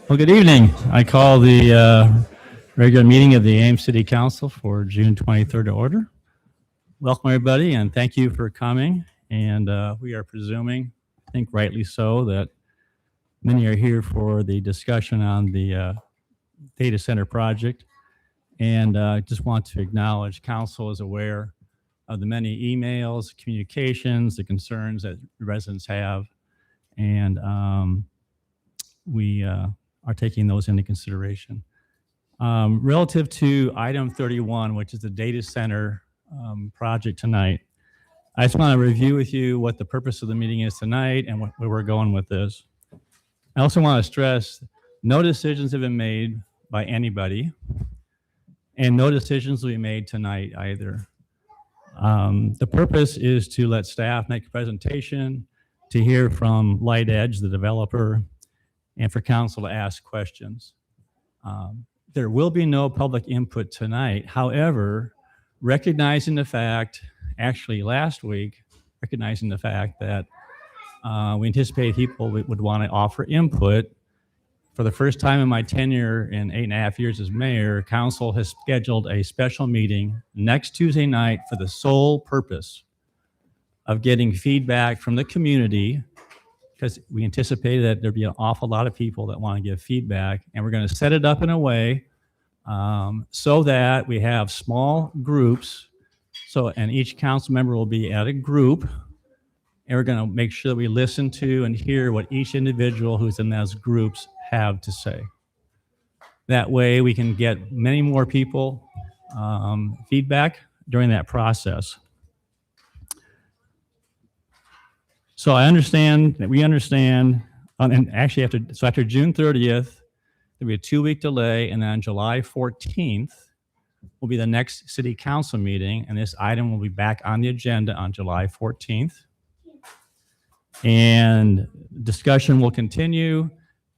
Well, good evening. I call the regular meeting of the Ames City Council for June 23rd to order. Welcome, everybody, and thank you for coming. And we are presuming, I think rightly so, that many are here for the discussion on the data center project. And I just want to acknowledge Council is aware of the many emails, communications, the concerns that residents have. And we are taking those into consideration. Relative to item 31, which is the data center project tonight, I just want to review with you what the purpose of the meeting is tonight and where we're going with this. I also want to stress no decisions have been made by anybody, and no decisions will be made tonight either. The purpose is to let staff make a presentation, to hear from Light Edge, the developer, and for council to ask questions. There will be no public input tonight. However, recognizing the fact, actually last week, recognizing the fact that we anticipate people would want to offer input. For the first time in my tenure in 8.5 years as mayor, council has scheduled a special meeting next Tuesday night for the sole purpose of getting feedback from the community, because we anticipated that there'd be an awful lot of people that want to give feedback, and we're going to set it up in a way so that we have small groups. And each council member will be at a group, and we're going to make sure that we listen to and hear what each individual who's in those groups have to say. That way we can get many more people feedback during that process. So I understand that we understand, and actually after June 30th, there'll be a 2-week delay, and then on July 14th will be the next city council meeting, and this item will be back on the agenda on July 14th. And discussion will continue.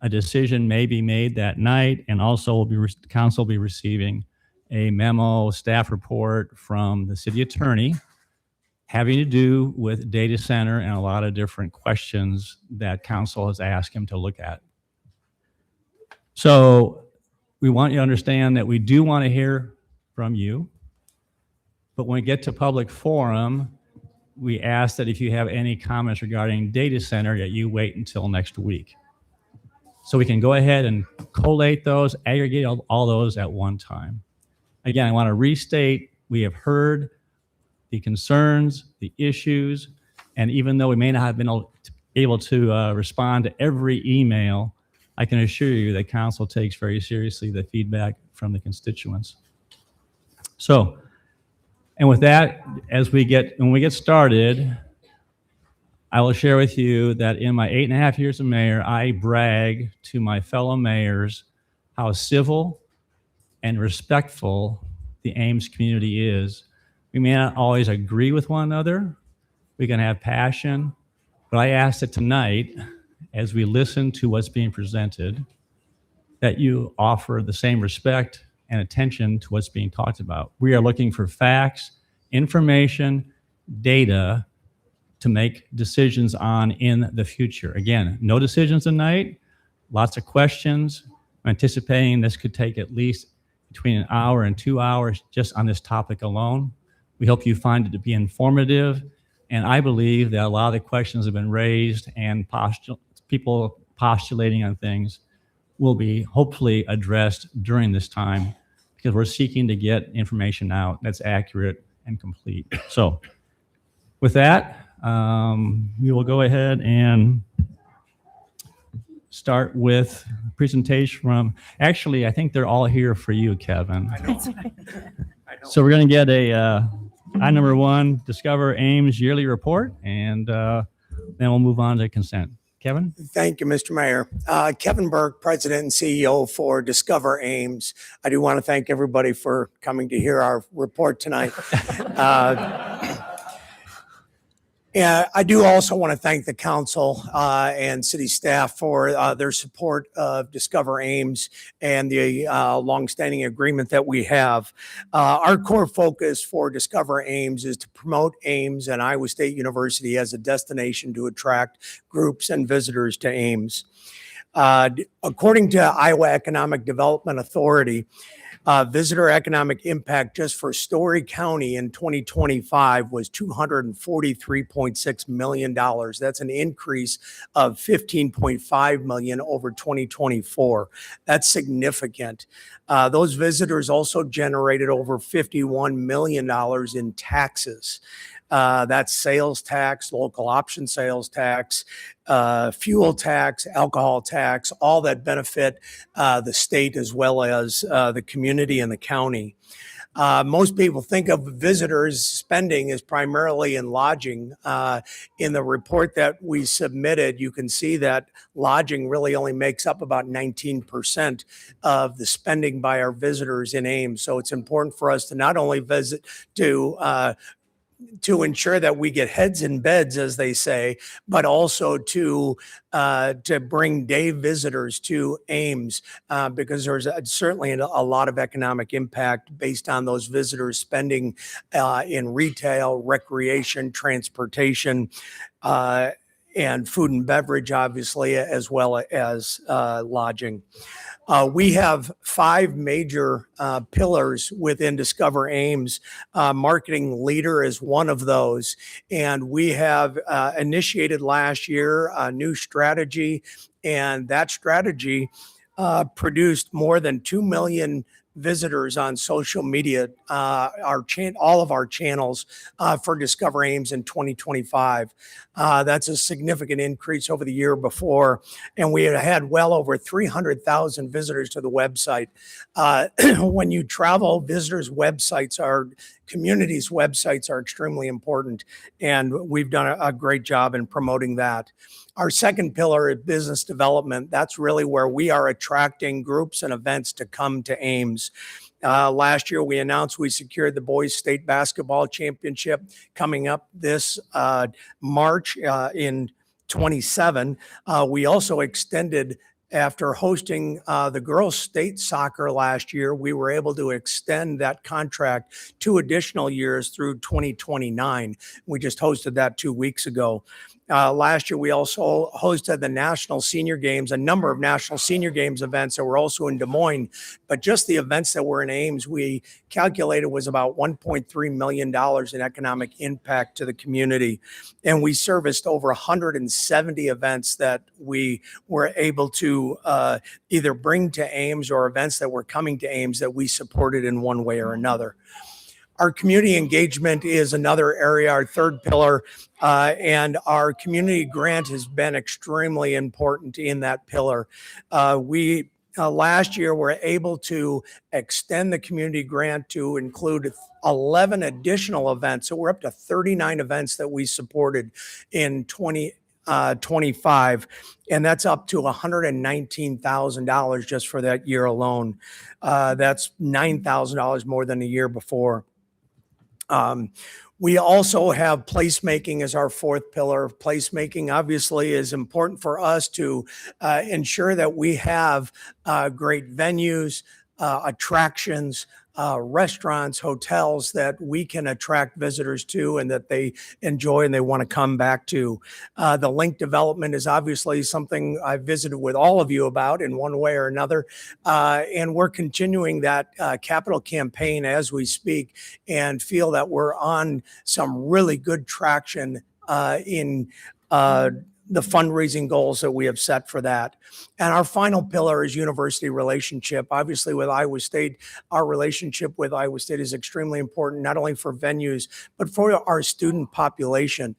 A decision may be made that night, and also council will be receiving a memo staff report from the city attorney having to do with data center and a lot of different questions that council has asked him to look at. So we want you to understand that we do want to hear from you, but when we get to public forum, we ask that if you have any comments regarding data center, that you wait until next week. So we can go ahead and collate those, aggregate all those at one time. Again, I want to restate, we have heard the concerns, the issues, and even though we may not have been able to respond to every email, I can assure you that council takes very seriously the feedback from the constituents. So, and with that, when we get started, I will share with you that in my 8.5 years of mayor, I brag to my fellow mayors how civil and respectful the Ames community is. We may not always agree with one another. We can have passion, but I ask that tonight, as we listen to what's being presented, that you offer the same respect and attention to what's being talked about. We are looking for facts, information, data to make decisions on in the future. Again, no decisions tonight, lots of questions. I'm anticipating this could take at least between an hour and 2 hours just on this topic alone. We hope you find it to be informative, and I believe that a lot of the questions have been raised and people postulating on things will be hopefully addressed during this time, because we're seeking to get information out that's accurate and complete. So with that, we will go ahead and start with a presentation from, actually, I think they're all here for you, Kevin. I know. So we're going to get a item number 1, Discover Ames Yearly Report, and then we'll move on to consent. Kevin? Thank you, Mr. Mayor. Kevin Burke, President and CEO for Discover Ames. I do want to thank everybody for coming to hear our report tonight. Yeah, I do also want to thank the council and city staff for their support of Discover Ames and the longstanding agreement that we have. Our core focus for Discover Ames is to promote Ames and Iowa State University as a destination to attract groups and visitors to Ames. According to Iowa Economic Development Authority, visitor economic impact just for Story County in 2025 was $243.6 million. That's an increase of 15.5 million over 2024. That's significant. Those visitors also generated over $51 million in taxes. That's sales tax, local option sales tax, fuel tax, alcohol tax, all that benefit the state as well as the community and the county. Most people think of visitors spending as primarily in lodging. In the report that we submitted, you can see that lodging really only makes up about 19% of the spending by our visitors in Ames. So it's important for us to not only visit to ensure that we get heads in beds, as they say, but also to bring day visitors to Ames because there's certainly a lot of economic impact based on those visitors spending in retail, recreation, transportation, and food and beverage, obviously, as well as lodging. We have 5 major pillars within Discover Ames. Marketing leader is one of those. And we have initiated last year a new strategy, and that strategy produced more than 2 million visitors on social media, all of our channels for Discover Ames in 2025. That's a significant increase over the year before, and we had well over 300,000 visitors to the website. When you travel, visitors' websites, our communities' websites are extremely important, and we've done a great job in promoting that. Our second pillar is business development. That's really where we are attracting groups and events to come to Ames. Last year, we announced we secured the boys state basketball championship coming up this March in 27. We also extended, after hosting the girls' state soccer last year, we were able to extend that contract 2 additional years through 2029. We just hosted that 2 weeks ago. Last year, we also hosted the National Senior Games, a number of National Senior Games events that were also in Des Moines. But just the events that were in Ames, we calculated was about $1.3 million in economic impact to the community. And we serviced over 170 events that we were able to either bring to Ames or events that were coming to Ames that we supported in one way or another. Our community engagement is another area, our third pillar, and our community grant has been extremely important in that pillar. We last year were able to extend the community grant to include 11 additional events. So we're up to 39 events that we supported in 2025, and that's up to $119,000 just for that year alone. That's $9,000 more than the year before. We also have placemaking as our fourth pillar. Placemaking obviously is important for us to ensure that we have great venues, attractions, restaurants, hotels that we can attract visitors to and that they enjoy and they want to come back to. The link development is obviously something I've visited with all of you about in one way or another. And we're continuing that capital campaign as we speak and feel that we're on some really good traction in the fundraising goals that we have set for that. And our final pillar is university relationship. Obviously, with Iowa State, our relationship with Iowa State is extremely important, not only for venues, but for our student population.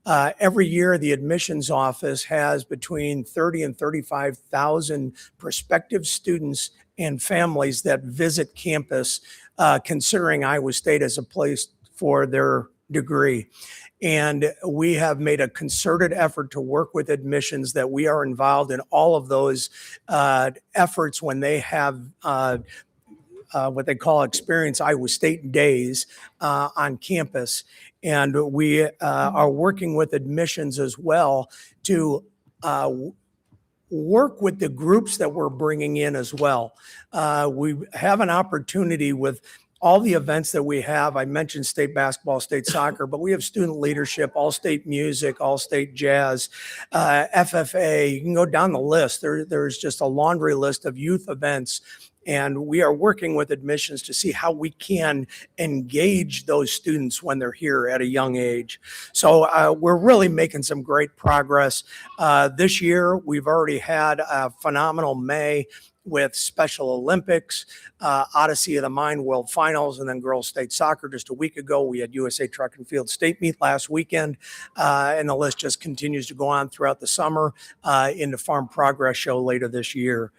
Every year, the admissions office has between 30 and 35,000 prospective students and families that visit campus, considering Iowa State as a place for their degree. And we have made a concerted effort to work with admissions that we are involved in all of those efforts when they have what they call Experience Iowa State Days on campus. And we are working with admissions as well to work with the groups that we're bringing in as well. We have an opportunity with all the events that we have. I mentioned state basketball, state soccer, but we have student leadership, all-state music, all-state jazz, FFA. You can go down the list. There's just a laundry list of youth events. And we are working with admissions to see how we can engage those students when they're here at a young age. So we're really making some great progress. This year, we've already had a phenomenal May with Special Olympics, Odyssey of the Mind World Finals, and then girls state soccer just a week ago. We had USA Track and Field State Meet last weekend, and the list just continues to go on throughout the summer into Farm Progress Show later this year.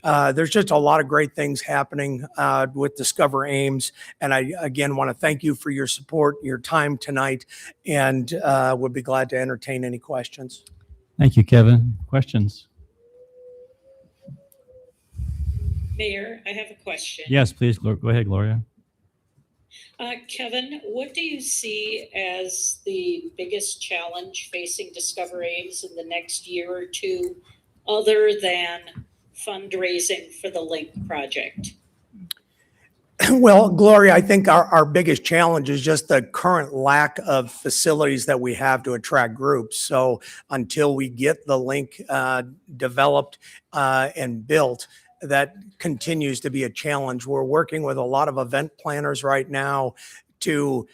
There's just a lot of great things happening with Discover Ames. And I, again, want to thank you for your support, your time tonight, and would be glad to entertain any questions. Thank you, Kevin. Questions? Mayor, I have a question. Yes, please. Go ahead, Gloria. Kevin, what do you see as the biggest challenge facing Discover Ames in the next year or two, other than fundraising for the Link project? Well, Gloria, I think our biggest challenge is just the current lack of facilities that we have to attract groups. So until we get the link developed and built, that continues to be a challenge. We're working with a lot of event planners right now to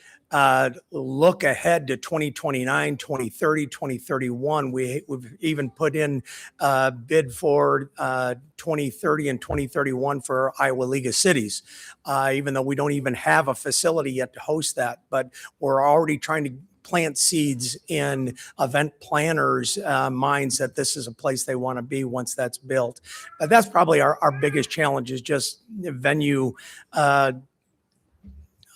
look ahead to 2029, 2030, 2031. We've even put in a bid for 2030 and 2031 for Iowa League of Cities, even though we don't even have a facility yet to host that. But we're already trying to plant seeds in event planners' minds that this is a place they want to be once that's built. But that's probably our biggest challenge, is just venue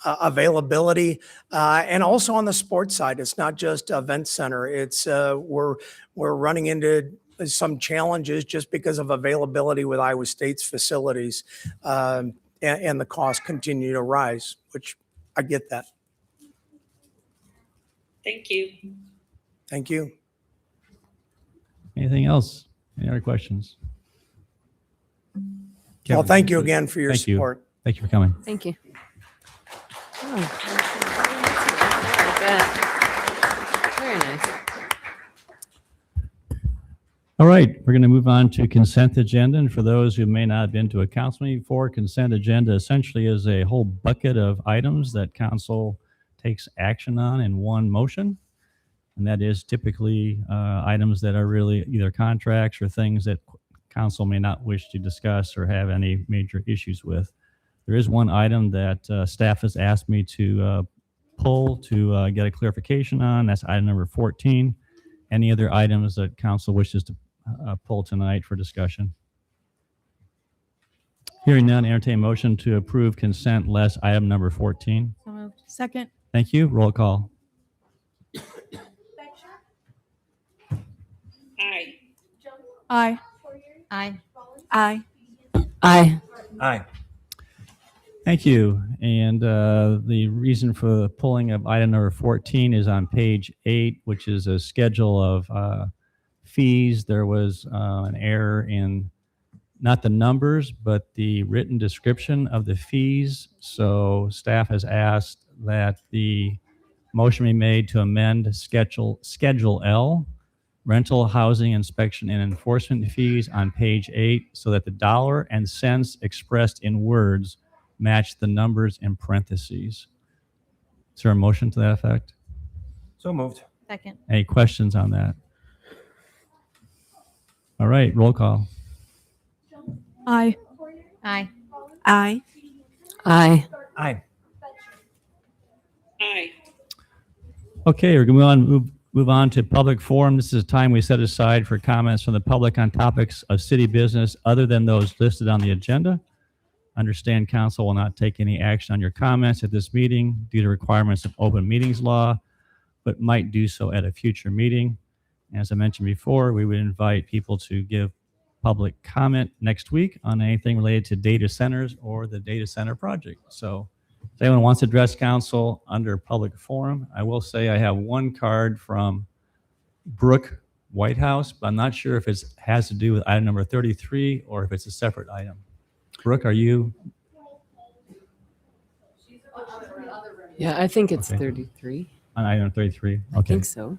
availability, and also on the sports side. It's not just event center. It's we're running into some challenges just because of availability with Iowa State's facilities, and the costs continue to rise, which I get that. Thank you. Thank you. Anything else? Any other questions? Well, Kevin, thank you again for your Thank you. support. Thank you for coming. Thank you. Oh, very nice. All right, we're going to move on to consent agenda. And for those who may not have been to a council meeting before, consent agenda essentially is a whole bucket of items that council takes action on in one motion. And that is typically items that are really either contracts or things that council may not wish to discuss or have any major issues with. There is one item that staff has asked me to pull to get a clarification on. That's item number 14. Any other items that council wishes to pull tonight for discussion? Hearing none, entertain motion to approve consent less item number 14. So moved. Second. Thank you. Roll call. Aye. Aye. Aye. Aye. Aye. Aye. Thank you. And the reason for the pulling of item number 14 is on page 8, which is a schedule of fees. There was an error in not the numbers, but the written description of the fees. So staff has asked that the motion be made to amend Schedule L, rental, housing, inspection, and enforcement fees on page 8, so that the dollar and cents expressed in words match the numbers in parentheses. Is there a motion to that effect? So moved. Second. Any questions on that? All right, roll call. Aye. Aye. Aye. Aye. Aye. Aye. Okay, we're going to move on to public forum. This is a time we set aside for comments from the public on topics of city business other than those listed on the agenda. Understand council will not take any action on your comments at this meeting due to requirements of open meetings law, but might do so at a future meeting. As I mentioned before, we would invite people to give public comment next week on anything related to data centers or the data center project. So if anyone wants to address council under public forum, I will say I have one card from Brooke Whitehouse, but I'm not sure if it has to do with item number 33 or if it's a separate item. Brooke, are you? Yeah, I think it's Okay. 33. On item 33? I Okay. think so.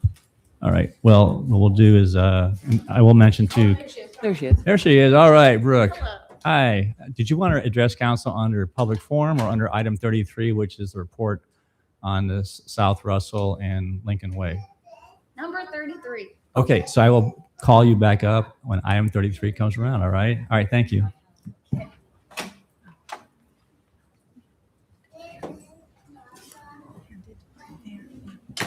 All right. Well, what we'll do is I will mention too. There she is. There she is. All right, Brooke. Hi. Did you want to address council under public forum or under item 33, which is the report on this South Russell and Lincoln Way? Number 33. Okay, so I will call you back up when item 33 comes around. All right. All right. Thank you. Does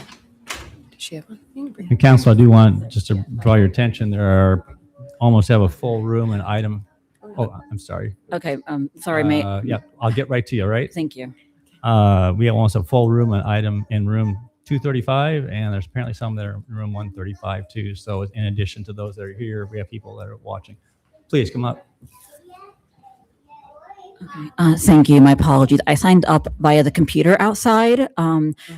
she have one? You can bring And council, I do want just to draw your attention. There are almost have a full room and item. Oh, I'm sorry. Okay, sorry, mate. Yeah, I'll get right to you. All right. Thank you. We have almost a full room and item in room 235, and there's apparently some that are in room 135 too. So in addition to those that are here, we have people that are watching. Please come up. Thank you. My apologies. I signed up via the computer outside.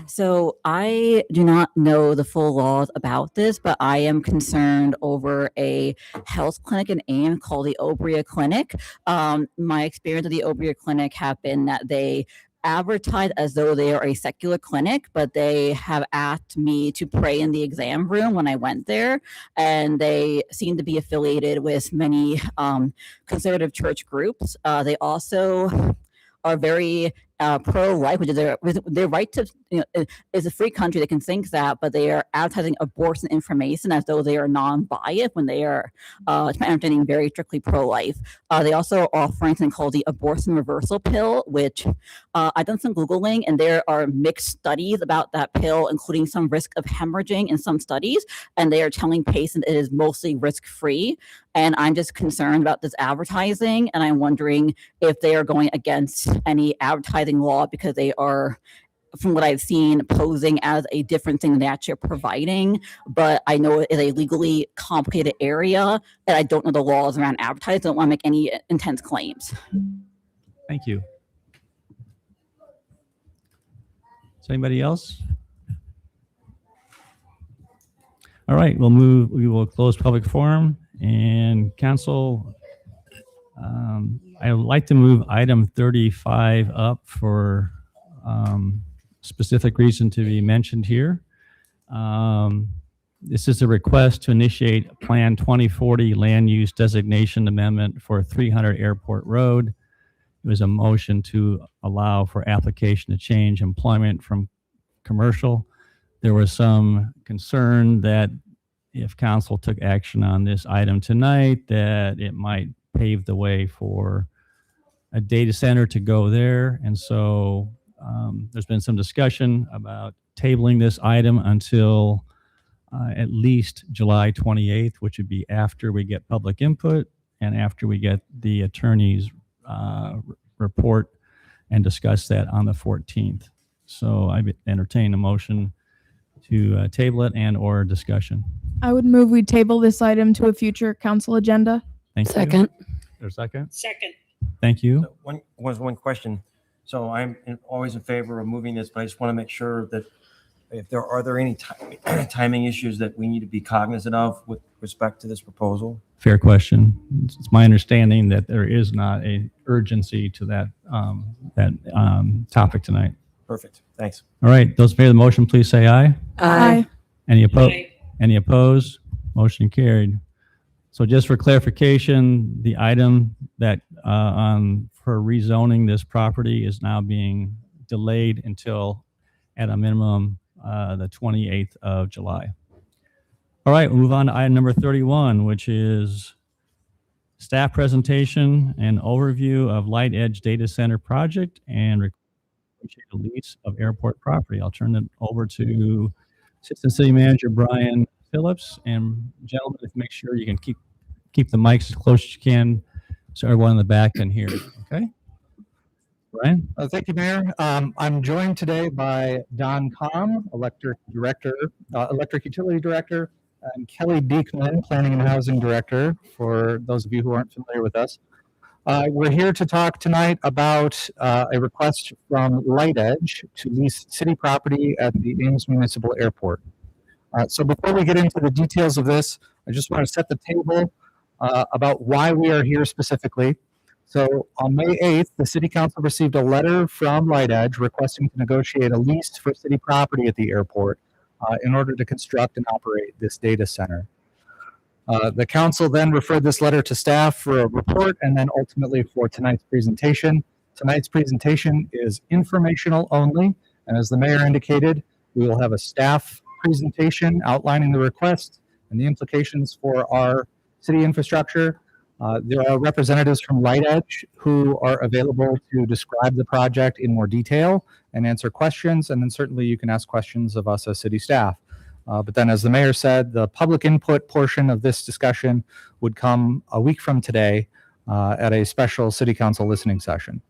So I do not know the full laws about this, but I am concerned over a health clinic in Ames called the Obria Clinic. My experience of the Obria Clinic have been that they advertise as though they are a secular clinic, but they have asked me to pray in the exam room when I went there, and they seem to be affiliated with many conservative church groups. They also are very pro-life, which is their right to, is a free country. They can think that, but they are advertising abortion information as though they are non-biased when they are, to my understanding, very strictly pro-life. They also are offering something called the abortion reversal pill, which I've done some Googling, and there are mixed studies about that pill, including some risk of hemorrhaging in some studies, and they are telling patients it is mostly risk-free. And I'm just concerned about this advertising, and I'm wondering if they are going against any advertising law because they are, from what I've seen, posing as a different thing than they actually are providing. But I know it is a legally complicated area, and I don't know the laws around advertising. I don't want to make any intense claims. Thank you. Is anybody else? All right, we will close public forum and council. I would like to move item 35 up for specific reason to be mentioned here. This is a request to initiate Plan 2040 Land Use Designation Amendment for 300 Airport Road. It was a motion to allow for application to change employment from commercial. There was some concern that if council took action on this item tonight, that it might pave the way for a data center to go there. And so there's been some discussion about tabling this item until at least July 28th, which would be after we get public input and after we get the attorney's report and discuss that on the 14th. So I entertain a motion to table it and or discussion. I would move we table this item to a future council agenda. Thank you. Second. There's a second? Second. Thank you. So one question. So I'm always in favor of moving this, but I just want to make sure that if are there any timing issues that we need to be cognizant of with respect to this proposal? Fair question. It's my understanding that there is not a urgency to that topic tonight. Perfect. Thanks. All right. Those in favor of the motion, please say aye. Aye. Any opposed? Aye. Any opposed? Motion carried. So just for clarification, the item that for rezoning this property is now being delayed until at a minimum the 28th of July. All right, we'll move on to item number 31, which is staff presentation and overview of Light Edge Data Center project and a lease of airport property. I'll turn it over to Assistant City Manager Brian Phillips. And gentlemen, make sure you can keep the mics as close as you can so everyone in the back can hear. Okay? Brian? Thank you, Mayor. I'm joined today by Don Kahn, Electric Utility Director, and Kelly Beekman, Planning and Housing Director, for those of you who aren't familiar with us. We're here to talk tonight about a request from Light Edge to lease city property at the Ames Municipal Airport. So before we get into the details of this, I just want to set the table about why we are here specifically. So on May 8th, the City Council received a letter from LightEdge requesting to negotiate a lease for city property at the airport in order to construct and operate this data center. The council then referred this letter to staff for a report and then ultimately for tonight's presentation. Tonight's presentation is informational only, and as the mayor indicated, we will have a staff presentation outlining the request and the implications for our city infrastructure. There are representatives from LightEdge who are available to describe the project in more detail and answer questions, and then certainly you can ask questions of us as city staff. But then, as the mayor said, the public input portion of this discussion would come a week from today at a special city council listening session.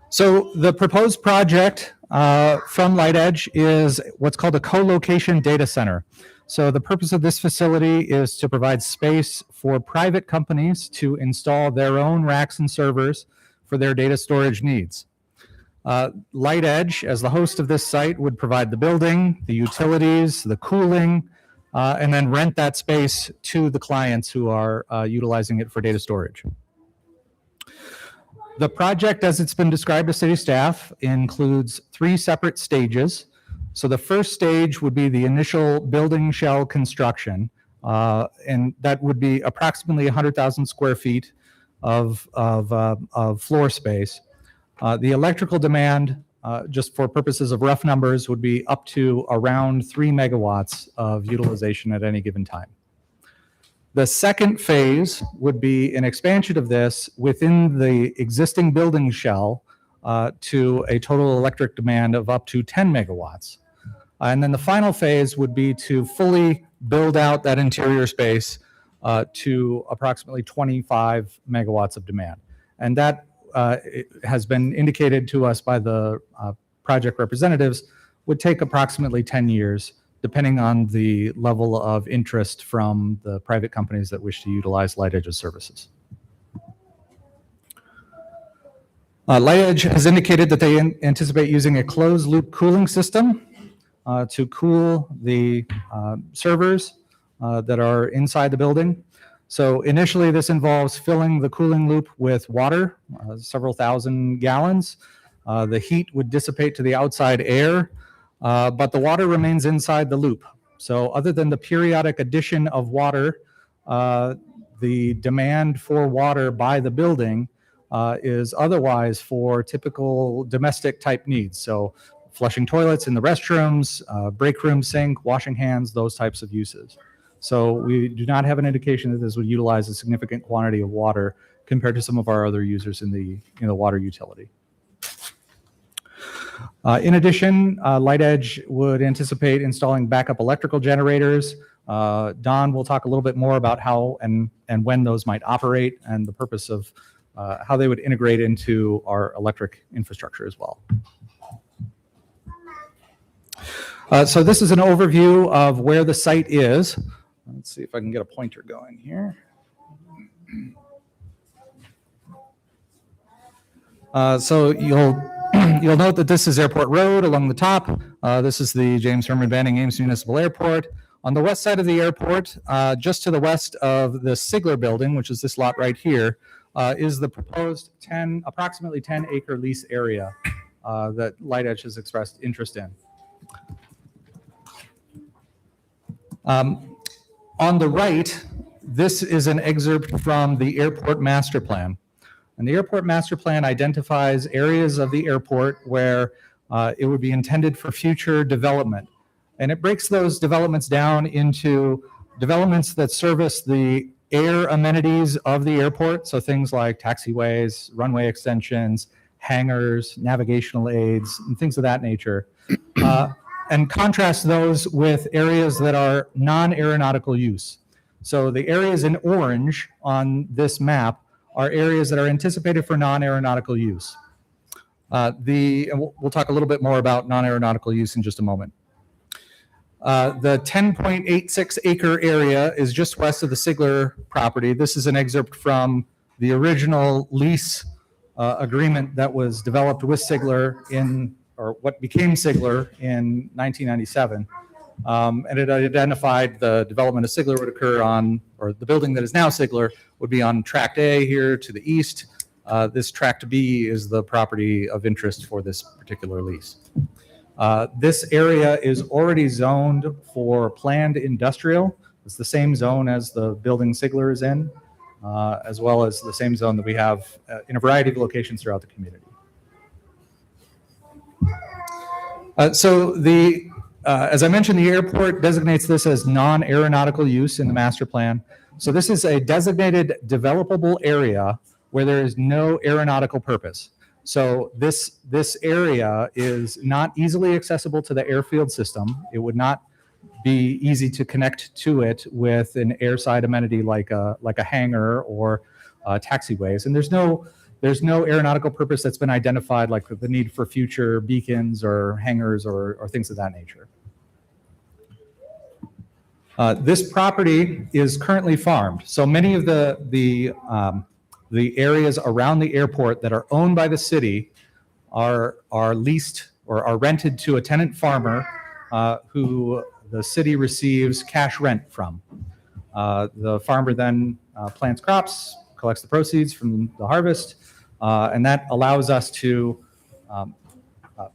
So the proposed project from LightEdge is what's called a co-location data center. So the purpose of this facility is to provide space for private companies to install their own racks and servers for their data storage needs. LightEdge, as the host of this site, would provide the building, the utilities, the cooling, and then rent that space to the clients who are utilizing it for data storage. The project, as it's been described to city staff, includes 3 separate stages. So the first stage would be the initial building shell construction, and that would be approximately 100,000 square feet of floor space. The electrical demand, just for purposes of rough numbers, would be up to around 3 megawatts of utilization at any given time. The second phase would be an expansion of this within the existing building shell to a total electric demand of up to 10 megawatts. And then the final phase would be to fully build out that interior space to approximately 25 megawatts of demand. And that it has been indicated to us by the project representatives would take approximately 10 years, depending on the level of interest from the private companies that wish to utilize LightEdge's services. LightEdge has indicated that they anticipate using a closed loop cooling system to cool the servers that are inside the building. So initially this involves filling the cooling loop with water, several thousand gallons. The heat would dissipate to the outside air, but the water remains inside the loop. So other than the periodic addition of water, the demand for water by the building is otherwise for typical domestic type needs. So flushing toilets in the restrooms, break room sink, washing hands, those types of uses. So we do not have an indication that this would utilize a significant quantity of water compared to some of our other users in the water utility. In addition, LightEdge would anticipate installing backup electrical generators. Don will talk a little bit more about how and when those might operate and the purpose of how they would integrate into our electric infrastructure as well. So this is an overview of where the site is. Let's see if I can get a pointer going here. So you'll note that this is Airport Road along the top. This is the James Herman Banning Ames Municipal Airport. On the west side of the airport, just to the west of the Sigler building, which is this lot right here, is the proposed approximately 10-acre lease area that LightEdge has expressed interest in. On the right, this is an excerpt from the airport master plan. And the airport master plan identifies areas of the airport where it would be intended for future development. And it breaks those developments down into developments that service the air amenities of the airport. So things like taxiways, runway extensions, hangars, navigational aids, and things of that nature. And contrast those with areas that are non-aeronautical use. So the areas in orange on this map are areas that are anticipated for non-aeronautical use. We'll talk a little bit more about non-aeronautical use in just a moment. The 10.86 acre area is just west of the Sigler property. This is an excerpt from the original lease agreement that was developed with Sigler or what became Sigler in 1997. And it identified the development of Sigler would occur on, or the building that is now Sigler would be on Tract A here to the east. This Tract B is the property of interest for this particular lease. This area is already zoned for planned industrial. It's the same zone as the building Sigler is in, as well as the same zone that we have in a variety of locations throughout the community. As I mentioned, the airport designates this as non-aeronautical use in the master plan. So this is a designated developable area where there is no aeronautical purpose. So this area is not easily accessible to the airfield system. It would not be easy to connect to it with an airside amenity like a hangar or taxiways. And there's no aeronautical purpose that's been identified, like the need for future beacons or hangars or things of that nature. This property is currently farmed. So many of the areas around the airport that are owned by the city are leased or are rented to a tenant farmer who the city receives cash rent from. The farmer then plants crops, collects the proceeds from the harvest, and that allows us to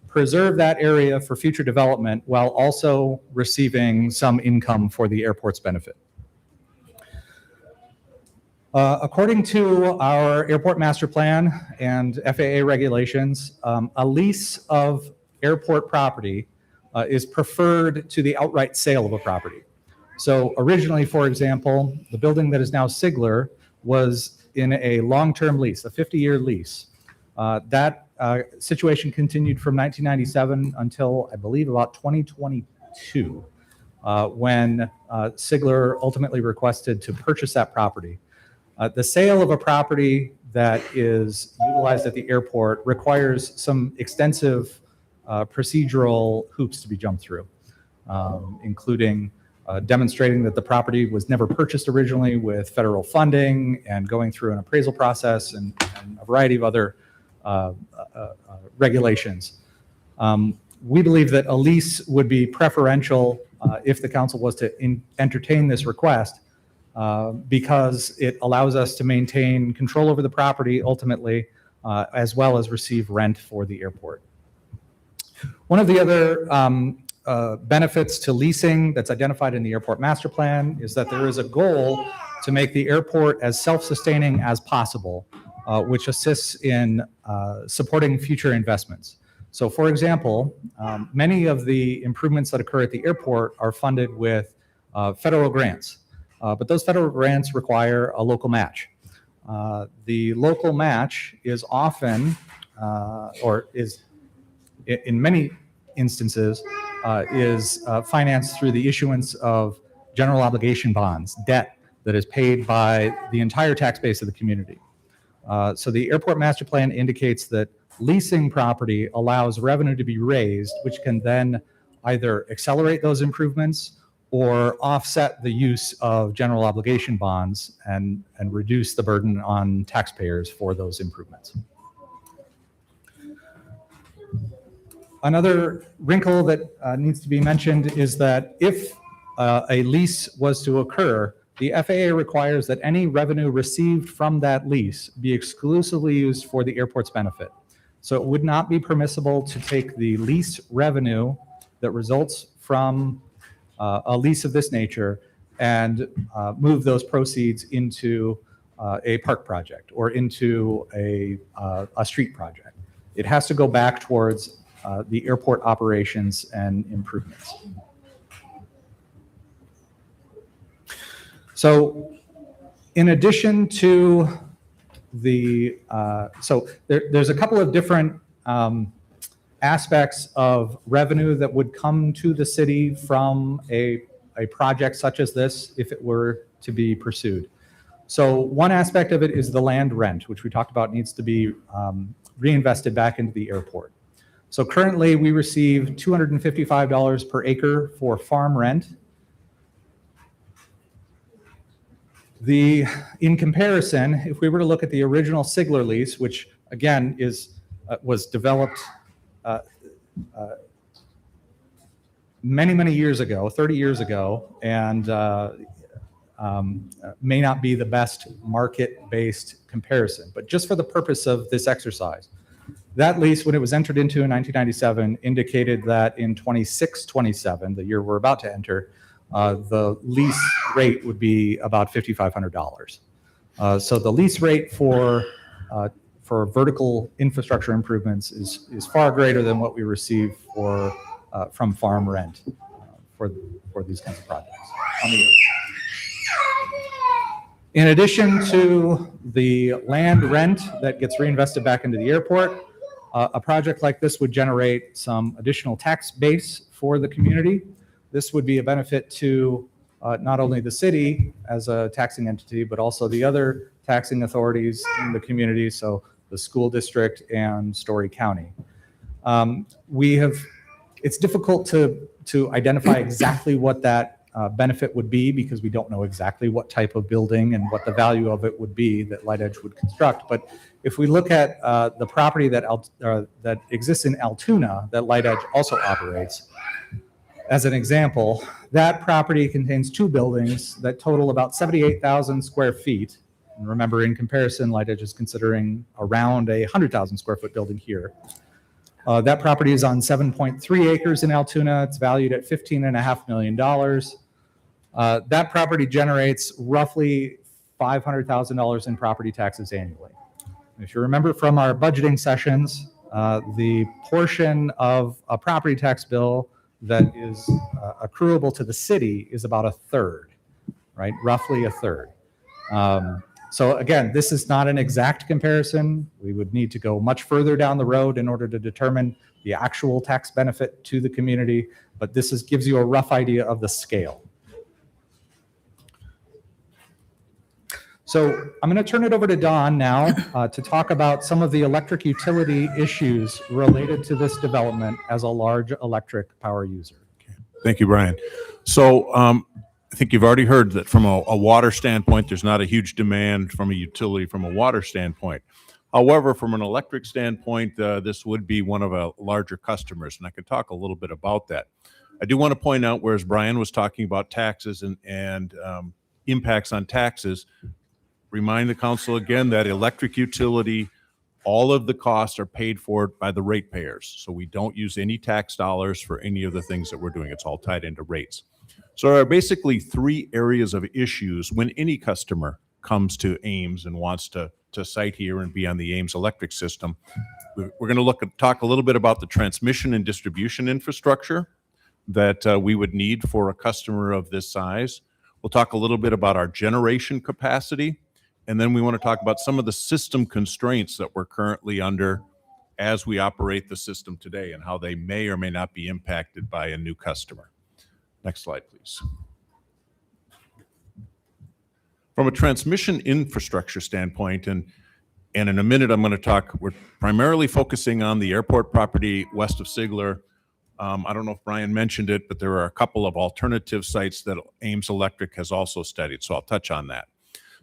preserve that area for future development while also receiving some income for the airport's benefit. According to our airport master plan and FAA regulations, a lease of airport property is preferred to the outright sale of a property. So originally, for example, the building that is now Sigler was in a long-term lease, a 50-year lease. That situation continued from 1997 until, I believe, about 2022, when Sigler ultimately requested to purchase that property. The sale of a property that is utilized at the airport requires some extensive procedural hoops to be jumped through, including demonstrating that the property was never purchased originally with federal funding and going through an appraisal process and a variety of other regulations. We believe that a lease would be preferential if the council was to entertain this request, because it allows us to maintain control over the property ultimately, as well as receive rent for the airport. One of the other benefits to leasing that's identified in the airport master plan is that there is a goal to make the airport as self-sustaining as possible, which assists in supporting future investments. So for example, many of the improvements that occur at the airport are funded with federal grants. But those federal grants require a local match. The local match is often, or is in many instances, is financed through the issuance of general obligation bonds, debt that is paid by the entire tax base of the community. So the airport master plan indicates that leasing property allows revenue to be raised, which can then either accelerate those improvements or offset the use of general obligation bonds and reduce the burden on taxpayers for those improvements. Another wrinkle that needs to be mentioned is that if a lease was to occur, the FAA requires that any revenue received from that lease be exclusively used for the airport's benefit. So it would not be permissible to take the lease revenue that results from a lease of this nature and move those proceeds into a park project or into a street project. It has to go back towards the airport operations and improvements. So in addition to the, there's a couple of different aspects of revenue that would come to the city from a project such as this if it were to be pursued. So one aspect of it is the land rent, which we talked about needs to be reinvested back into the airport. So currently we receive $255 per acre for farm rent. In comparison, if we were to look at the original Sigler lease, which again was developed many, many years ago, 30 years ago, and may not be the best market-based comparison. But just for the purpose of this exercise, that lease, when it was entered into in 1997, indicated that in 26-27, the year we're about to enter, the lease rate would be about $5,500. So the lease rate for vertical infrastructure improvements is far greater than what we receive from farm rent for these kinds of projects on the year. In addition to the land rent that gets reinvested back into the airport, a project like this would generate some additional tax base for the community. This would be a benefit to not only the city as a taxing entity, but also the other taxing authorities in the community, so the school district and Story County. It's difficult to identify exactly what that benefit would be because we don't know exactly what type of building and what the value of it would be that Light Edge would construct. But if we look at the property that exists in Altoona that Light Edge also operates, as an example, that property contains 2 buildings that total about 78,000 square feet. And remember, in comparison, Light Edge is considering around a 100,000 square foot building here. That property is on 7.3 acres in Altoona. It's valued at $15.5 million. That property generates roughly $500,000 in property taxes annually. If you remember from our budgeting sessions, the portion of a property tax bill that is accruable to the city is about a third, right? Roughly a third. So again, this is not an exact comparison. We would need to go much further down the road in order to determine the actual tax benefit to the community, but this gives you a rough idea of the scale. So I'm going to turn it over to Don now to talk about some of the electric utility issues related to this development as a large electric power user. Thank you, Brian. So I think you've already heard that from a water standpoint, there's not a huge demand from a utility from a water standpoint. However, from an electric standpoint, this would be one of our larger customers, and I can talk a little bit about that. I do want to point out, whereas Brian was talking about taxes and impacts on taxes, remind the council again that electric utility, all of the costs are paid for by the ratepayers. So we don't use any tax dollars for any of the things that we're doing. It's all tied into rates. So there are basically 3 areas of issues when any customer comes to Ames and wants to site here and be on the Ames electric system. We're going to talk a little bit about the transmission and distribution infrastructure that we would need for a customer of this size. We'll talk a little bit about our generation capacity. And then we want to talk about some of the system constraints that we're currently under as we operate the system today and how they may or may not be impacted by a new customer. Next slide, please. From a transmission infrastructure standpoint, and in a minute I'm going to talk, we're primarily focusing on the airport property west of Sigler. I don't know if Brian mentioned it, but there are a couple of alternative sites that Ames Electric has also studied, so I'll touch on that.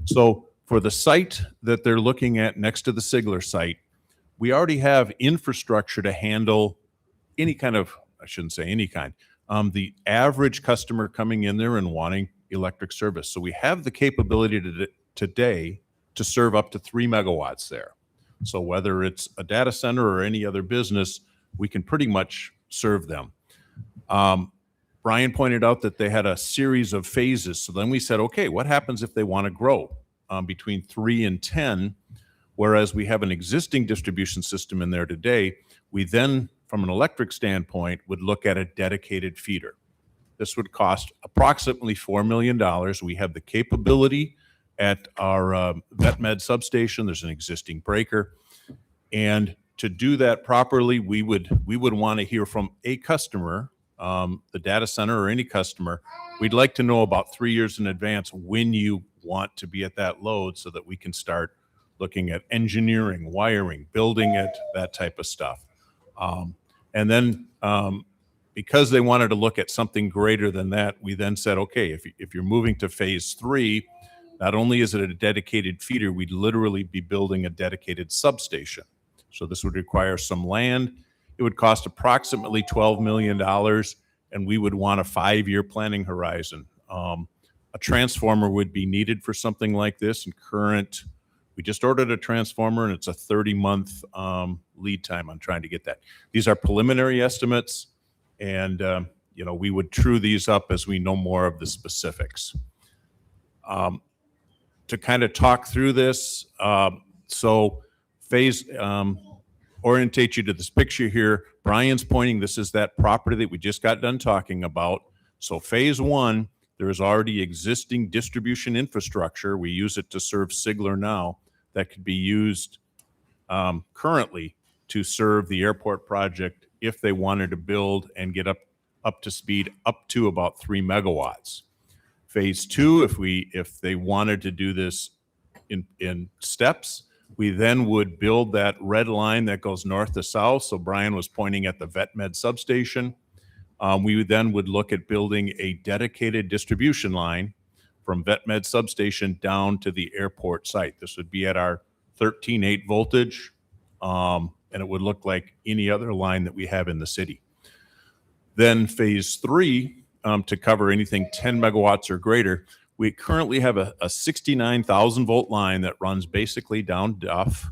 So for the site that they're looking at next to the Sigler site, we already have infrastructure to handle any kind of, I shouldn't say any kind, the average customer coming in there and wanting electric service. So we have the capability today to serve up to 3 megawatts there. So whether it's a data center or any other business, we can pretty much serve them. Brian pointed out that they had a series of phases. So then we said, okay, what happens if they want to grow between 3 and 10? Whereas we have an existing distribution system in there today, we then, from an electric standpoint, would look at a dedicated feeder. This would cost approximately $4 million. We have the capability at our VetMed substation. There's an existing breaker. And to do that properly, we would want to hear from a customer, the data center or any customer. We'd like to know about 3 years in advance when you want to be at that load so that we can start looking at engineering, wiring, building it, that type of stuff. And then because they wanted to look at something greater than that, we then said, okay, if you're moving to phase 3, not only is it a dedicated feeder, we'd literally be building a dedicated substation. So this would require some land. It would cost approximately $12 million. And and we would want a 5-year planning horizon. A transformer would be needed for something like this, and we just ordered a transformer, and it's a 30-month lead time on trying to get that. These are preliminary estimates, and we would true these up as we know more of the specifics. To kind of talk through this, so phase orientate you to this picture here. Brian's pointing, this is that property that we just got done talking about. So phase 1, there is already existing distribution infrastructure. We use it to serve Sigler now that could be used currently to serve the airport project if they wanted to build and get up to speed up to about 3 megawatts. Phase 2, if they wanted to do this in steps, we then would build that red line that goes north to south. So Brian was pointing at the VetMed substation. We then would look at building a dedicated distribution line from VetMed substation down to the airport site. This would be at our 13.8 voltage, and it would look like any other line that we have in the city. Then phase 3, to cover anything 10 megawatts or greater, we currently have a 69,000 volt line that runs basically down Duff,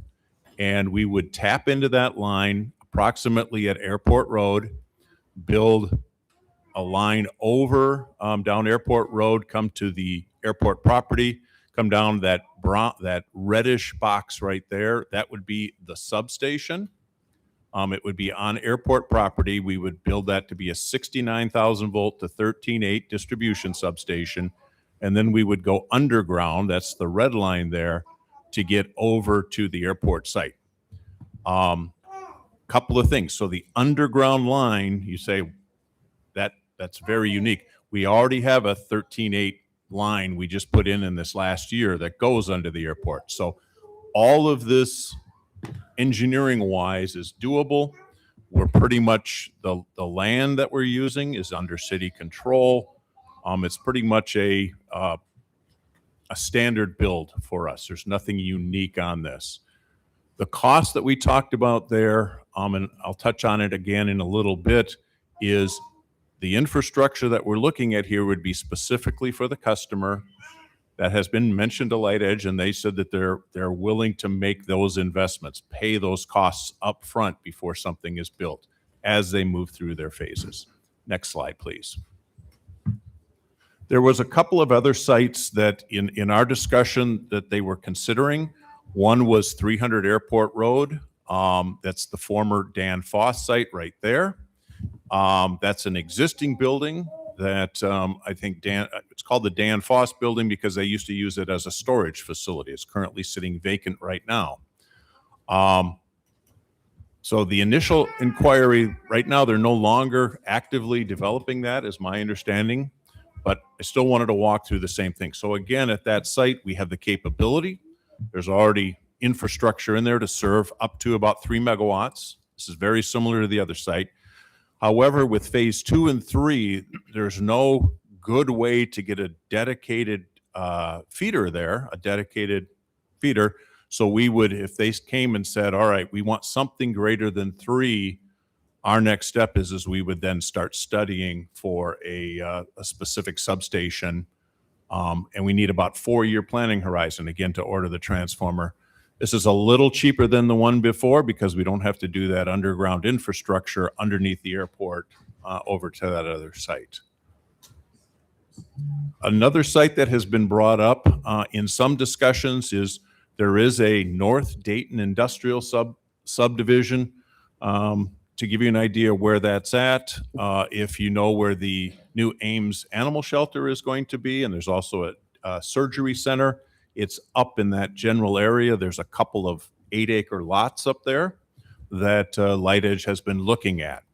and we would tap into that line approximately at Airport Road, build a line over down Airport Road, come to the airport property, come down that reddish box right there. That would be the substation. It would be on airport property. We would build that to be a 69,000 volt to 13.8 distribution substation. And then we would go underground, that's the red line there, to get over to the airport site. Couple of things. So the underground line, you say that's very unique. We already have a 13.8 line we just put in this last year that goes under the airport. So all of this engineering wise is doable. We're pretty much the land that we're using is under city control. It's pretty much a standard build for us. There's nothing unique on this. The cost that we talked about there, and I'll touch on it again in a little bit, is the infrastructure that we're looking at here would be specifically for the customer. That has been mentioned to Light Edge, and they said that they're willing to make those investments, pay those costs up front before something is built as they move through their phases. Next slide, please. There was a couple of other sites that in our discussion that they were considering. One was 300 Airport Road. That's the former Dan Foss site right there. That's an existing building that I think it's called the Dan Foss building because they used to use it as a storage facility. It's currently sitting vacant right now. So the initial inquiry, right now they're no longer actively developing that, is my understanding, but I still wanted to walk through the same thing. So again, at that site, we have the capability. There's already infrastructure in there to serve up to about 3 megawatts. This is very similar to the other site. However, with phase 2 and 3, there's no good way to get a dedicated feeder there, a dedicated feeder. So we would, if they came and said, all right, we want something greater than 3, our next step is we would then start studying for a specific substation. And we need about 4-year planning horizon, again, to order the transformer. This is a little cheaper than the one before because we don't have to do that underground infrastructure underneath the airport over to that other site. Another site that has been brought up in some discussions is there is a North Dayton Industrial subdivision. To give you an idea where that's at, if you know where the new Ames Animal Shelter is going to be, and there's also a surgery center, it's up in that general area. There's a couple of 8-acre lots up there that Light Edge has been looking at.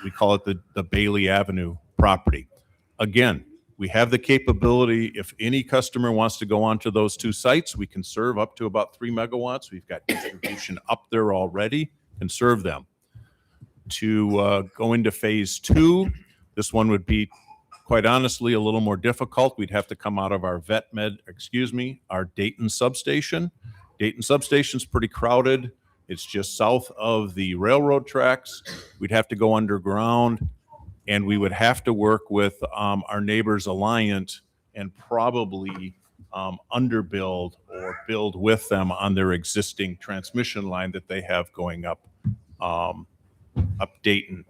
We call it the Bailey Avenue property. Again, we have the capability, if any customer wants to go onto those 2 sites, we can serve up to about 3 megawatts. We've got distribution up there already and serve them. To go into phase 2, this one would be, quite honestly, a little more difficult. We'd have to come out of our our Dayton substation. Dayton substation's pretty crowded. It's just south of the railroad tracks. We'd have to go underground. And we would have to work with our neighbors Alliant and probably underbuild or build with them on their existing transmission line that they have going up Dayton.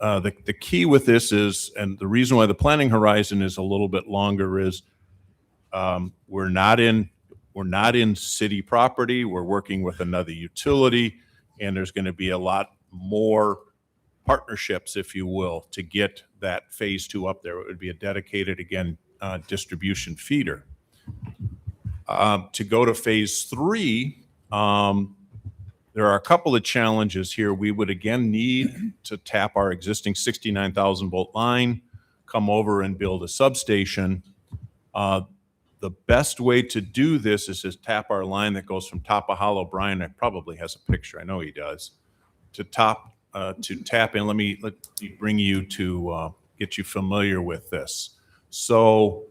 The key with this is, and the reason why the planning horizon is a little bit longer is we're not in city property. We're working with another utility, and there's going to be a lot more partnerships, if you will, to get that phase 2 up there. It would be a dedicated, again, distribution feeder. To go to phase 3, there are a couple of challenges here. We would again need to tap our existing 69,000 volt line, come over and build a substation. The best way to do this is to tap our line that goes from top of Hollow. Brian probably has a picture. I know he does. To tap in. Let me bring you to get you familiar with this. So,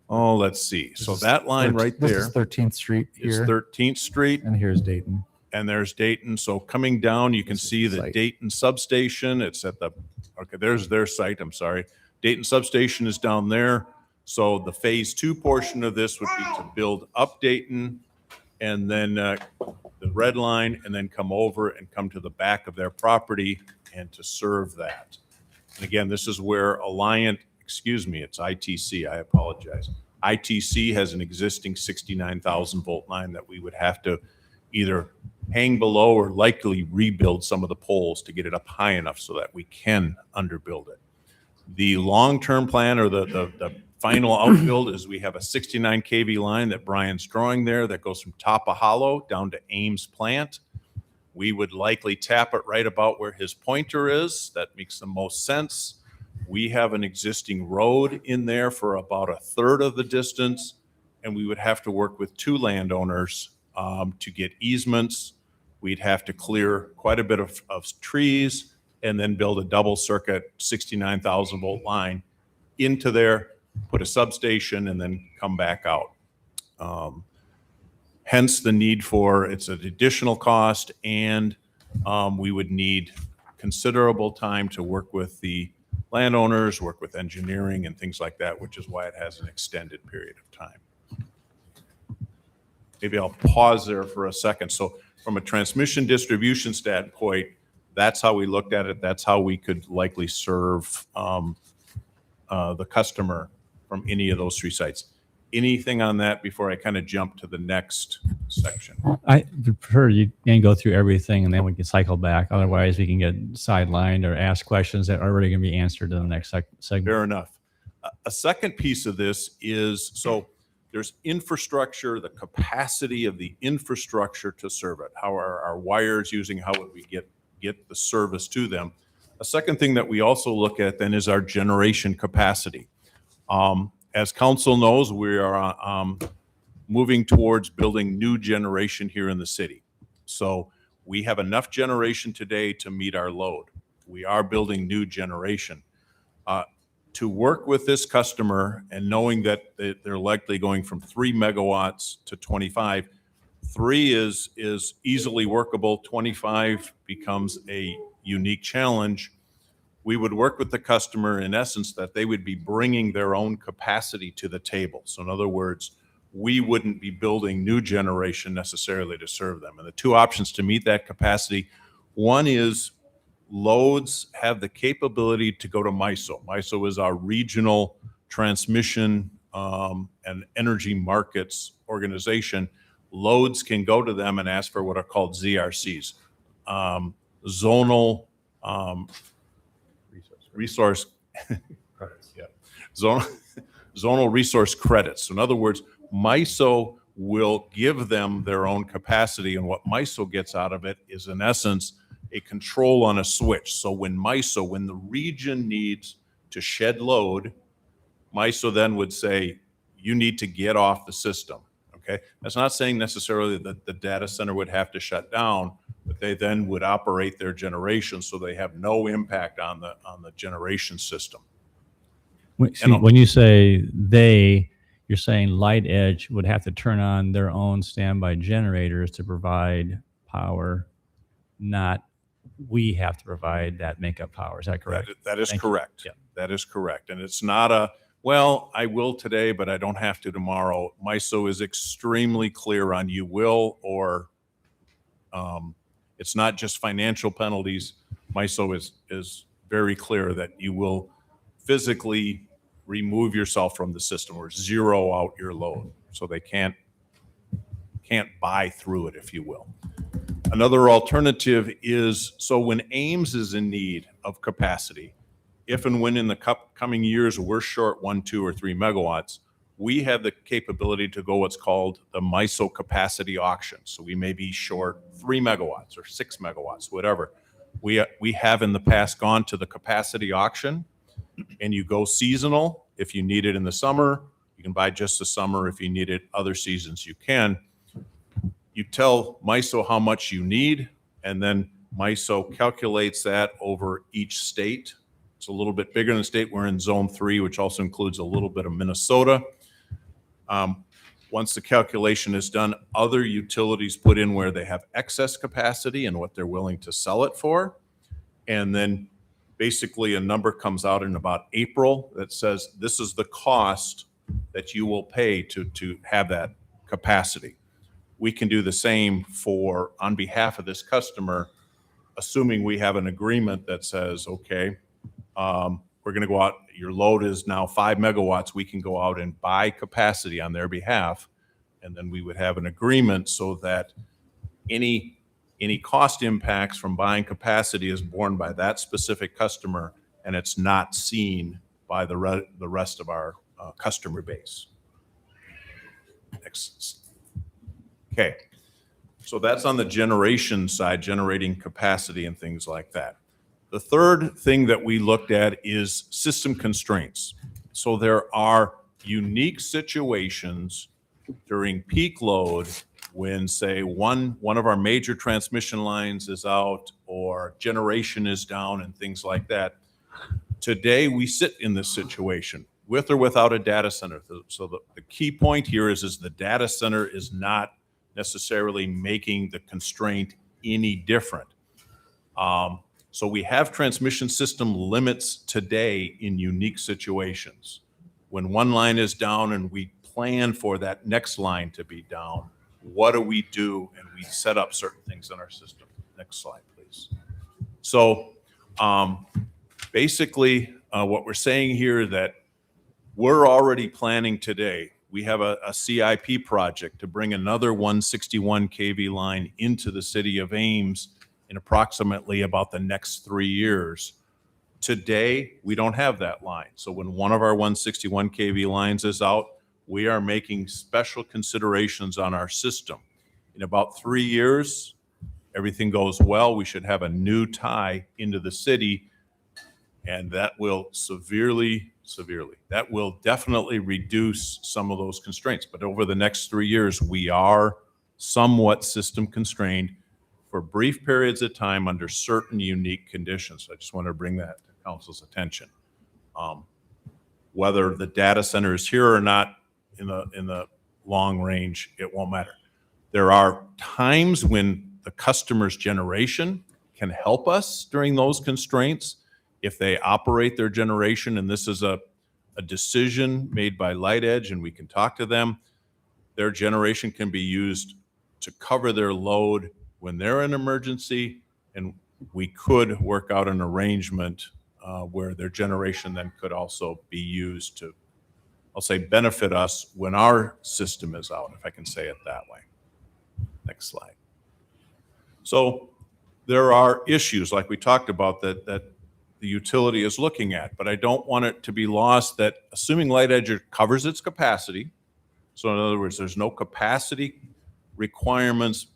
let's see. So that line right there. This is 13th Street Is here, 13th Street, and here's Dayton. and there's Dayton. So coming down, you can This is see the the site. Dayton substation. It's at the, okay, there's their site, I'm sorry. Dayton substation is down there. So the phase 2 portion of this would be to build up Dayton, and then the red line, and then come over and come to the back of their property and to serve that. And again, this is where Alliant, excuse me, it's ITC, I apologize. ITC has an existing 69,000 volt line that we would have to either hang below or likely rebuild some of the poles to get it up high enough so that we can underbuild it. The long-term plan, or the final outbuild, is we have a 69 kV line that Brian's drawing there that goes from top of Hollow down to Ames plant. We would likely tap it right about where his pointer is. That makes the most sense. We have an existing road in there for about a third of the distance, and we would have to work with 2 landowners to get easements. We'd have to clear quite a bit of trees and then build a double circuit 69,000 volt line into there, put a substation, and then come back out. Hence the need for, it's an additional cost, and we would need considerable time to work with the landowners, work with engineering and things like that, which is why it has an extended period of time. Maybe I'll pause there for a second. So from a transmission distribution standpoint, that's how we looked at it. That's how we could likely serve the customer from any of those 3 sites. Anything on that before I kind of jump to the next section? I prefer you can go through everything and then we can cycle back. Otherwise, we can get sidelined or ask questions that are already going to be answered in the next segment. Fair enough. A second piece of this is, so there's infrastructure, the capacity of the infrastructure to serve it. How are our wires using? How would we get the service to them? A second thing that we also look at then is our generation capacity. As council knows, we are moving towards building new generation here in the city. So we have enough generation today to meet our load. We are building new generation. To work with this customer and knowing that they're likely going from 3 megawatts to 25, 3 is easily workable, 25 becomes a unique challenge. We would work with the customer in essence that they would be bringing their own capacity to the table. So in other words, we wouldn't be building new generation necessarily to serve them. And the 2 options to meet that capacity, one is loads have the capability to go to MISO. MISO is our regional transmission and energy markets organization. Loads can go to them and ask for what are called ZRCs, zonal resource credits. Yeah, zonal resource credits. So in other words, MISO will give them their own capacity, and what MISO gets out of it is in essence a control on a switch. So when the region needs to shed load, MISO then would say, you need to get off the system. Okay, that's not saying necessarily that the data center would have to shut down, but they then would operate their generation so they have no impact on the generation system. When you say they, you're saying Light Edge would have to turn on their own standby generators to provide power, not we have to provide that makeup power. Is that correct? That is Thank you. correct. Yeah. That is correct. And it's not a, well, I will today, but I don't have to tomorrow. MISO is extremely clear on you will, or it's not just financial penalties. MISO is very clear that you will physically remove yourself from the system or zero out your load. So they can't buy through it, if you will. Another alternative is, so when Ames is in need of capacity, if and when in the coming years we're short 1, 2, or 3 megawatts, we have the capability to go what's called the MISO capacity auction. So we may be short 3 megawatts or 6 megawatts, whatever. We have in the past gone to the capacity auction, and you go seasonal. If you need it in the summer, you can buy just the summer. If you need it other seasons, you can. You tell MISO how much you need, and then MISO calculates that over each state. It's a little bit bigger than the state. We're in zone 3, which also includes a little bit of Minnesota. Once the calculation is done, other utilities put in where they have excess capacity and what they're willing to sell it for. And then basically a number comes out in about April that says this is the cost that you will pay to have that capacity. We can do the same on behalf of this customer, assuming we have an agreement that says, okay, we're going to go out, your load is now 5 megawatts, we can go out and buy capacity on their behalf, and then we would have an agreement so that any cost impacts from buying capacity is borne by that specific customer, and it's not seen by the rest of our customer base. Next. Okay, so that's on the generation side, generating capacity and things like that. The third thing that we looked at is system constraints. So there are unique situations during peak load when, say, one of our major transmission lines is out or generation is down and things like that. Today, we sit in this situation with or without a data center. So the key point here is the data center is not necessarily making the constraint any different. So we have transmission system limits today in unique situations. When one line is down and we plan for that next line to be down, what do? And we set up certain things in our system. Next slide, please. So basically what we're saying here that we're already planning today. We have a CIP project to bring another 161 kV line into the city of Ames in approximately about the next 3 years. Today, we don't have that line. So when one of our 161 kV lines is out, we are making special considerations on our system. In about 3 years, everything goes well, we should have a new tie into the city, and that will severely, that will definitely reduce some of those constraints. But over the next 3 years, we are somewhat system constrained for brief periods of time under certain unique conditions. I just want to bring that to council's attention. Whether the data center is here or not in the long range, it won't matter. There are times when the customer's generation can help us during those constraints if they operate their generation, and this is a decision made by Light Edge, and we can talk to them. Their generation can be used to cover their load when they're in emergency, and we could work out an arrangement where their generation then could also be used to, I'll say, benefit us when our system is out, if I can say it that way. Next slide. So there are issues like we talked about that the utility is looking at, but I don't want it to be lost that assuming Light Edge covers its capacity, so in other words, there's no capacity requirements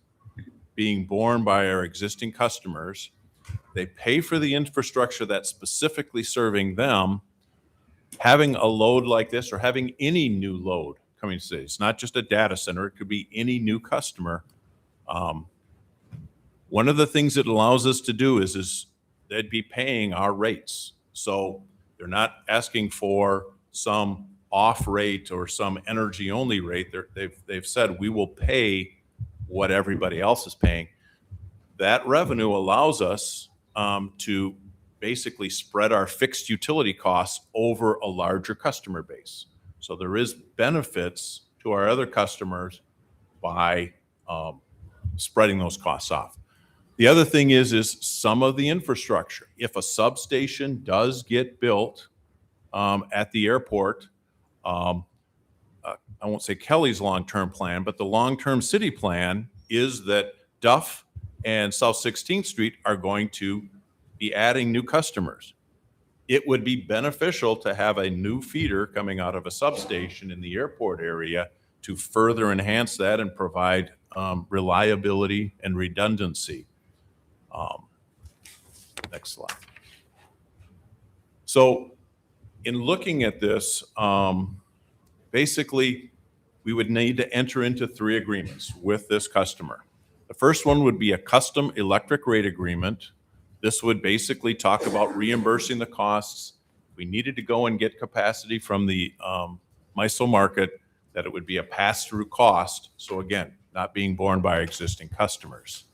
being borne by our existing customers, they pay for the infrastructure that's specifically serving them. Having a load like this or having any new load coming to the city, it's not just a data center, it could be any new customer. One of the things it allows us to do is they'd be paying our rates. So they're not asking for some off rate or some energy only rate. They've said we will pay what everybody else is paying. that revenue allows us to basically spread our fixed utility costs over a larger customer base. So there is benefits to our other customers by spreading those costs off. The other thing is some of the infrastructure. If a substation does get built at the airport, I won't say Kelly's long-term plan, but the long-term city plan is that Duff and South 16th Street are going to be adding new customers. It would be beneficial to have a new feeder coming out of a substation in the airport area to further enhance that and provide reliability and redundancy. Next slide. So in looking at this, basically, we would need to enter into 3 agreements with this customer. The first one would be a custom electric rate agreement. This would basically talk about reimbursing the costs. If we needed to go and get capacity from the MISO market, that it would be a pass-through cost. So again, not being borne by our existing customers.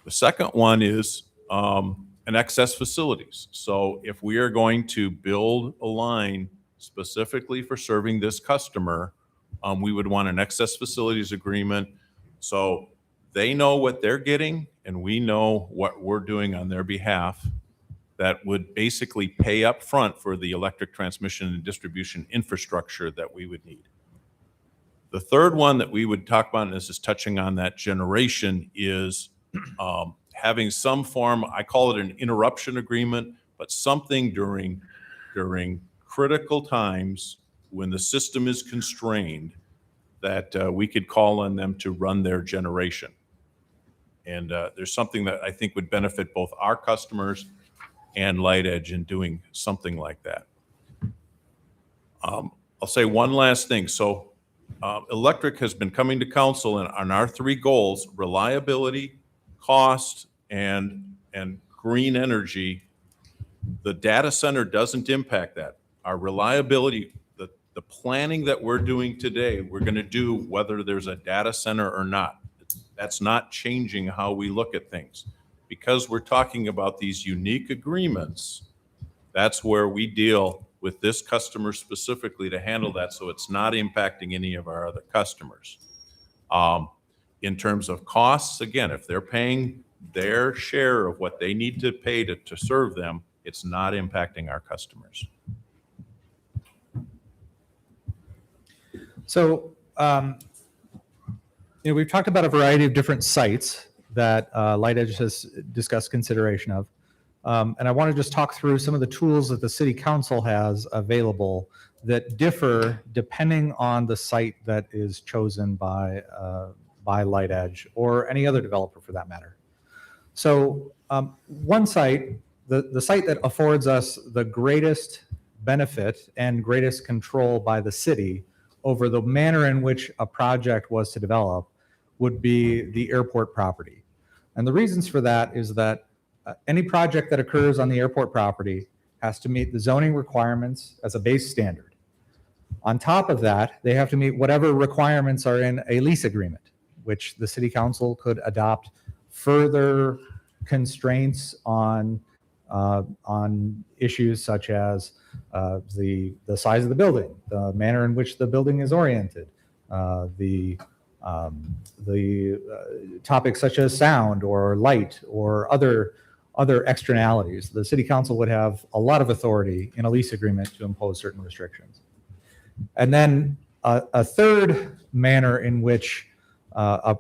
The second one is an excess facilities. So if we are going to build a line specifically for serving this customer, we would want an excess facilities agreement. So they know what they're getting and we know what we're doing on their behalf. That would basically pay up front for the electric transmission and distribution infrastructure that we would need. The third one that we would talk about, and this is touching on that generation, is having some form, I call it an interruption agreement, but something during critical times when the system is constrained that we could call on them to run their generation. And there's something that I think would benefit both our customers and Light Edge in doing something like that. I'll say one last thing. So electric has been coming to council and on our 3 goals: reliability, cost, and green energy. The data center doesn't impact that. Our reliability, the planning that we're doing today, we're going to do whether there's a data center or not. That's not changing how we look at things. Because we're talking about these unique agreements, that's where we deal with this customer specifically to handle that, so it's not impacting any of our other customers. In terms of costs, again, if they're paying their share of what they need to pay to serve them, it's not impacting our customers. So, we've talked about a variety of different sites that Light Edge has discussed consideration of. And I want to just talk through some of the tools that the City Council has available that differ depending on the site that is chosen by Light Edge or any other developer for that matter. So one site, the site that affords us the greatest benefit and greatest control by the city over the manner in which a project was to develop would be the airport property. And the reasons for that is that any project that occurs on the airport property has to meet the zoning requirements as a base standard. On top of that, they have to meet whatever requirements are in a lease agreement, which the City Council could adopt further constraints on issues such as the size of the building, the manner in which the building is oriented, the topics such as sound or light or other externalities. The City Council would have a lot of authority in a lease agreement to impose certain restrictions. And then a third manner in which a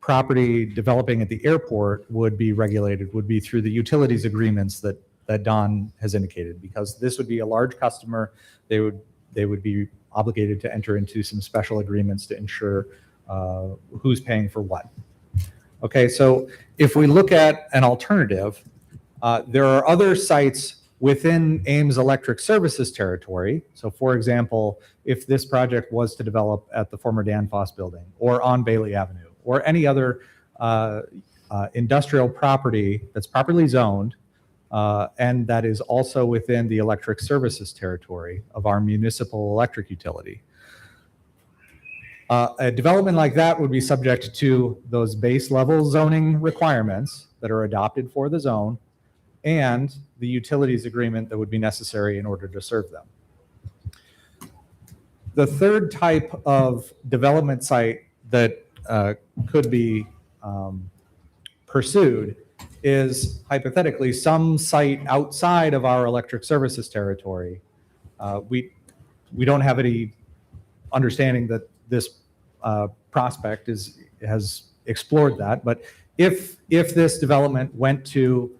property developing at the airport would be regulated would be through the utilities agreements that Don has indicated, because this would be a large customer. They would be obligated to enter into some special agreements to ensure who's paying for what. Okay, so if we look at an alternative, there are other sites within Ames Electric Services territory. So for example, if this project was to develop at the former Danfoss building or on Bailey Avenue or any other industrial property that's properly zoned and that is also within the electric services territory of our municipal electric utility. A development like that would be subject to those base level zoning requirements that are adopted for the zone and the utilities agreement that would be necessary in order to serve them. The third type of development site that could be pursued is hypothetically some site outside of our electric services territory. We don't have any understanding that this prospect has explored that, but if this development went to,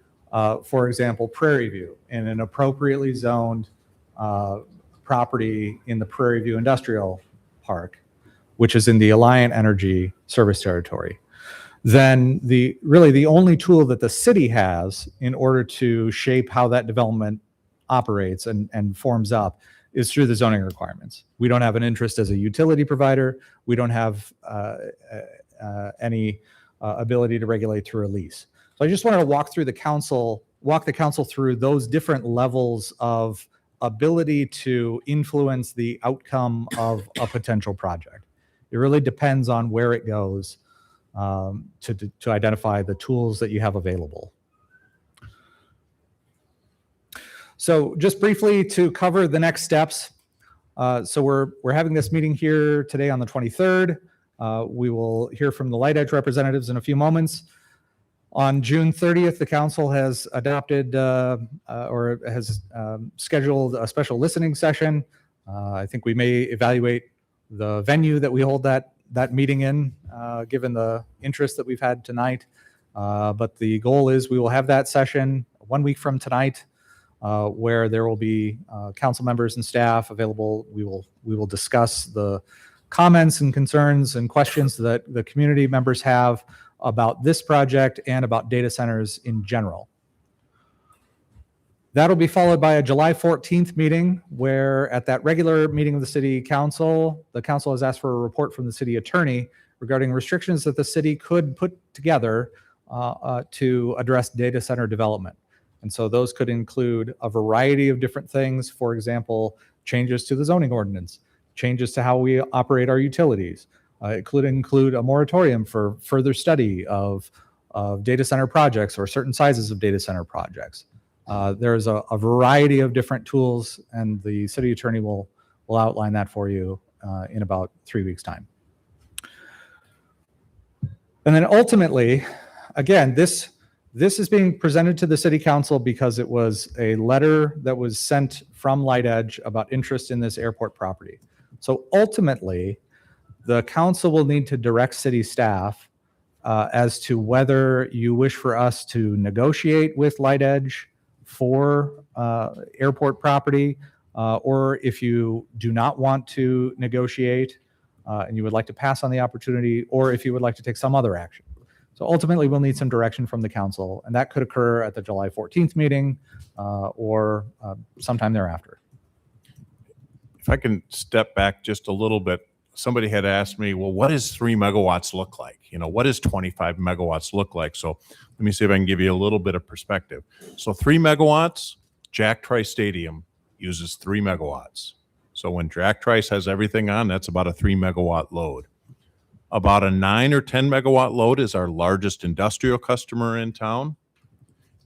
for example, Prairie View in an appropriately zoned property in the Prairie View Industrial Park, which is in the Alliant Energy service territory, then really the only tool that the city has in order to shape how that development operates and forms up is through the zoning requirements. We don't have an interest as a utility provider. We don't have any ability to regulate through a lease. So I just wanted to walk the council through those different levels of ability to influence the outcome of a potential project. It really depends on where it goes to identify the tools that you have available. So just briefly to cover the next steps. So we're having this meeting here today on the 23rd. We will hear from the Light Edge representatives in a few moments. On June 30th, the council has adopted or has scheduled a special listening session. I think we may evaluate the venue that we hold that meeting in, given the interest that we've had tonight. But the goal is we will have that session 1 week from tonight, where there will be council members and staff available. We will discuss the comments and concerns and questions that the community members have about this project and about data centers in general. That'll be followed by a July 14th meeting where at that regular meeting of the city council, the council has asked for a report from the city attorney regarding restrictions that the city could put together to address data center development. And so those could include a variety of different things. For example, changes to the zoning ordinance, changes to how we operate our utilities. It could include a moratorium for further study of data center projects or certain sizes of data center projects. There's a variety of different tools, and the city attorney will outline that for you in about 3 weeks' time. And then ultimately, again, this is being presented to the city council because it was a letter that was sent from Light Edge about interest in this airport property. So ultimately, the council will need to direct city staff as to whether you wish for us to negotiate with Light Edge for airport property, or if you do not want to negotiate and you would like to pass on the opportunity, or if you would like to take some other action. So ultimately, we'll need some direction from the council, and that could occur at the July 14th meeting or sometime thereafter. If I can step back just a little bit, somebody had asked me, well, what does 3 megawatts look like? You know, what does 25 megawatts look like? So let me see if I can give you a little bit of perspective. So 3 megawatts, Jack Trice Stadium uses 3 megawatts. So when Jack Trice has everything on, that's about a 3 megawatt load. About a 9 or 10 megawatt load is our largest industrial customer in town.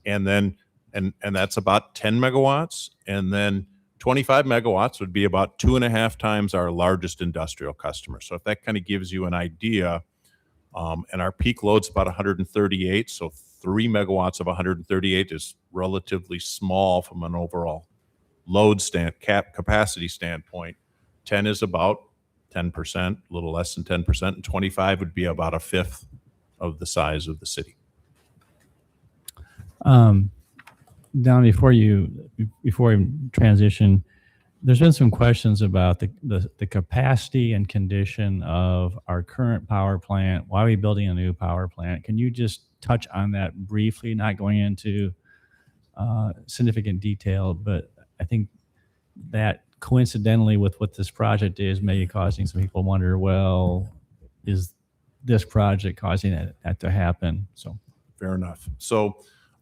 And then, and that's about 10 megawatts. And then 25 megawatts would be about 2.5 times our largest industrial customer. So if that kind of gives you an idea, and our peak load's about 138, so 3 megawatts of 138 is relatively small from an overall load capacity standpoint. 10 is about 10%, a little less than 10%, and 25 would be about a fifth of the size of the city. Don, before we transition, there's been some questions about the capacity and condition of our current power plant. Why are we building a new power plant? Can you just touch on that briefly, not going into significant detail, but I think that coincidentally with what this project is, maybe causing some people to wonder, well, is this project causing that to happen? So fair enough. So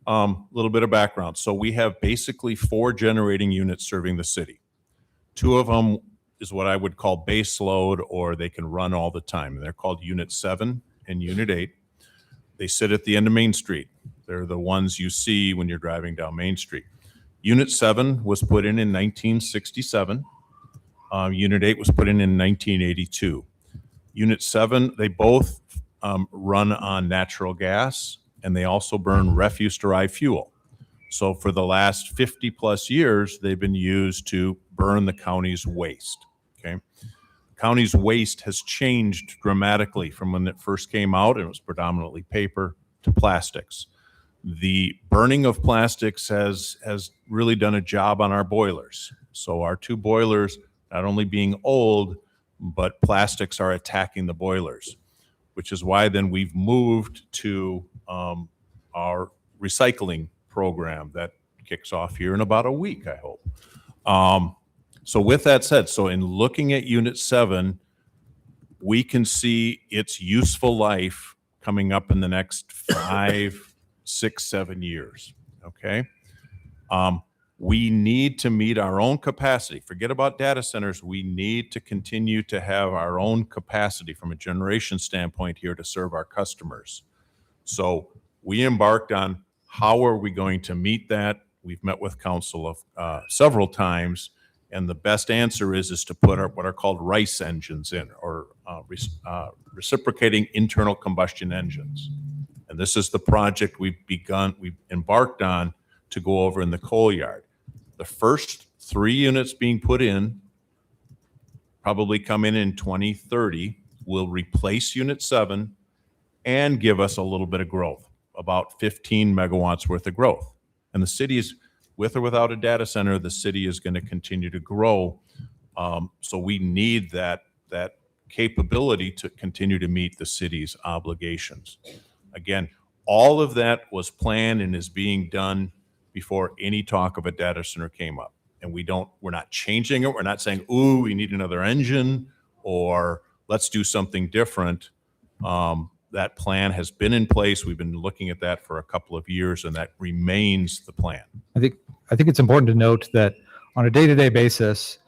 a little bit of background. So we have basically 4 generating units serving the city. 2 of them is what I would call base load, or they can run all the time. And they're called Unit 7 and Unit 8. They sit at the end of Main Street. They're the ones you see when you're driving down Main Street. Unit 7 was put in 1967. Unit 8 was put in 1982. Unit 7, they both run on natural gas, and they also burn refuse-derived fuel. So for the last 50 plus years, they've been used to burn the county's waste, okay? County's waste has changed dramatically from when it first came out, and it was predominantly paper, to plastics. The burning of plastics has really done a job on our boilers. So our two boilers, not only being old, but plastics are attacking the boilers, which is why then we've moved to our recycling program that kicks off here in about a week, I hope. So with that said, so in looking at Unit 7, we can see its useful life coming up in the next 5, 6, 7 years, okay? We need to meet our own capacity. Forget about data centers. We need to continue to have our own capacity from a generation standpoint here to serve our customers. So we embarked on how are we going to meet that. We've met with council several times, and the best answer is to put what are called RICE engines in, or reciprocating internal combustion engines. And this is the project we've embarked on to go over in the coal yard. The first 3 units being put in probably come in 2030, will replace Unit 7 and give us a little bit of growth, about 15 megawatts worth of growth. And the city is, with or without a data center, the city is going to continue to grow. So we need that capability to continue to meet the city's obligations. Again, all of that was planned and is being done before any talk of a data center came up. And we're not changing it. We're not saying, ooh, we need another engine, or let's do something different. That plan has been in place. We've been looking at that for a couple of years, and that remains the plan. I think it's important to note that on a day-to-day basis,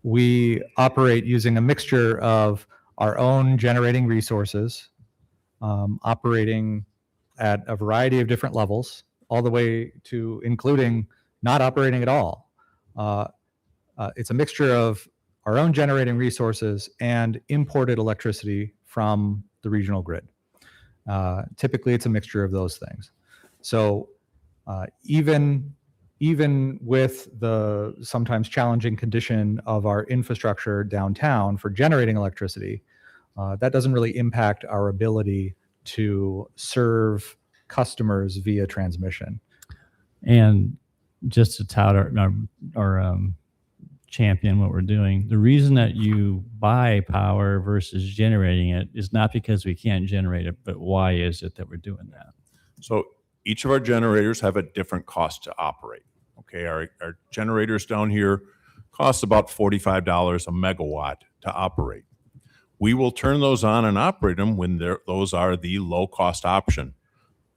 we operate using a mixture of our own generating resources, operating at a variety of different levels, all the way to including not operating at all. It's a mixture of our own generating resources and imported electricity from the regional grid. Typically, it's a mixture of those things. So even with the sometimes challenging condition of our infrastructure downtown for generating electricity, that doesn't really impact our ability to serve customers via transmission. And just to tout our champion what we're doing, the reason that you buy power versus generating it is not because we can't generate it, but why is it that we're doing that? So each of our generators have a different cost to operate. Okay, our generators down here cost about $45 a megawatt to operate. We will turn those on and operate them when those are the low-cost option.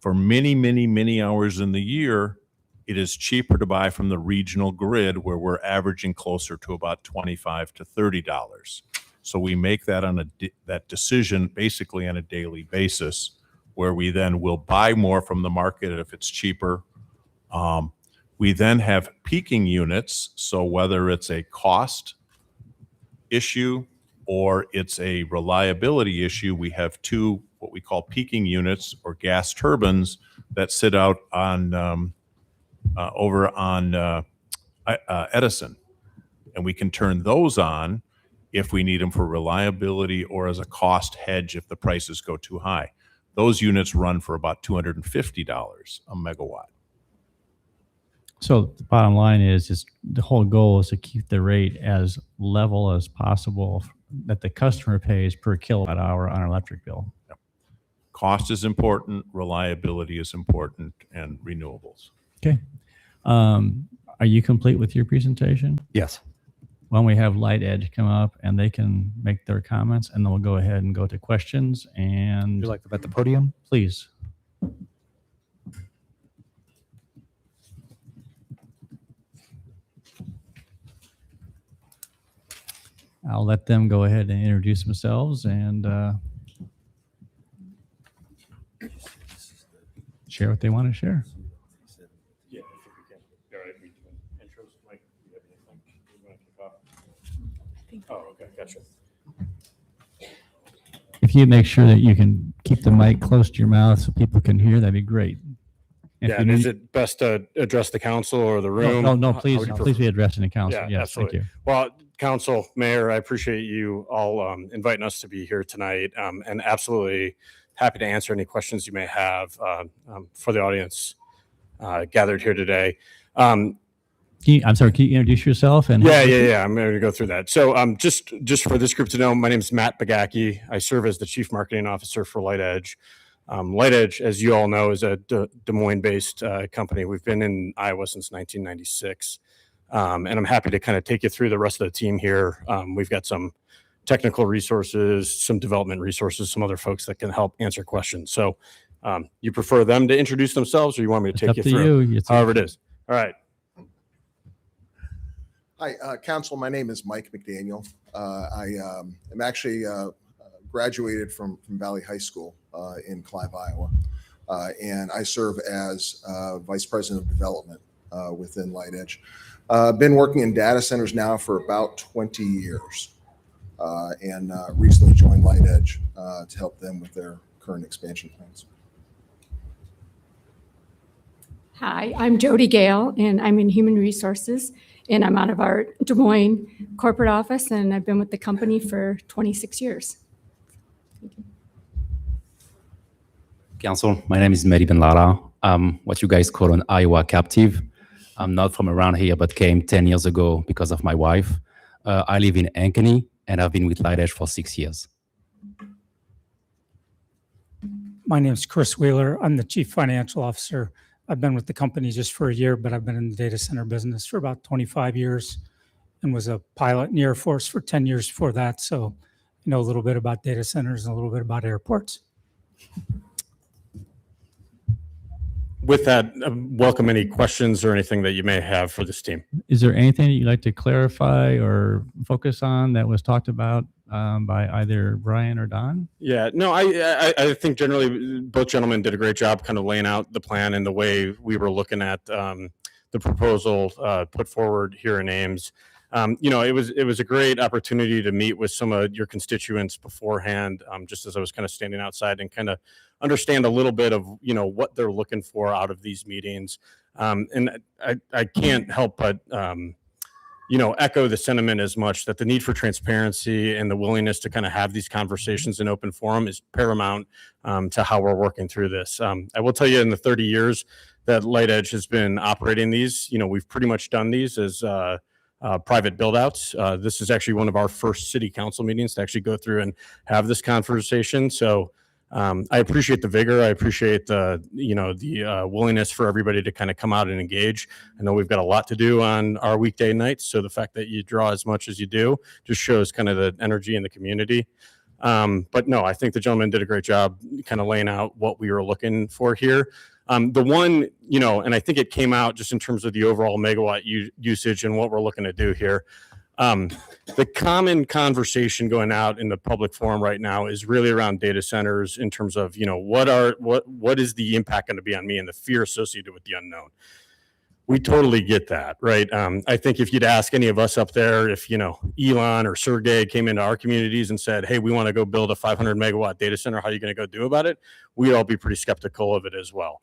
For many, many, many hours in the year, it is cheaper to buy from the regional grid, where we're averaging closer to about $25 to $30. So we make that that decision basically on a daily basis, where we then will buy more from the market if it's cheaper. We then have peaking units. So whether it's a cost issue or it's a reliability issue, we have 2 what we call peaking units, or gas turbines, that sit out on over on Edison. And we can turn those on if we need them for reliability or as a cost hedge if the prices go too high. Those units run for about $250 a megawatt. So the bottom line is the whole goal is to keep the rate as level as possible that the customer pays per kilowatt hour on our electric bill. Yep. Cost is important, reliability is important, and renewables. Okay. Are you complete with your presentation? Yes. Why don't we have Light Edge come up and they can make their comments, and then we'll go ahead and go to questions. And Would you like them at the podium? Please. I'll let them go ahead and introduce themselves and share what they want to share. Yeah, I think we can. All right, we doing intros. Mike, do you have anything you want to kick off? Oh, okay, gotcha. If you make sure that you can keep the mic close to your mouth so people can hear, that'd be great. If Yeah, you and is need- it best to address the council or the room? No, How please, would you please prefer? be addressing the council. Yeah, Yes, absolutely. thank you. Well, council, mayor, I appreciate you all inviting us to be here tonight, and absolutely happy to answer any questions you may have for the audience gathered here today. I'm sorry, can you introduce yourself? And Yeah. I'm going to go through that. So just for this group to know, my name is Matt Bagacki. I serve as the Chief Marketing Officer for Light Edge. Light Edge, as you all know, is a Des Moines-based company. We've been in Iowa since 1996. And I'm happy to kind of take you through the rest of the team here. We've got some technical resources, some development resources, some other folks that can help answer questions. So you prefer them to introduce themselves, or you want me to it's take up you to through? you. However it is. All right. Hi, Council. My name is Mike McDaniel. I am actually graduated from Valley High School in Clive, Iowa, and I serve as Vice President of Development within Light Edge. Been working in data centers now for about 20 years, and recently joined Light Edge to help them with their current expansion plans. Hi, I'm Jody Gale, and I'm in Human Resources, and I'm out of our Des Moines corporate office, and I've been with the company for 26 years. Council, my name is Mehdi Ben Lara. I'm what you guys call an Iowa captive. I'm not from around here, but came 10 years ago because of my wife. I live in Ankeny, and I've been with Light Edge for 6 years. My name is Chris Wheeler. I'm the Chief Financial Officer. I've been with the company just for a year, but I've been in the data center business for about 25 years and was a pilot in the Air Force for 10 years before that. So I know a little bit about data centers and a little bit about airports. With that, welcome any questions or anything that you may have for this team. Is there anything that you'd like to clarify or focus on that was talked about by either Brian or Don? Yeah, no, I think generally both gentlemen did a great job kind of laying out the plan and the way we were looking at the proposal put forward here in Ames. It was a great opportunity to meet with some of your constituents beforehand, just as I was kind of standing outside and kind of understand a little bit of, what they're looking for out of these meetings. And I can't help but, echo the sentiment as much that the need for transparency and the willingness to kind of have these conversations in open forum is paramount to how we're working through this. I will tell you, in the 30 years that Light Edge has been operating these, we've pretty much done these as private build-outs. This is actually one of our first city council meetings to actually go through and have this conversation. So I appreciate the vigor. I appreciate the willingness for everybody to kind of come out and engage. I know we've got a lot to do on our weekday nights, so the fact that you draw as much as you do just shows kind of the energy in the community. But no, I think the gentleman did a great job kind of laying out what we were looking for here. The one, and I think it came out just in terms of the overall megawatt usage and what we're looking to do here. The common conversation going out in the public forum right now is really around data centers in terms of, what is the impact going to be on me and the fear associated with the unknown. We totally get that, right? I think if you'd ask any of us up there, if, Elon or Sergey came into our communities and said, hey, we want to go build a 500 megawatt data center, how are you going to go do about it? We'd all be pretty skeptical of it as well.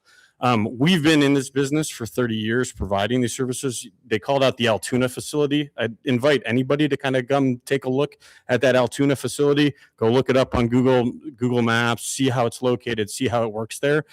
We've been in this business for 30 years providing these services. They called out the Altoona facility. I'd invite anybody to kind of come take a look at that Altoona facility. Go look it up on Google Maps, see how it's located, see how it works there.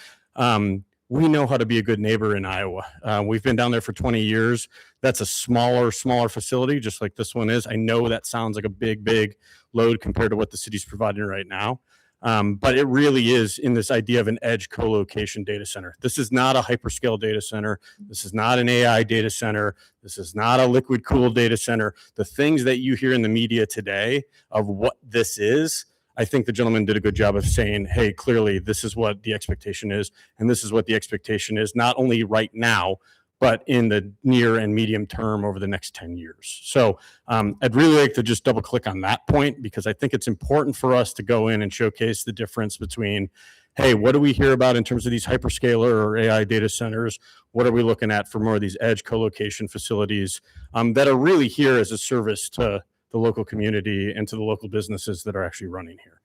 We know how to be a good neighbor in Iowa. We've been down there for 20 years. That's a smaller facility, just like this one is. I know that sounds like a big load compared to what the city's providing right now. But it really is in this idea of an edge co-location data center. This is not a hyperscale data center. This is not an AI data center. This is not a liquid cooled data center. The things that you hear in the media today of what this is, I think the gentleman did a good job of saying, hey, clearly this is what the expectation is. And this is what the expectation is, not only right now, but in the near and medium term over the next 10 years. So I'd really like to just double click on that point, because I think it's important for us to go in and showcase the difference between, hey, what do we hear about in terms of these hyperscaler or AI data centers? What are we looking at for more of these edge co-location facilities that are really here as a service to the local community and to the local businesses that are actually running here?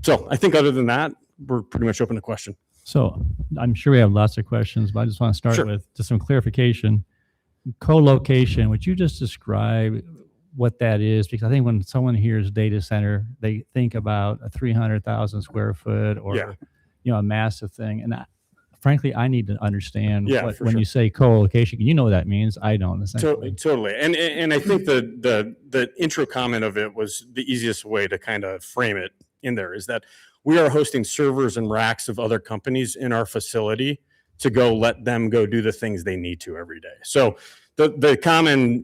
So I think other than that, we're pretty much open to question. So I'm sure we have lots of questions, but I just want to start Sure. with just some clarification. Co-location, would you just describe what that is? Because I think when someone hears data center, they think about a 300,000 square foot or, Yeah. a massive thing. And frankly, I need to understand Yeah, what, for when sure. you say co-location, you know what that means. I don't. essentially. Totally. And I think the intro comment of it was the easiest way to kind of frame it in there, is that we are hosting servers and racks of other companies in our facility to go let them go do the things they need to every day. So the common,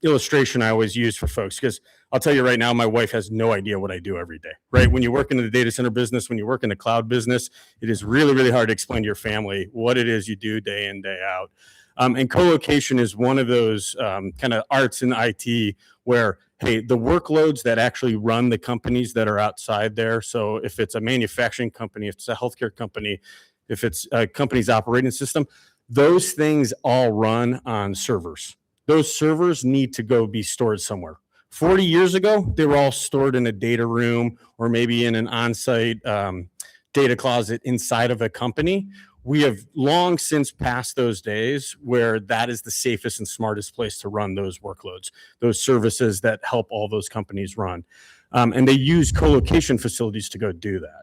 illustration I always use for folks, because I'll tell you right now, my wife has no idea what I do every day, right? When you work in the data center business, when you work in the cloud business, it is really, really hard to explain to your family what it is you do day in, day out. And co-location is one of those kind of arts in IT where, hey, the workloads that actually run the companies that are outside there. So if it's a manufacturing company, if it's a healthcare company, if it's a company's operating system, those things all run on servers. Those servers need to go be stored somewhere. 40 years ago, they were all stored in a data room or maybe in an on-site data closet inside of a company. We have long since passed those days where that is the safest and smartest place to run those workloads, those services that help all those companies run. And they use co-location facilities to go do that.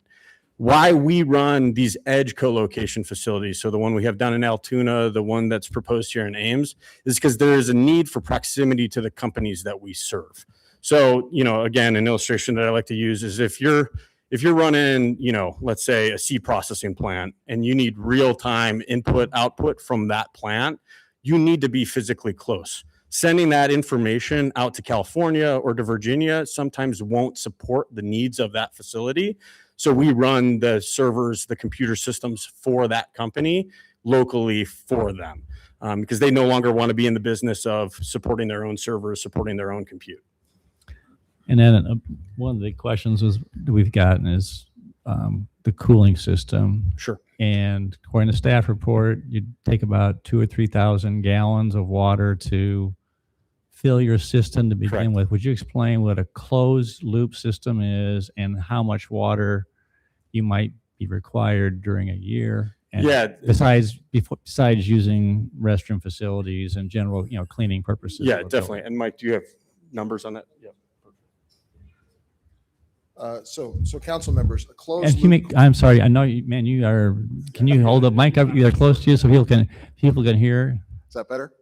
Why we run these edge co-location facilities, so the one we have down in Altoona, the one that's proposed here in Ames, is because there is a need for proximity to the companies that we serve. So, again, an illustration that I like to use is if you're running, let's say a seed processing plant and you need real-time input output from that plant, you need to be physically close. Sending that information out to California or to Virginia sometimes won't support the needs of that facility. So we run the servers, the computer systems for that company locally for them because they no longer want to be in the business of supporting their own servers, supporting their own compute. And then one of the questions we've gotten is the cooling system. Sure. And according to staff report, you take about 2,000 or 3,000 gallons of water to fill your system to begin Correct. with. Would you explain what a closed loop system is and how much water you might be required during a year? And Yeah. Besides using restroom facilities and general, cleaning purposes. Yeah, of a definitely. building. And Mike, do you have numbers on that? Yeah. So council members, a closed And loop. I'm sorry, I know you, man, can you hold the mic up either close to you so people can hear? Is that better?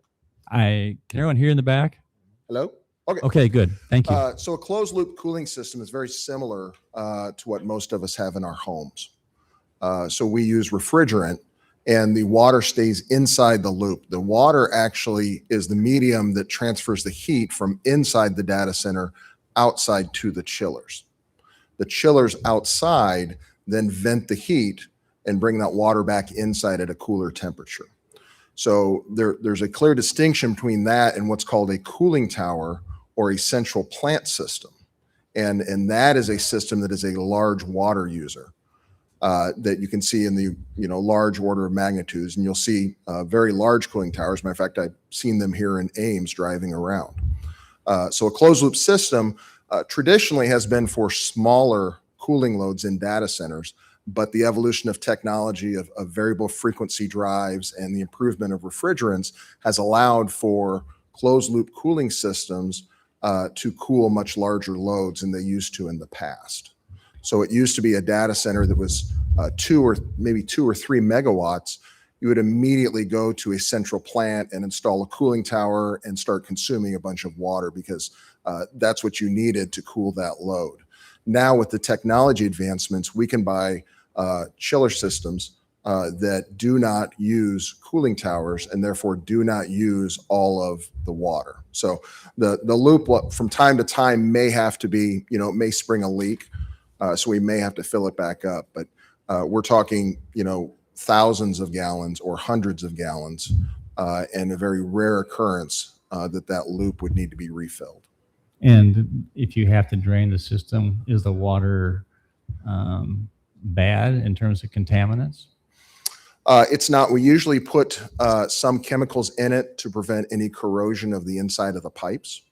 Can everyone hear in the back? Hello? Okay. Okay, good. Thank you. So a closed loop cooling system is very similar to what most of us have in our homes. So we use refrigerant and the water stays inside the loop. The water actually is the medium that transfers the heat from inside the data center outside to the chillers. The chillers outside then vent the heat and bring that water back inside at a cooler temperature. So there's a clear distinction between that and what's called a cooling tower or a central plant system. And that is a system that is a large water user that you can see in the large order of magnitudes. And you'll see very large cooling towers. Matter of fact, I've seen them here in Ames driving around. So a closed loop system traditionally has been for smaller cooling loads in data centers, but the evolution of technology of variable frequency drives and the improvement of refrigerants has allowed for closed loop cooling systems to cool much larger loads than they used to in the past. So it used to be a data center that was 2 or 3 megawatts. You would immediately go to a central plant and install a cooling tower and start consuming a bunch of water because that's what you needed to cool that load. Now with the technology advancements, we can buy chiller systems that do not use cooling towers and therefore do not use all of the water. So the loop from time to time may have to be, it may spring a leak. So we may have to fill it back up, but we're talking, thousands of gallons or hundreds of gallons, and a very rare occurrence that loop would need to be refilled. And if you have to drain the system, is the water bad in terms of contaminants? It's not. We usually put some chemicals in it to prevent any corrosion of the inside of the pipes.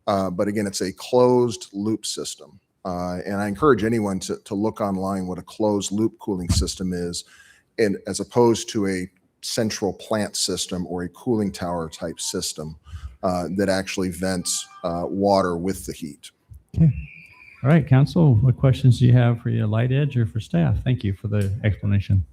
But again, it's a closed loop system. And I encourage anyone to look online what a closed loop cooling system is, and as opposed to a central plant system or a cooling tower type system that actually vents water with the heat. Okay. All right, Council, what questions do you have for your Light Edge or for staff? Thank you for the explanation.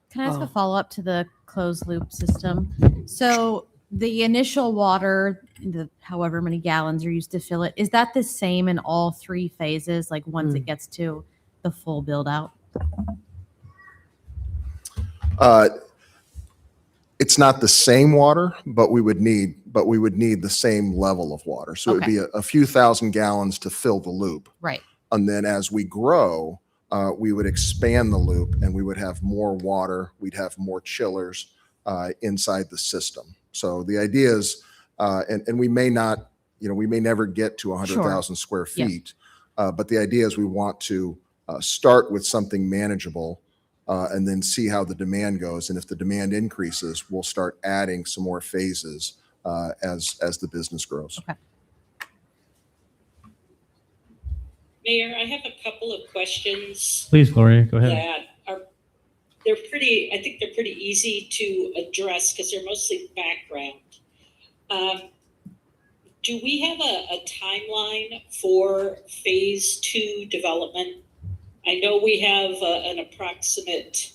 Can I ask a follow-up to the closed loop system? So the initial water, the however many gallons are used to fill it, is that the same in all three phases, like once it gets to the full build out? It's not the same water, but we would need the same level of water. So it would be a few thousand gallons to fill the loop. Right. And then as we grow, we would expand the loop and we would have more water. We'd have more chillers inside the system. So the idea is, and we may not, we may never get to 100,000 square feet, but the idea is we want to start with something manageable and then see how the demand goes. And if the demand increases, we'll start adding some more phases as the business grows. Okay. Mayor, I have a couple of questions. Please, Gloria, go ahead. That are, I think they're pretty easy to address because they're mostly background. Do we have a timeline for phase 2 development? I know we have an approximate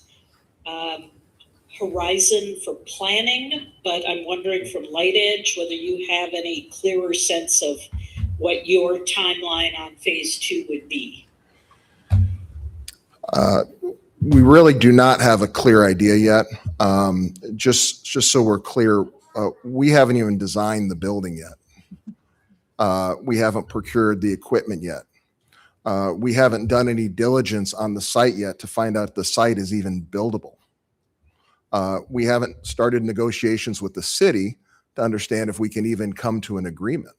horizon for planning, but I'm wondering from Light Edge whether you have any clearer sense of what your timeline on phase 2 would be. We really do not have a clear idea yet. Just so we're clear, we haven't even designed the building yet. We haven't procured the equipment yet. We haven't done any diligence on the site yet to find out if the site is even buildable. We haven't started negotiations with the city to understand if we can even come to an agreement.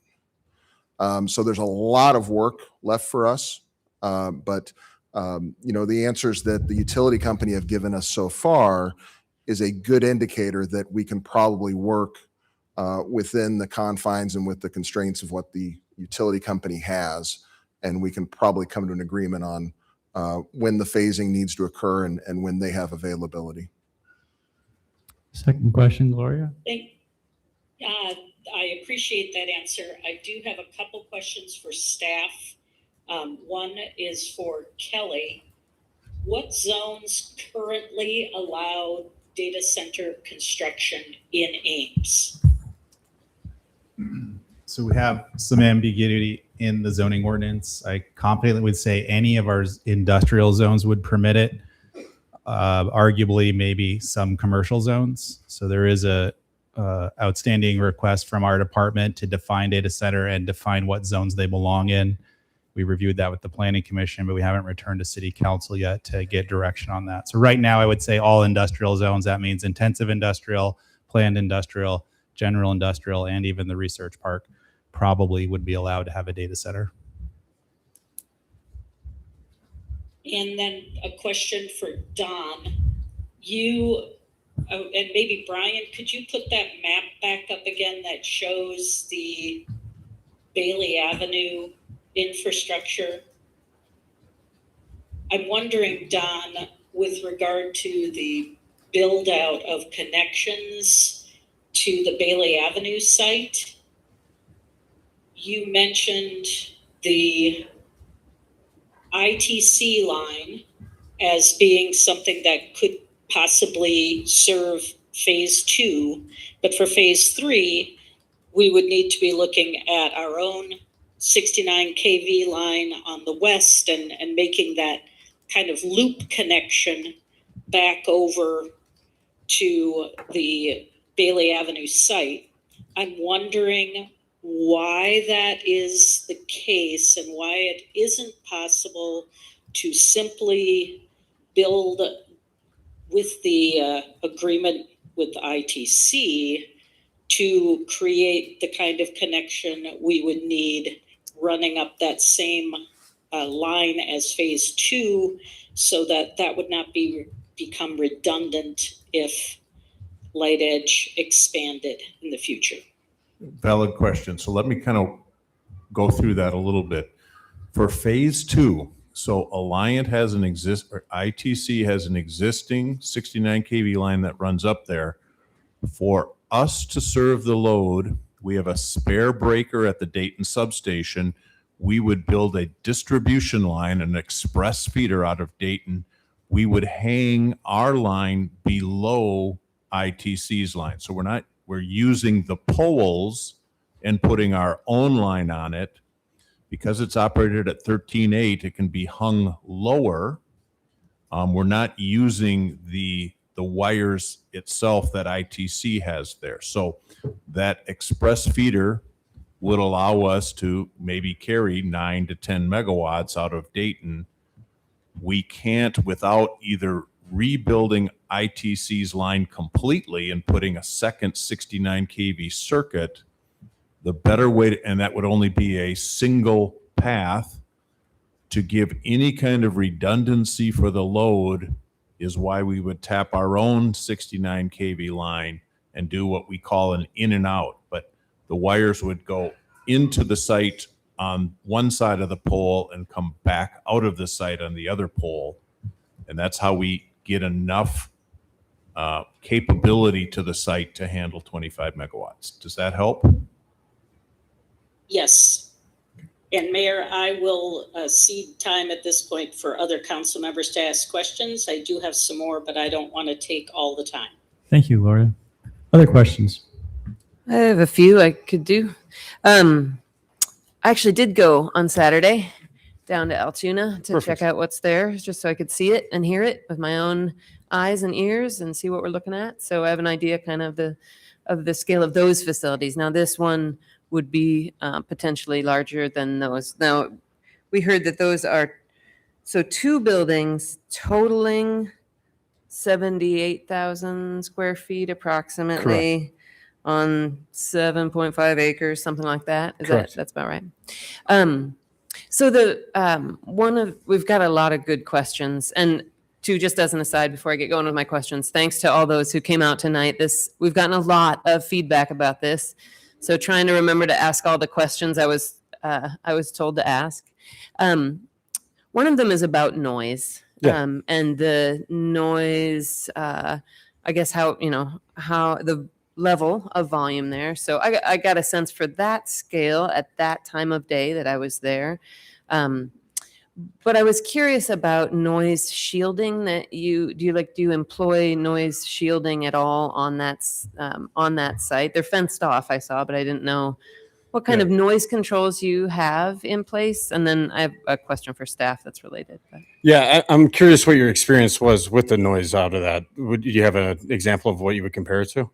So there's a lot of work left for us. But the answers that the utility company have given us so far is a good indicator that we can probably work within the confines and with the constraints of what the utility company has. And we can probably come to an agreement on when the phasing needs to occur and when they have availability. Second question, Gloria. I appreciate that answer. I do have a couple questions for staff. One is for Kelly. What zones currently allow data center construction in Ames? So we have some ambiguity in the zoning ordinance. I confidently would say any of our industrial zones would permit it. Arguably, maybe some commercial zones. So there is a outstanding request from our department to define data center and define what zones they belong in. We reviewed that with the Planning Commission, but we haven't returned to City Council yet to get direction on that. So right now, I would say all industrial zones. That means intensive industrial, planned industrial, general industrial, and even the research park probably would be allowed to have a data center. And then a question for Don. And maybe Brian, could you put that map back up again that shows the Bailey Avenue infrastructure? I'm wondering, Don, with regard to the build out of connections to the Bailey Avenue site, you mentioned the ITC line as being something that could possibly serve phase 2, but for phase 3, we would need to be looking at our own 69 kV line on the west and making that kind of loop connection back over to the Bailey Avenue site. I'm wondering why that is the case and why it isn't possible to simply build with the agreement with the ITC to create the kind of connection we would need running up that same line as phase 2, so that that would not become redundant if Light Edge expanded in the future. Valid question. So let me kind of go through that a little bit. For phase 2, so Alliant has an or ITC has an existing 69 kV line that runs up there. For us to serve the load, we have a spare breaker at the Dayton substation. We would build a distribution line, an express feeder out of Dayton. We would hang our line below ITC's line. So we're using the poles and putting our own line on it. Because it's operated at 13.8, it can be hung lower. We're not using the wires itself that ITC has there. So that express feeder would allow us to maybe carry 9 to 10 megawatts out of Dayton. We can't, without either rebuilding ITC's line completely and putting a second 69 kV circuit. The better way and that would only be a single path to give any kind of redundancy for the load, is why we would tap our own 69 kV line and do what we call an in and out. But the wires would go into the site on one side of the pole and come back out of the site on the other pole. And that's how we get enough capability to the site to handle 25 megawatts. Does that help? Yes. And Mayor, I will cede time at this point for other council members to ask questions. I do have some more, but I don't want to take all the time. Thank you, Laura. Other questions? I have a few I could do. I actually did go on Saturday down to Altoona to check out what's there, just so I could see it and hear it with my own eyes and ears and see what we're looking at. So I have an idea kind of the scale of those facilities. Now this one would be potentially larger than those. Now we heard that those are, so 2 buildings totaling 78,000 square feet approximately. On 7.5 acres, something like that. That's about right. So we've got a lot of good questions. And just as an aside, before I get going with my questions, thanks to all those who came out tonight. We've gotten a lot of feedback about this. So trying to remember to ask all the questions I was told to ask. One of them is about noise. And the noise, I guess how the level of volume there. So I got a sense for that scale at that time of day that I was there. But I was curious about noise shielding. Do you employ noise shielding at all on that site? They're fenced off, I saw, but I didn't know what kind of noise controls you have in place. And then I have a question for staff that's related. Yeah, I'm curious what your experience was with the noise out of that. Do you have an example of what you would compare it to?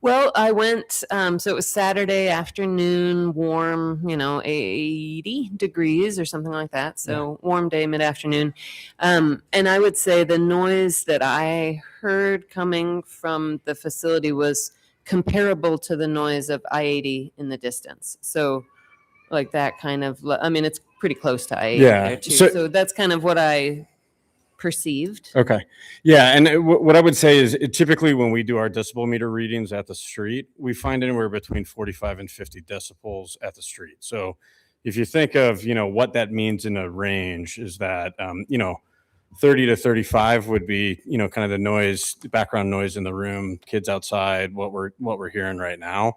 Well, I went, so it was Saturday afternoon, warm, 80 degrees or something like that. So warm day, mid-afternoon. And I would say the noise that I heard coming from the facility was comparable to the noise of I-80 in the distance. So like that kind of, it's pretty close to I-80 there too. So that's kind of what I perceived. Okay. Yeah. And what I would say is typically when we do our decibel meter readings at the street, we find anywhere between 45 and 50 decibels at the street. So if you think of, what that means in a range is that, 30 to 35 would be, kind of the noise, the background noise in the room, kids outside, what we're hearing right now.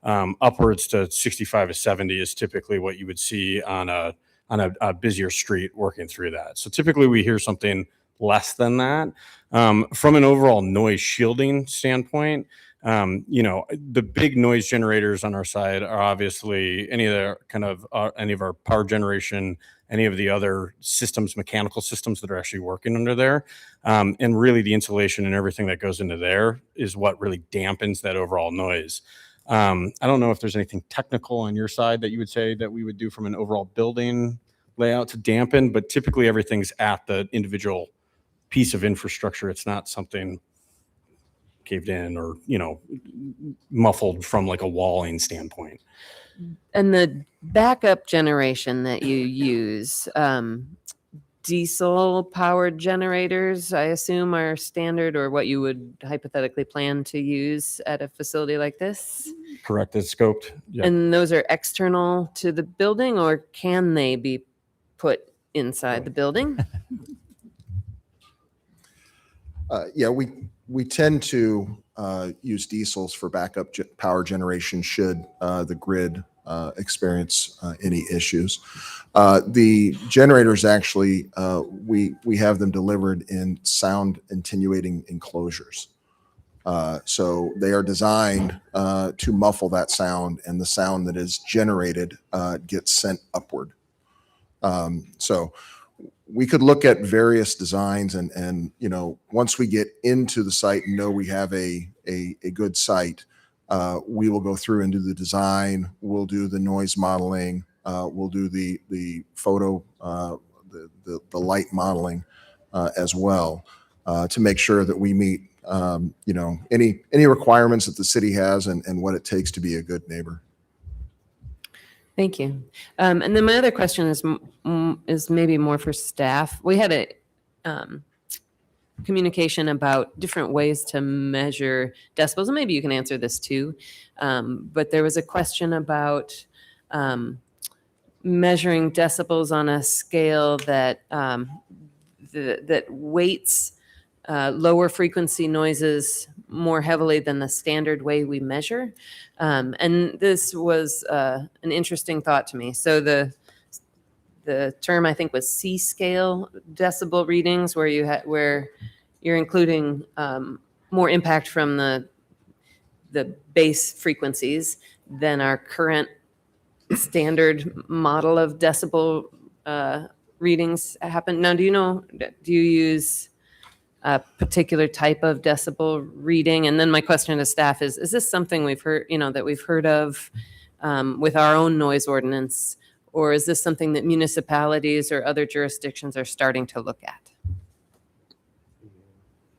Upwards to 65 to 70 is typically what you would see on a busier street working through that. So typically we hear something less than that. From an overall noise shielding standpoint, the big noise generators on our side are obviously any of our power generation, any of the other systems, mechanical systems that are actually working under there. And really the insulation and everything that goes into there is what really dampens that overall noise. I don't know if there's anything technical on your side that you would say that we would do from an overall building layout to dampen, but typically everything's at the individual piece of infrastructure. It's not something caved in or, muffled from like a walling standpoint. And the backup generation that you use, diesel powered generators, I assume, are standard or what you would hypothetically plan to use at a facility like this? Correct. It's scoped. Yeah. And those are external to the building, or can they be put inside the building? Yeah, we tend to use diesels for backup power generation should the grid experience any issues. The generators actually, we have them delivered in sound attenuating enclosures. So they are designed to muffle that sound, and the sound that is generated gets sent upward. So we could look at various designs and once we get into the site and know we have a good site, we will go through and do the design. We'll do the noise modeling. We'll do the photo, the light modeling as well to make sure that we meet any requirements that the city has and what it takes to be a good neighbor. Thank you. And then my other question is maybe more for staff. We had a communication about different ways to measure decibels, and maybe you can answer this too. But there was a question about measuring decibels on a scale that that weights lower frequency noises more heavily than the standard way we measure. And this was an interesting thought to me. So the term I think was C-scale decibel readings, where where you're including more impact from the base frequencies than our current standard model of decibel readings happen. Now, do you use a particular type of decibel reading? And then my question to staff is this something we've heard, that we've heard of with our own noise ordinance, or is this something that municipalities or other jurisdictions are starting to look at?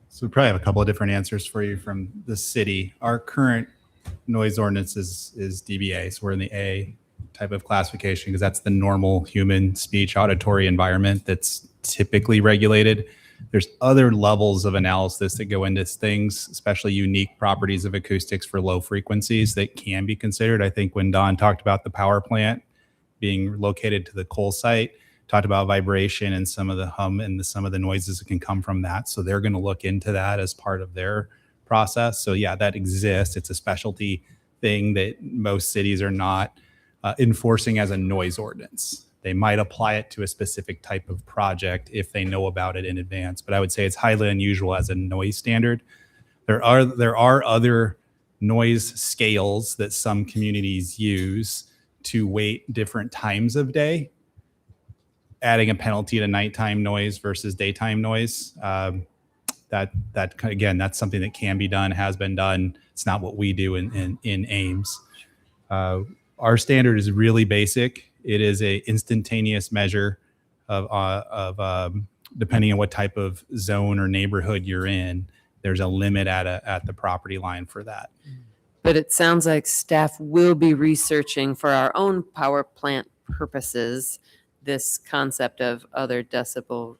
So we probably have a couple of different answers for you from the city. Our current noise ordinance is dBA, so we're in the A type of classification because that's the normal human speech auditory environment that's typically regulated. There's other levels of analysis that go into things, especially unique properties of acoustics for low frequencies that can be considered. I think when Don talked about the power plant being located to the coal site, talked about vibration and some of the hum and some of the noises that can come from that. So they're going to look into that as part of their process. So yeah, that exists. It's a specialty thing that most cities are not enforcing as a noise ordinance. They might apply it to a specific type of project if they know about it in advance. But I would say it's highly unusual as a noise standard. There are other noise scales that some communities use to weight different times of day, adding a penalty to nighttime noise versus daytime noise. That again, that's something that can be done, has been done. It's not what we do in Ames. Our standard is really basic. It is a instantaneous measure of depending on what type of zone or neighborhood you're in. There's a limit at the property line for that. But it sounds like staff will be researching for our own power plant purposes this concept of other decibel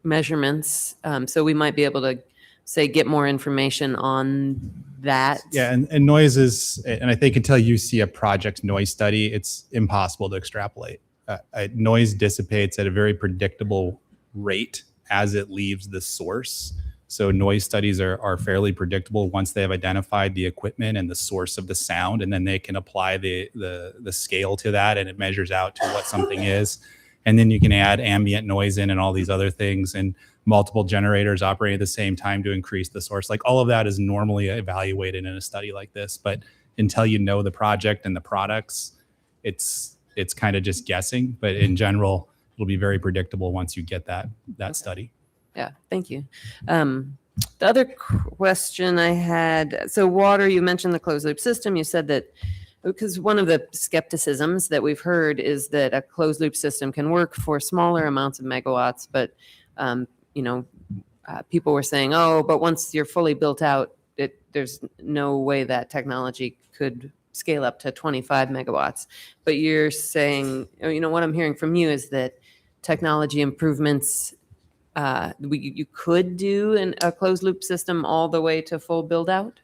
measurements. So we might be able to get more information on that. Yeah, and noise is, and I think until you see a project noise study, it's impossible to extrapolate. Noise dissipates at a very predictable rate as it leaves the source. So noise studies are fairly predictable once they have identified the equipment and the source of the sound, and then they can apply the scale to that, and it measures out to what something is. And then you can add ambient noise in and all these other things, and multiple generators operating at the same time to increase the source. Like all of that is normally evaluated in a study like this, but until you know the project and the products, it's kind of just guessing. But in general, it'll be very predictable once you get that study. Yeah, thank you. The other question I had, so water, you mentioned the closed loop system. You said that because one of the skepticisms that we've heard is that a closed loop system can work for smaller amounts of megawatts, but people were saying, oh, but once you're fully built out, there's no way that technology could scale up to 25 megawatts. But you're saying, what I'm hearing from you is that technology improvements, you could do a closed loop system all the way to full build out?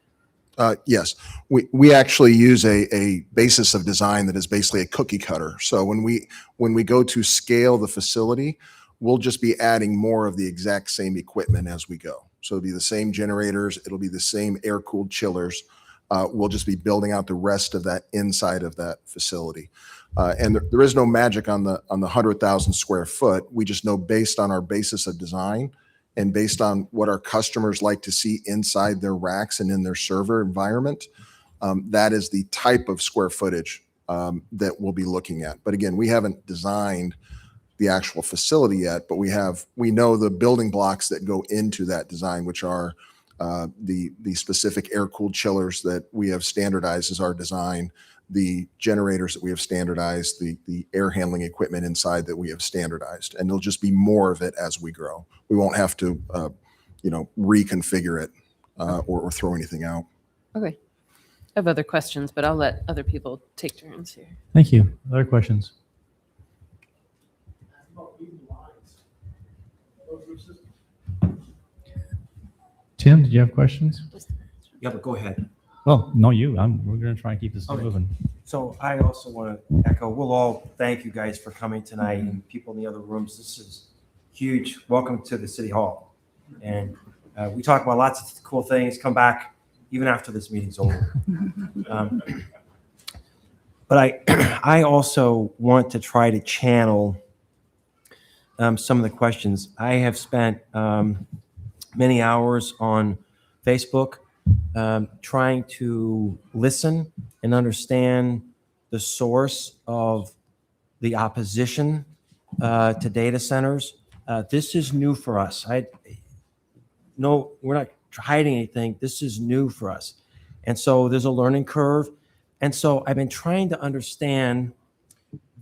Yes, we actually use a basis of design that is basically a cookie cutter. So when we go to scale the facility, we'll just be adding more of the exact same equipment as we go. So it'll be the same generators, it'll be the same air-cooled chillers. We'll just be building out the rest of that inside of that facility. And there is no magic on the 100,000 square foot. We just know based on our basis of design and based on what our customers like to see inside their racks and in their server environment, that is the type of square footage that we'll be looking at. But again, we haven't designed the actual facility yet, but we know the building blocks that go into that design, which are the specific air-cooled chillers that we have standardized as our design, the generators that we have standardized, the air handling equipment inside that we have standardized, and there'll just be more of it as we grow. We won't have to, reconfigure it or throw anything out. Okay. I have other questions, but I'll let other people take turns here. Thank you. Other questions? Tim, did you have questions? Yeah, but go ahead. Oh, no, you. We're going to try and keep this moving. So I also want to echo, we'll all thank you guys for coming tonight and people in the other rooms. This is huge. Welcome to the City Hall. And we talk about lots of cool things. Come back even after this meeting's over. But I also want to try to channel some of the questions. I have spent many hours on Facebook trying to listen and understand the source of the opposition to data centers. This is new for us. No, we're not hiding anything. This is new for us. And so there's a learning curve. And so I've been trying to understand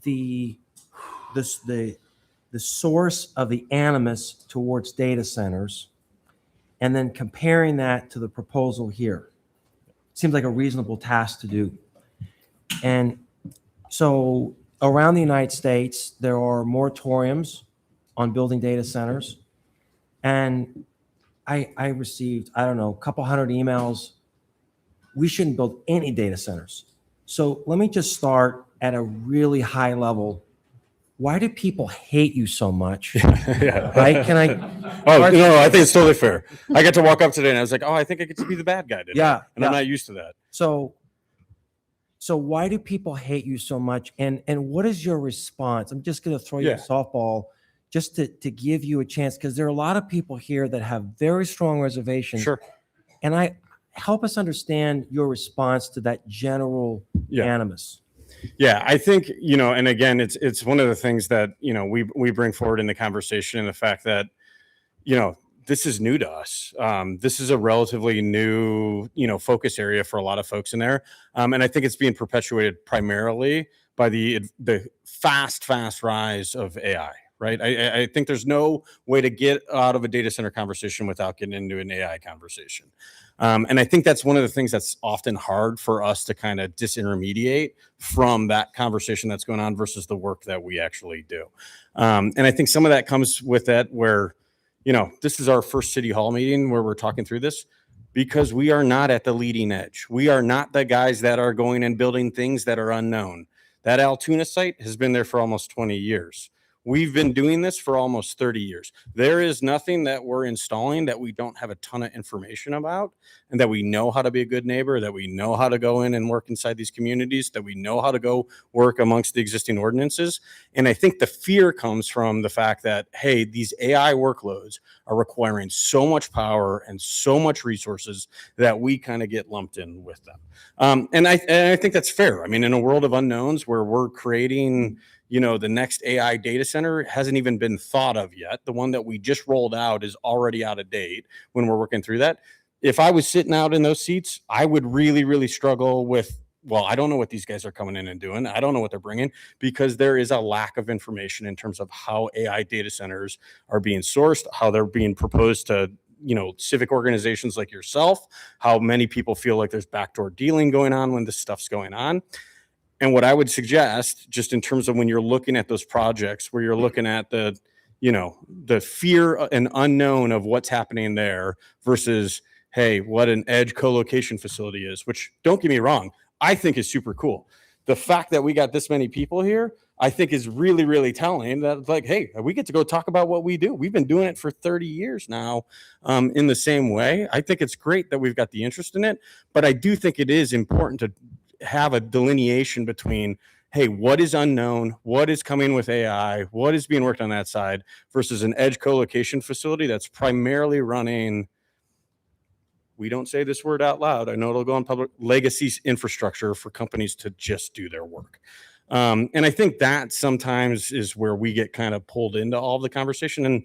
the source of the animus towards data centers, and then comparing that to the proposal here. Seems like a reasonable task to do. And so around the United States, there are moratoriums on building data centers. And I received, I don't know, a couple hundred emails. We shouldn't build any data centers. So let me just start at a really high level. Why do people hate you so much? Yeah. Right? Can I? Oh, no, I think it's totally fair. I got to walk up today and I was like, oh, I think I get to be the bad guy today. Yeah. And I'm not used to that. So why do people hate you so much? And what is your response? I'm just going to throw you a softball just to give you a chance, because there are a lot of people here that have very strong reservations. Sure. And help us understand your response to that general animus. Yeah, I think, and again, it's one of the things that, we bring forward in the conversation, and the fact that, this is new to us. This is a relatively new, focus area for a lot of folks in there. And I think it's being perpetuated primarily by the fast rise of AI, right? I think there's no way to get out of a data center conversation without getting into an AI conversation. And I think that's one of the things that's often hard for us to kind of disintermediate from that conversation that's going on versus the work that we actually do. And I think some of that comes with that where, this is our first City Hall meeting where we're talking through this, because we are not at the leading edge. We are not the guys that are going and building things that are unknown. That Altoona site has been there for almost 20 years. We've been doing this for almost 30 years. There is nothing that we're installing that we don't have a ton of information about, and that we know how to be a good neighbor, that we know how to go in and work inside these communities, that we know how to go work amongst the existing ordinances. And I think the fear comes from the fact that, hey, these AI workloads are requiring so much power and so much resources that we kind of get lumped in with them. And I think that's fair. I mean, in a world of unknowns where we're creating the next AI data center hasn't even been thought of yet. The one that we just rolled out is already out of date when we're working through that. If I was sitting out in those seats, I would really, really struggle with well, I don't know what these guys are coming in and doing. I don't know what they're bringing, because there is a lack of information in terms of how AI data centers are being sourced, how they're being proposed to, civic organizations like yourself, how many people feel like there's backdoor dealing going on when this stuff's going on. And what I would suggest, just in terms of when you're looking at those projects where you're looking at the fear and unknown of what's happening there versus, hey, what an edge co-location facility is, which, don't get me wrong, I think is super cool. The fact that we got this many people here, I think is really, really telling that, like, hey, we get to go talk about what we do. We've been doing it for 30 years now in the same way. I think it's great that we've got the interest in it, but I do think it is important to have a delineation between, hey, what is unknown, what is coming with AI, what is being worked on that side versus an edge co-location facility that's primarily running, we don't say this word out loud, I know it'll go on public, legacy infrastructure for companies to just do their work. And I think that sometimes is where we get kind of pulled into all the conversation.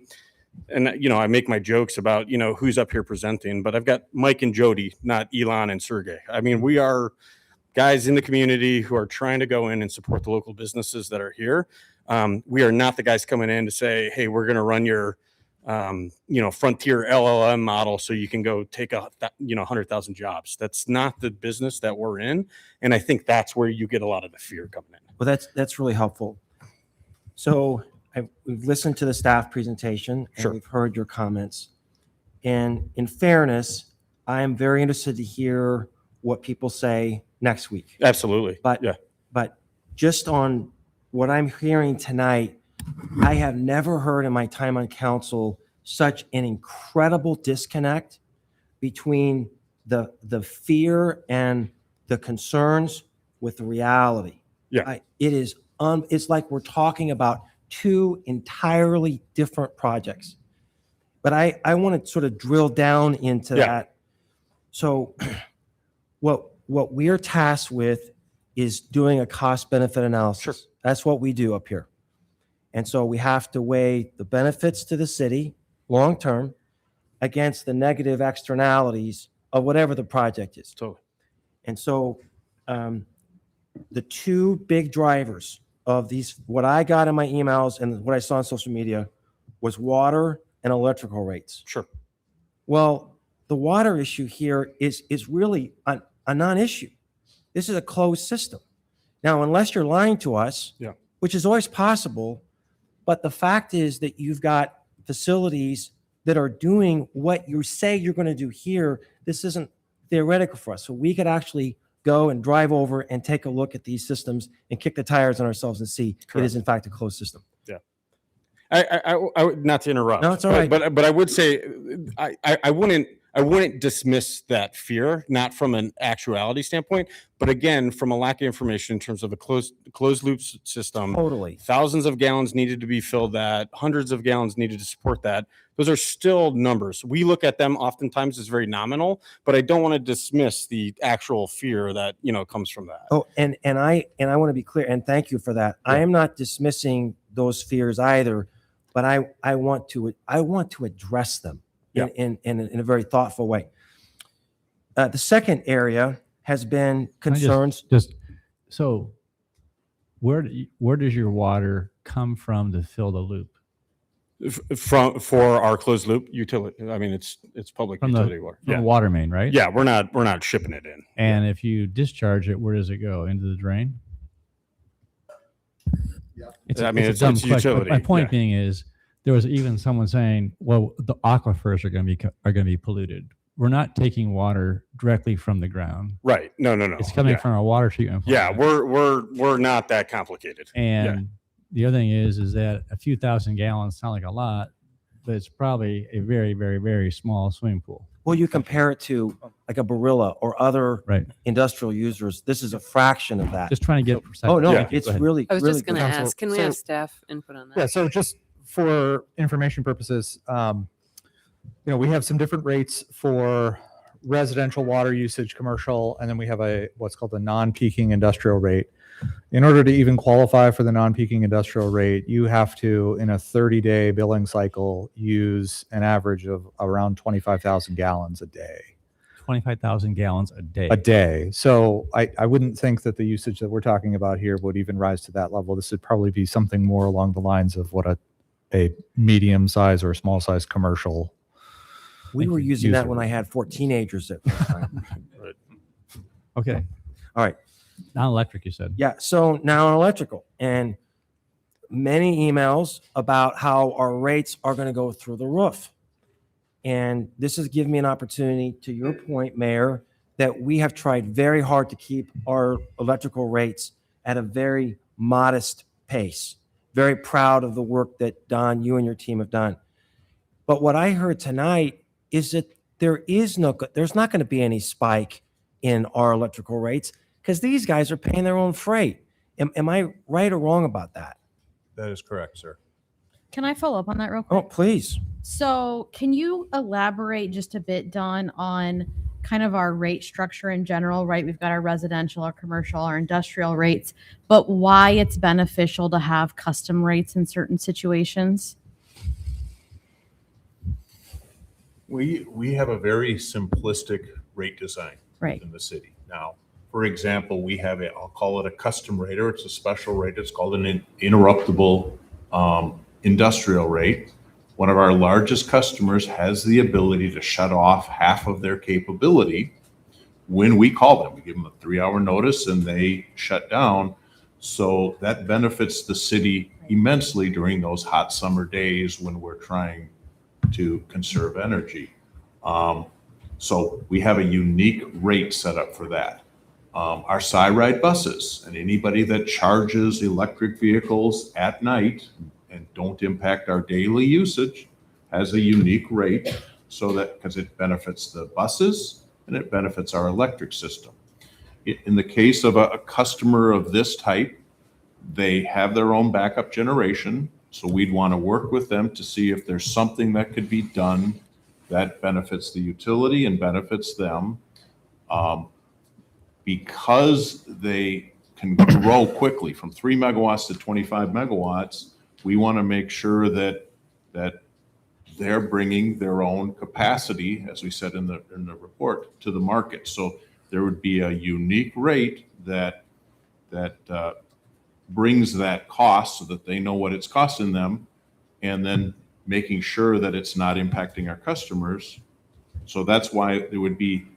And I make my jokes about, who's up here presenting, but I've got Mike and Jody, not Elon and Sergey. I mean, we are guys in the community who are trying to go in and support the local businesses that are here. We are not the guys coming in to say, hey, we're going to run your frontier LLM model so you can go take 100,000 jobs. That's not the business that we're in. And I think that's where you get a lot of the fear coming in. Well, that's really helpful. So we've listened to the staff presentation and Sure. we've heard your comments. And in fairness, I am very interested to hear what people say next week. Absolutely. But just on what I'm hearing tonight, I have never heard in my time on council such an incredible disconnect between the fear and the concerns with the reality. Yeah. It is it's like we're talking about two entirely different projects. But I want to sort of drill down into that. So what we're tasked with is doing a cost benefit analysis. Sure. That's what we do up here. And so we have to weigh the benefits to the city long term against the negative externalities of whatever the project is. Totally. And so the two big drivers of these, what I got in my emails and what I saw on social media, was water and electrical rates. Sure. Well, the water issue here is really a non-issue. This is a closed system. Now, unless you're lying to us, which is always possible, but the fact is that you've got facilities that are doing what you say you're going to do here. This isn't theoretical for us. So we could actually go and drive over and take a look at these systems and kick the tires on ourselves and see it is in fact a closed system. Yeah. I would, not to interrupt. No, it's all right. But I would say I wouldn't dismiss that fear, not from an actuality standpoint, but again, from a lack of information in terms of a closed loop system. Totally. Thousands of gallons needed to be filled, that hundreds of gallons needed to support that. Those are still numbers. We look at them oftentimes as very nominal, but I don't want to dismiss the actual fear that, comes from that. Oh, and I want to be clear, and thank you for that. Yeah. I am not dismissing those fears either, but I want to address them in a very thoughtful way. The second area has been concerns. So where does your water come from to fill the loop? For our closed loop utility, I mean, it's public utility water. From the water main, right? Yeah, we're not shipping it in. And if you discharge it, where does it go? Into the drain? It's a dumb question. utility. My point being is, there was even someone saying, "Well, the aquifers are going to be polluted." We're not taking water directly from the ground. Right? No. It's coming from our water treatment plant. Yeah, we're not that complicated. And the other thing is that a few thousand gallons sound like a lot, but it's probably a very, very, very small swimming pool. Well, you compare it to like a Barilla or other industrial users. This is a fraction of that. Just trying to get perspective. Oh no, it's really. I was really just going to good. ask, can we have staff input on that? Yeah, so just for information purposes, we have some different rates for residential water usage, commercial, and then we have what's called a non-peaking industrial rate. In order to even qualify for the non-peaking industrial rate, you have to, in a 30-day billing cycle, use an average of around 25,000 gallons a day. 25,000 gallons a day. a day. So I wouldn't think that the usage that we're talking about here would even rise to that level. This would probably be something more along the lines of what a medium size or small size commercial. We were using that user. when I had 4 teenagers at one time. Okay. All right. Non-electric, you said. Yeah. So now on electrical, and many emails about how our rates are going to go through the roof. And this has given me an opportunity, to your point, Mayor, that we have tried very hard to keep our electrical rates at a very modest pace. Very proud of the work that Don, you and your team have done. But what I heard tonight is that there's not going to be any spike in our electrical rates because these guys are paying their own freight. Am I right or wrong about that? That is correct, sir. Can I follow up on that real quick? Oh, please. So can you elaborate just a bit, Don, on kind of our rate structure in general, right? We've got our residential, our commercial, our industrial rates, but why it's beneficial to have custom rates in certain situations? We have a very simplistic rate design in the city. Now, for example, we have I'll call it a custom rate, or it's a special rate. It's called an interruptible industrial rate. One of our largest customers has the ability to shut off half of their capability when we call them. We give them a 3-hour notice and they shut down. So that benefits the city immensely during those hot summer days when we're trying to conserve energy. So we have a unique rate set up for that. Our Ride buses and anybody that charges electric vehicles at night and don't impact our daily usage has a unique rate, so that because it benefits the buses and it benefits our electric system. In the case of a customer of this type, they have their own backup generation. So we'd want to work with them to see if there's something that could be done that benefits the utility and benefits them. Because they can grow quickly from 3 megawatts to 25 megawatts, we want to make sure that they're bringing their own capacity, as we said in the report, to the market. So there would be a unique rate that brings that cost so that they know what it's costing them, and then making sure that it's not impacting our customers. So that's why it would be,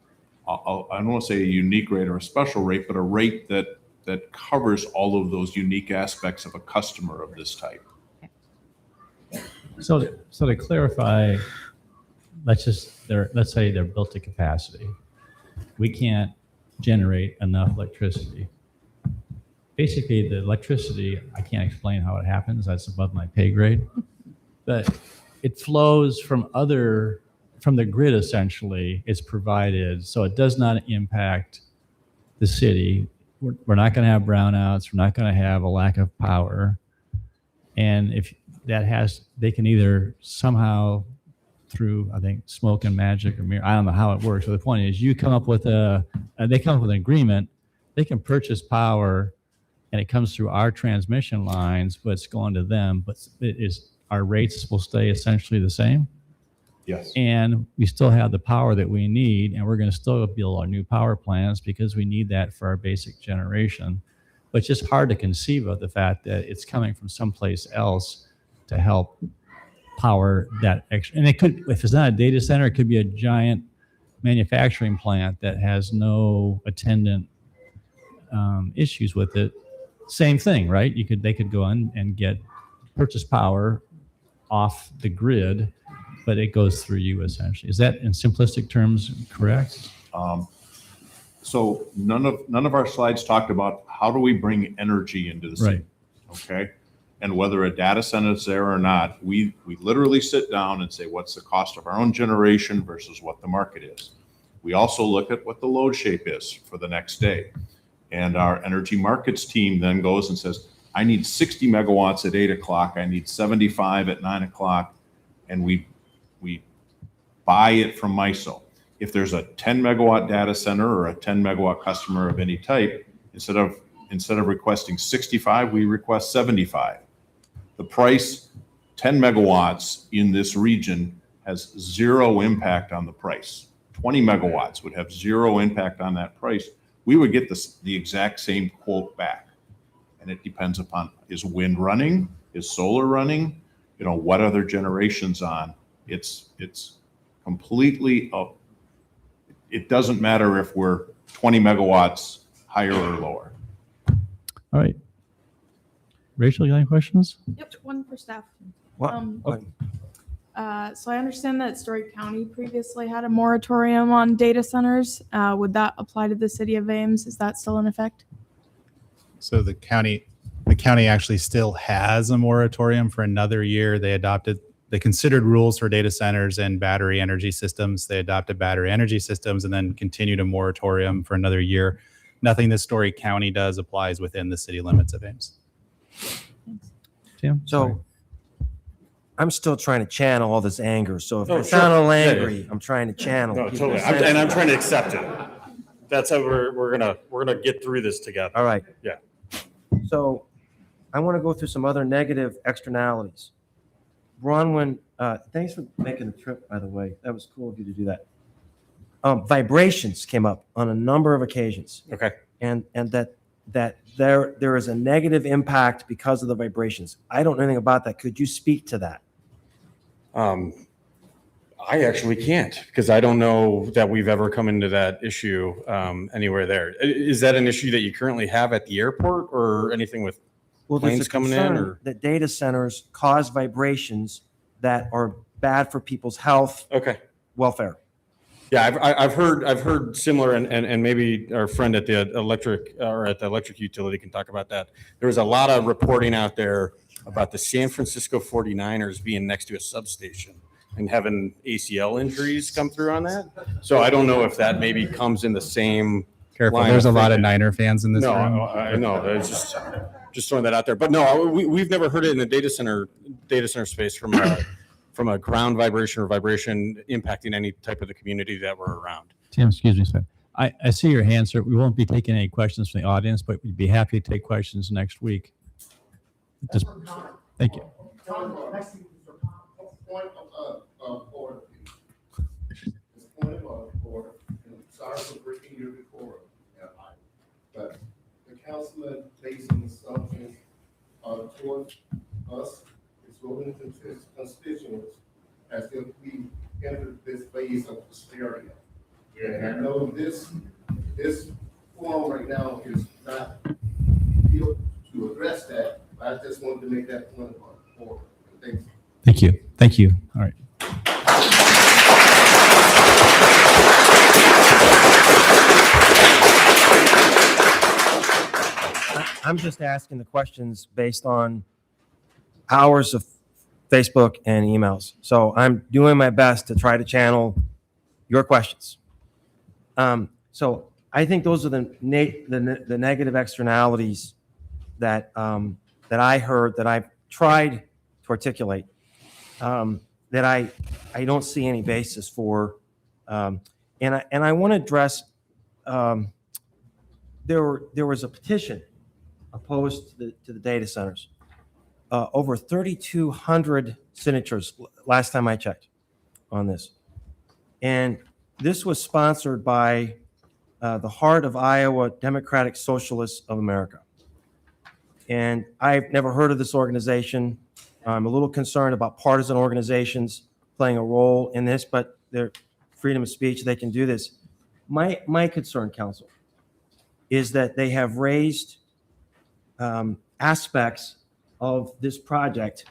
I don't want to say a unique rate or a special rate, but a rate that covers all of those unique aspects of a customer of this type. So to clarify, let's say they're built to capacity. We can't generate enough electricity. Basically, the electricity, I can't explain how it happens. That's above my pay grade. But it flows from the grid, essentially. It's provided, so it does not impact the city. We're not going to have brownouts. We're not going to have a lack of power. And if they can either somehow through, I think, smoke and magic or mirror, I don't know how it works. But the point is, they come up with an agreement. They can purchase power, and it comes through our transmission lines, but it's going to them. But our rates will stay essentially the same. Yes. And we still have the power that we need, and we're going to still build our new power plants because we need that for our basic generation. But it's just hard to conceive of the fact that it's coming from someplace else to help power that extra. And it could, if it's not a data center, it could be a giant manufacturing plant that has no attendant issues with it. Same thing, right? They could go in and purchase power off the grid, but it goes through you essentially. Is that in simplistic terms correct? So none of our slides talked about how do we bring energy into the city, okay? And whether a data center is there or not, we literally sit down and say, what's the cost of our own generation versus what the market is? We also look at what the load shape is for the next day. And our energy markets team then goes and says, I need 60 megawatts at 8 o'clock. I need 75 at 9 o'clock. And we buy it from MISO. If there's a 10 megawatt data center or a 10 megawatt customer of any type, instead of requesting 65, we request 75. The price, 10 megawatts in this region has zero impact on the price. 20 megawatts would have zero impact on that price, we would get the exact same quote back. And it depends upon, is wind running? Is solar running? You know, what other generations on? It's completely up. It doesn't matter if we're 20 megawatts higher or lower. All right. Rachel, you got any questions? Yep, one for staff. What? So I understand that Story County previously had a moratorium on data centers. Would that apply to the city of Ames? Is that still in effect? So the county actually still has a moratorium for another year. They considered rules for data centers and battery energy systems. They adopted battery energy systems and then continued a moratorium for another year. Nothing that Story County does applies within the city limits of Ames. Tim? So I'm still trying to channel all this anger. So if Oh, I sure. sound a little Yeah, angry, yeah. I'm trying to channel. No, keep totally. it I'm trying to sensitive. accept it. That's how we're gonna get through this together. All right. Yeah. So I want to go through some other negative externalities. Bronwyn, thanks for making the trip, by the way. That was cool of you to do that. Vibrations came up on a number of occasions. Okay. And that there is a negative impact because of the vibrations. I don't know anything about that. Could you speak to that? I actually can't because I don't know that we've ever come into that issue anywhere there. Is that an issue that you currently have at the airport or anything with There's planes a coming in? concern Or that data centers cause vibrations that are bad for people's health, welfare. Yeah, I've heard similar, and maybe our friend at the electric utility can talk about that. There was a lot of reporting out there about the San Francisco 49ers being next to a substation and having ACL injuries come through on that. So I don't know if that maybe comes in the same. Careful, line there's of a lot of thinking. Niner fans in this No, room. I know. It's just throwing that out there. But no, we've never heard it in the data center space from a ground vibration or vibration impacting any type of the community that we're around. Tim, excuse me, sir. I see your hand, sir. We won't be taking any questions from the audience, but we'd be happy to take questions next week. Just, thank you. Point of order, please. It's point of order. And sorry for breaking your decorum, but the councilman placing assumptions towards us, his voting constituents, as if we entered this phase of hysteria. And I know this forum right now is not built to address that, but I just wanted to make that point of order. Thanks. Thank you. Thank you. All right. I'm just asking the questions based on hours of Facebook and emails. So I'm doing my best to try to channel your questions. So I think those are the negative externalities that I heard, that I've tried to articulate, that I don't see any basis for. And I want to address, there was a petition opposed to the data centers. Over 3,200 signatures last time I checked on this. And this was sponsored by the Heart of Iowa Democratic Socialists of America. And I've never heard of this organization. I'm a little concerned about partisan organizations playing a role in this, but they're freedom of speech, they can do this. My concern, council, is that they have raised aspects of this project,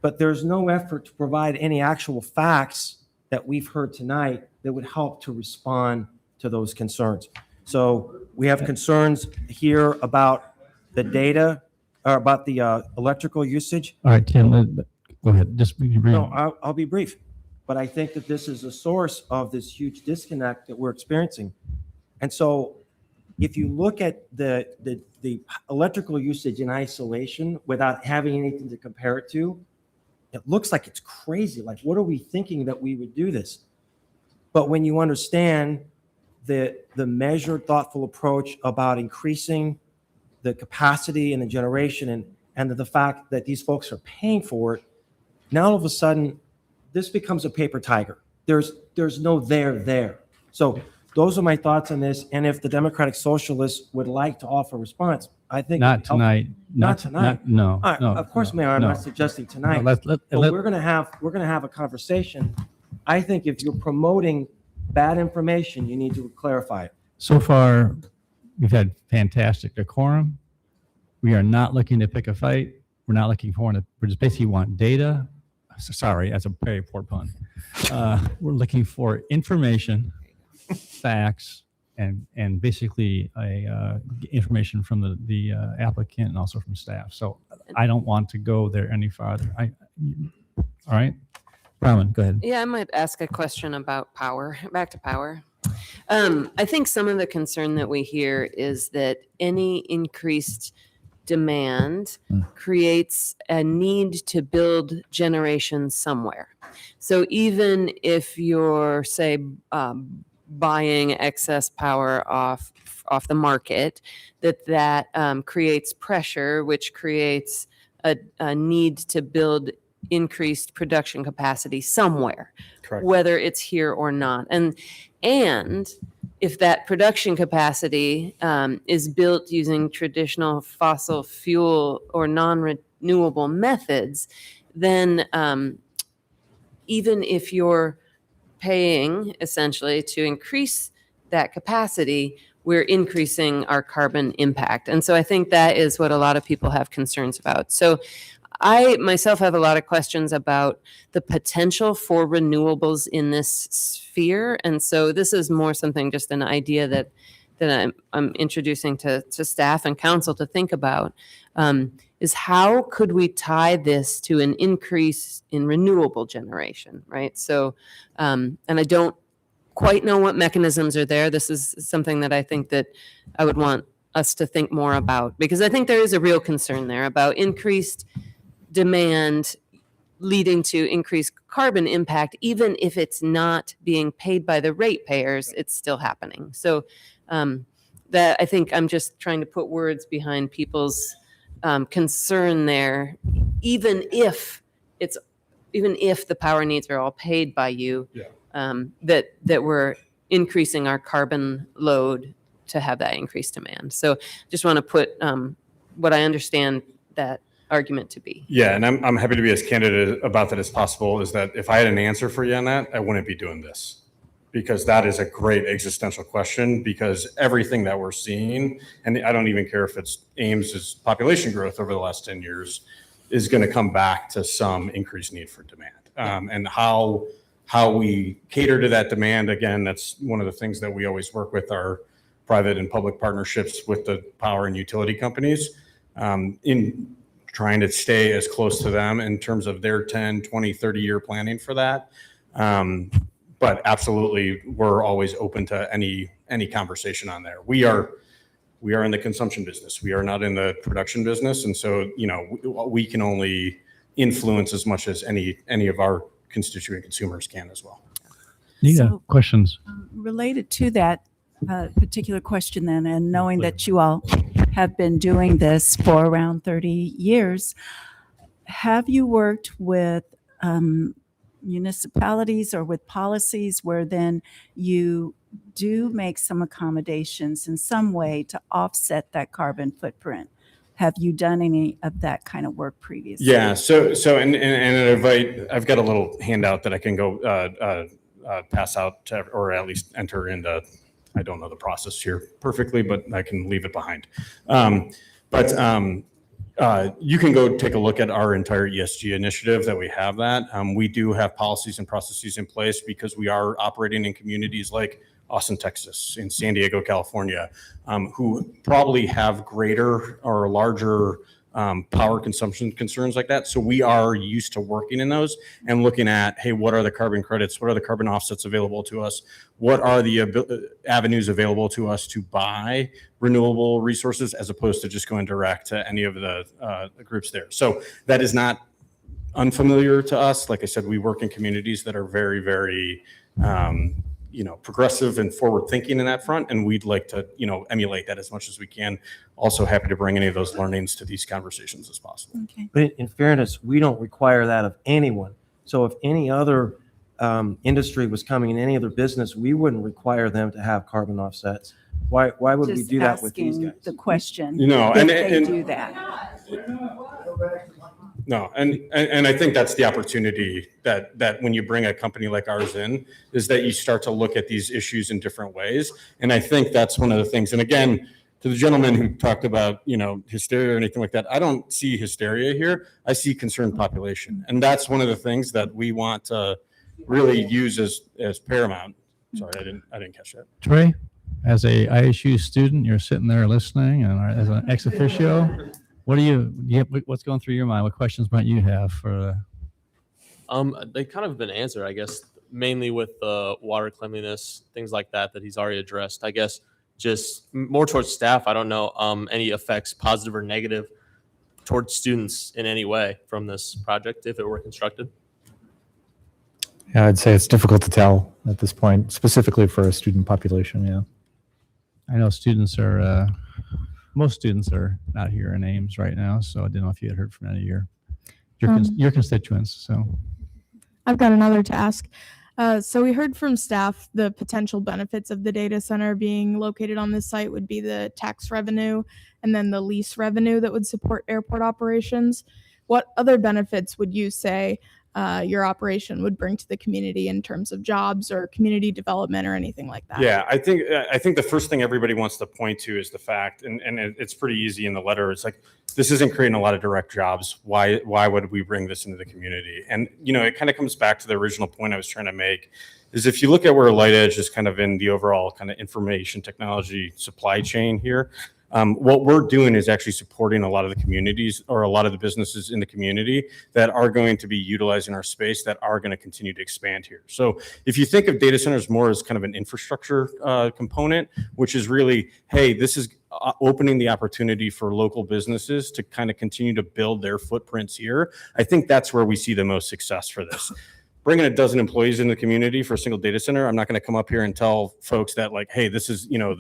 but there's no effort to provide any actual facts that we've heard tonight that would help to respond to those concerns. So we have concerns here about the data, or about the electrical usage. All right, Tim, go ahead. Just be brief. No, I'll be brief. But I think that this is a source of this huge disconnect that we're experiencing. And so if you look at the electrical usage in isolation without having anything to compare it to, it looks like it's crazy. Like, what are we thinking that we would do this? But when you understand the measured, thoughtful approach about increasing the capacity and the generation and the fact that these folks are paying for it, now all of a sudden, this becomes a paper tiger. there's no there. So those are my thoughts on this. And if the Democratic Socialists would like to offer a response, I think. Not tonight. Not tonight. No, All right, no. of course, no, Mayor, I'm no. not suggesting tonight. No, But we're gonna have a conversation. I think if you're promoting bad information, you need to clarify it. So far, we've had fantastic decorum. We are not looking to pick a fight. We're not looking for it. We just basically want data. Sorry, that's a very poor pun. We're looking for information, facts, and basically information from the applicant and also from staff. So I don't want to go there any farther. All right, Brahman, go ahead. Yeah, I might ask a question about power. Back to power. I think some of the concern that we hear is that any increased demand creates a need to build generation somewhere. So even if you're, say, buying excess power off the market, that creates pressure, which creates a need to build increased production capacity somewhere, Correct. whether it's here or not. And if that production capacity is built using traditional fossil fuel or non-renewable methods, then even if you're paying essentially to increase that capacity, we're increasing our carbon impact. And so I think that is what a lot of people have concerns about. So I myself have a lot of questions about the potential for renewables in this sphere. And so this is more something, just an idea that I'm introducing to staff and council to think about, is how could we tie this to an increase in renewable generation, right? So, and I don't quite know what mechanisms are there. This is something that I think that I would want us to think more about, because I think there is a real concern there about increased demand leading to increased carbon impact. Even if it's not being paid by the ratepayers, it's still happening. So that, I think I'm just trying to put words behind people's concern there, even if the power needs are all paid by you, that we're increasing our carbon load to have that increased demand. So just want to put what I understand that argument to be. Yeah, and I'm happy to be as candid about that as possible. Is that if I had an answer for you on that, I wouldn't be doing this, because that is a great existential question, because everything that we're seeing, and I don't even care if it's Ames's population growth over the last 10 years, is going to come back to some increased need for demand. And how we cater to that demand, again, that's one of the things that we always work with our private and public partnerships with the power and utility companies, in trying to stay as close to them in terms of their 10, 20, 30-year planning for that. But absolutely, we're always open to any conversation on there. We are in the consumption business. We are not in the production business. And so, we can only influence as much as any of our constituent consumers can as well. Nita, questions? Related to that particular question then, and knowing that you all have been doing this for around 30 years, have you worked with municipalities or with policies where then you do make some accommodations in some way to offset that carbon footprint? Have you done any of that kind of work previously? Yeah. So I've got a little handout that I can go pass out to, or at least enter into. I don't know the process here perfectly, but I can leave it behind. You can go take a look at our entire ESG initiative that we have that. We do have policies and processes in place because we are operating in communities like Austin, Texas, in San Diego, California, who probably have greater or larger power consumption concerns like that. So we are used to working in those and looking at, hey, what are the carbon credits? What are the carbon offsets available to us? What are the avenues available to us to buy renewable resources, as opposed to just going direct to any of the groups there? So that is not unfamiliar to us. Like I said, we work in communities that are very, very progressive and forward thinking in that front. And we'd like to, emulate that as much as we can. Also happy to bring any of those learnings to these conversations as possible. Okay. But in fairness, we don't require that of anyone. So if any other industry was coming in, any other business, we wouldn't require them to have carbon offsets. Why would we Just do that with these asking guys? the question. You know, if and- they and- do that. No, and I think that's the opportunity that when you bring a company like ours in, is that you start to look at these issues in different ways. And I think that's one of the things. And again, to the gentleman who talked about, you know, hysteria or anything like that, I don't see hysteria here. I see concerned population. And that's one of the things that we want to really use as paramount. Sorry, I didn't catch that. Trey, as a ISU student, you're sitting there listening, and as an ex officio, what's going through your mind? What questions might you have for? They kind of been answered, I guess, mainly with the water cleanliness, things like that he's already addressed. I guess just more towards staff. I don't know any effects, positive or negative, towards students in any way from this project if it were constructed. Yeah, I'd say it's difficult to tell at this point, specifically for a student population. Yeah. I know most students are not here in Ames right now, so I didn't know if you had heard from any of your constituents. So I've got another to ask. So we heard from staff the potential benefits of the data center being located on this site would be the tax revenue and then the lease revenue that would support airport operations. What other benefits would you say your operation would bring to the community in terms of jobs or community development or anything like that? Yeah, I think the first thing everybody wants to point to is the fact, and it's pretty easy in the letter. It's like, this isn't creating a lot of direct jobs. Why would we bring this into the community? And, you know, it kind of comes back to the original point I was trying to make, is if you look at where Light Edge is kind of in the overall kind of information technology supply chain here, what we're doing is actually supporting a lot of the communities or a lot of the businesses in the community that are going to be utilizing our space that are going to continue to expand here. So if you think of data centers more as kind of an infrastructure component, which is really, hey, this is opening the opportunity for local businesses to kind of continue to build their footprints here, I think that's where we see the most success for this. Bringing a dozen employees in the community for a single data center, I'm not going to come up here and tell folks that like, hey, this is, you know,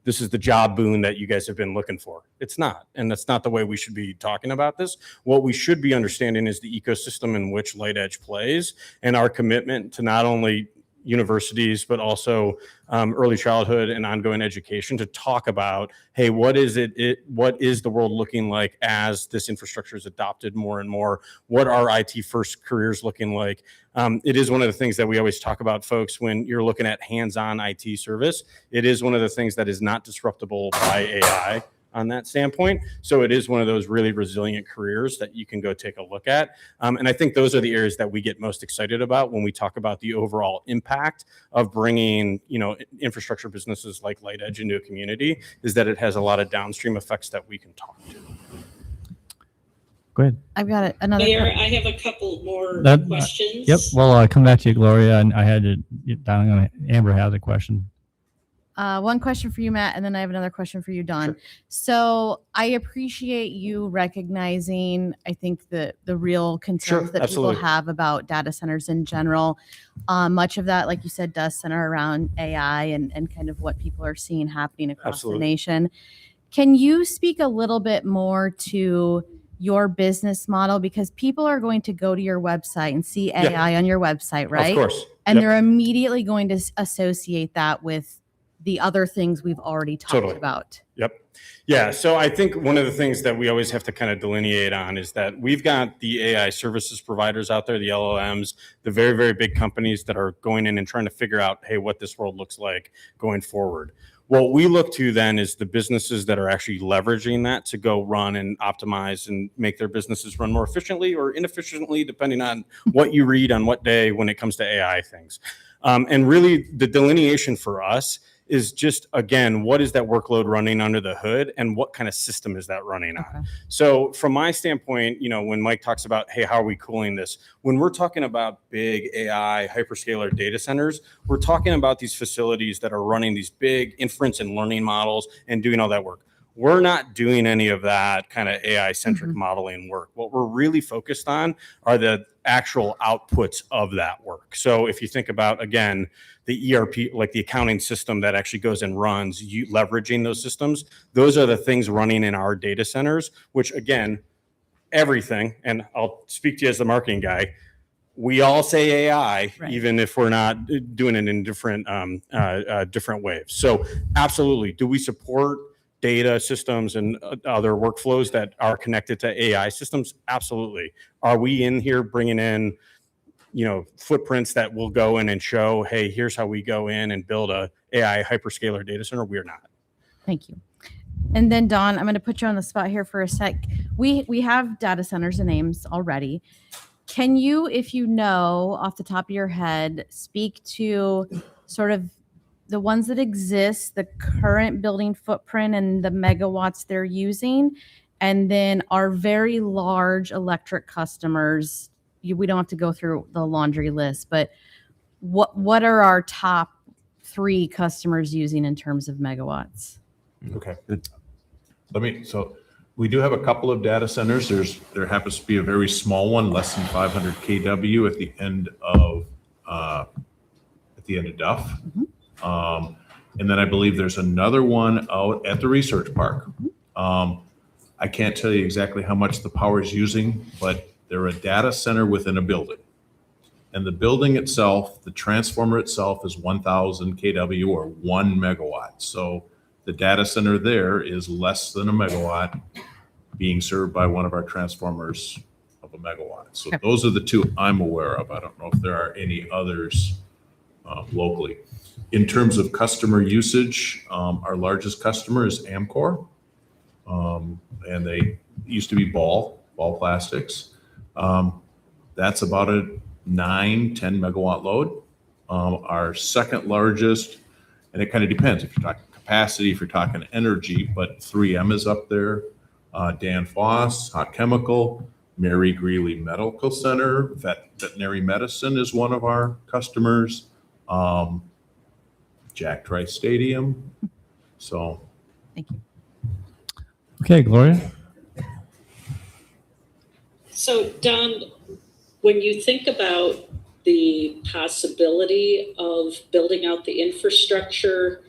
this is the job boon that you guys have been looking for. It's not. And that's not the way we should be talking about this. What we should be understanding is the ecosystem in which Light Edge plays and our commitment to not only universities, but also early childhood and ongoing education to talk about, hey, what is the world looking like as this infrastructure is adopted more and more? What are IT first careers looking like? It is one of the things that we always talk about, folks, when you're looking at hands-on IT service. It is one of the things that is not disruptible by AI on that standpoint. So it is one of those really resilient careers that you can go take a look at. And I think those are the areas that we get most excited about when we talk about the overall impact of bringing, you know, infrastructure businesses like Light Edge into a community, is that it has a lot of downstream effects that we can talk to. Go ahead. I've got another. Mayor, I have a couple more questions. Yep. Well, I'll come back to you, Gloria. And I had to get down. Amber has a question. One question for you, Matt, and then I have another question for you, Don. Sure. So I appreciate you recognizing, I think, the real concerns that people have about data centers in general. Much of that, like you said, does center around AI and kind of what people are seeing happening across the nation. Can you speak a little bit more to your business model? Because people are going to go to your website and see AI on your website, right? Of course. And they're immediately going to associate that with the other things we've already talked about. Yep. Yeah. So I think one of the things that we always have to kind of delineate on is that we've got the AI services providers out there, the LLMs, the very, very big companies that are going in and trying to figure out, hey, what this world looks like going forward. What we look to then is the businesses that are actually leveraging that to go run and optimize and make their businesses run more efficiently or inefficiently, depending on what you read on what day when it comes to AI things. And really the delineation for us is just, again, what is that workload running under the hood and what kind of system is that running on? So from my standpoint, you know, when Mike talks about, hey, how are we cooling this? When we're talking about big AI hyperscaler data centers, we're talking about these facilities that are running these big inference and learning models and doing all that work. We're not doing any of that kind of AI-centric modeling work. What we're really focused on are the actual outputs of that work. So if you think about, again, the ERP, like the accounting system that actually goes and runs, you leveraging those systems, those are the things running in our data centers, which again, everything, and I'll speak to you as the marketing guy, we all say AI, Right. even if we're not doing it in different different waves. So absolutely. Do we support data systems and other workflows that are connected to AI systems? Absolutely. Are we in here bringing in, footprints that will go in and show, hey, here's how we go in and build a AI hyperscaler data center? We are not. Thank you. And then Dawn, I'm going to put you on the spot here for a sec. We have data centers and Ames already. Can you, if you know off the top of your head, speak to sort of the ones that exist, the current building footprint and the megawatts they're using, and then our very large electric customers? We don't have to go through the laundry list, but what are our top 3 customers using in terms of megawatts? Okay. So we do have a couple of data centers. There happens to be a very small one, less than 500 kW at the end of Duff. And then I believe there's another one out at the research park. I can't tell you exactly how much the power is using, but they're a data center within a building. And the building itself, the transformer itself is 1,000 kW or 1 megawatt. So the data center there is less than a megawatt being served by one of our transformers of a megawatt. So those are the 2 I'm aware of. I don't know if there are any others locally. In terms of customer usage, our largest customer is Amcor. And they used to be Ball Plastics. That's about a 9-10 megawatt load. Our second largest, and it kind of depends if you're talking capacity, if you're talking energy, but 3M is up there. Dan Foss, Hot Chemical, Mary Greeley Medical Center, Veterinary Medicine is one of our customers. Jack Trice Stadium. So. Thank you. Okay, Gloria. So Don, when you think about the possibility of building out the infrastructure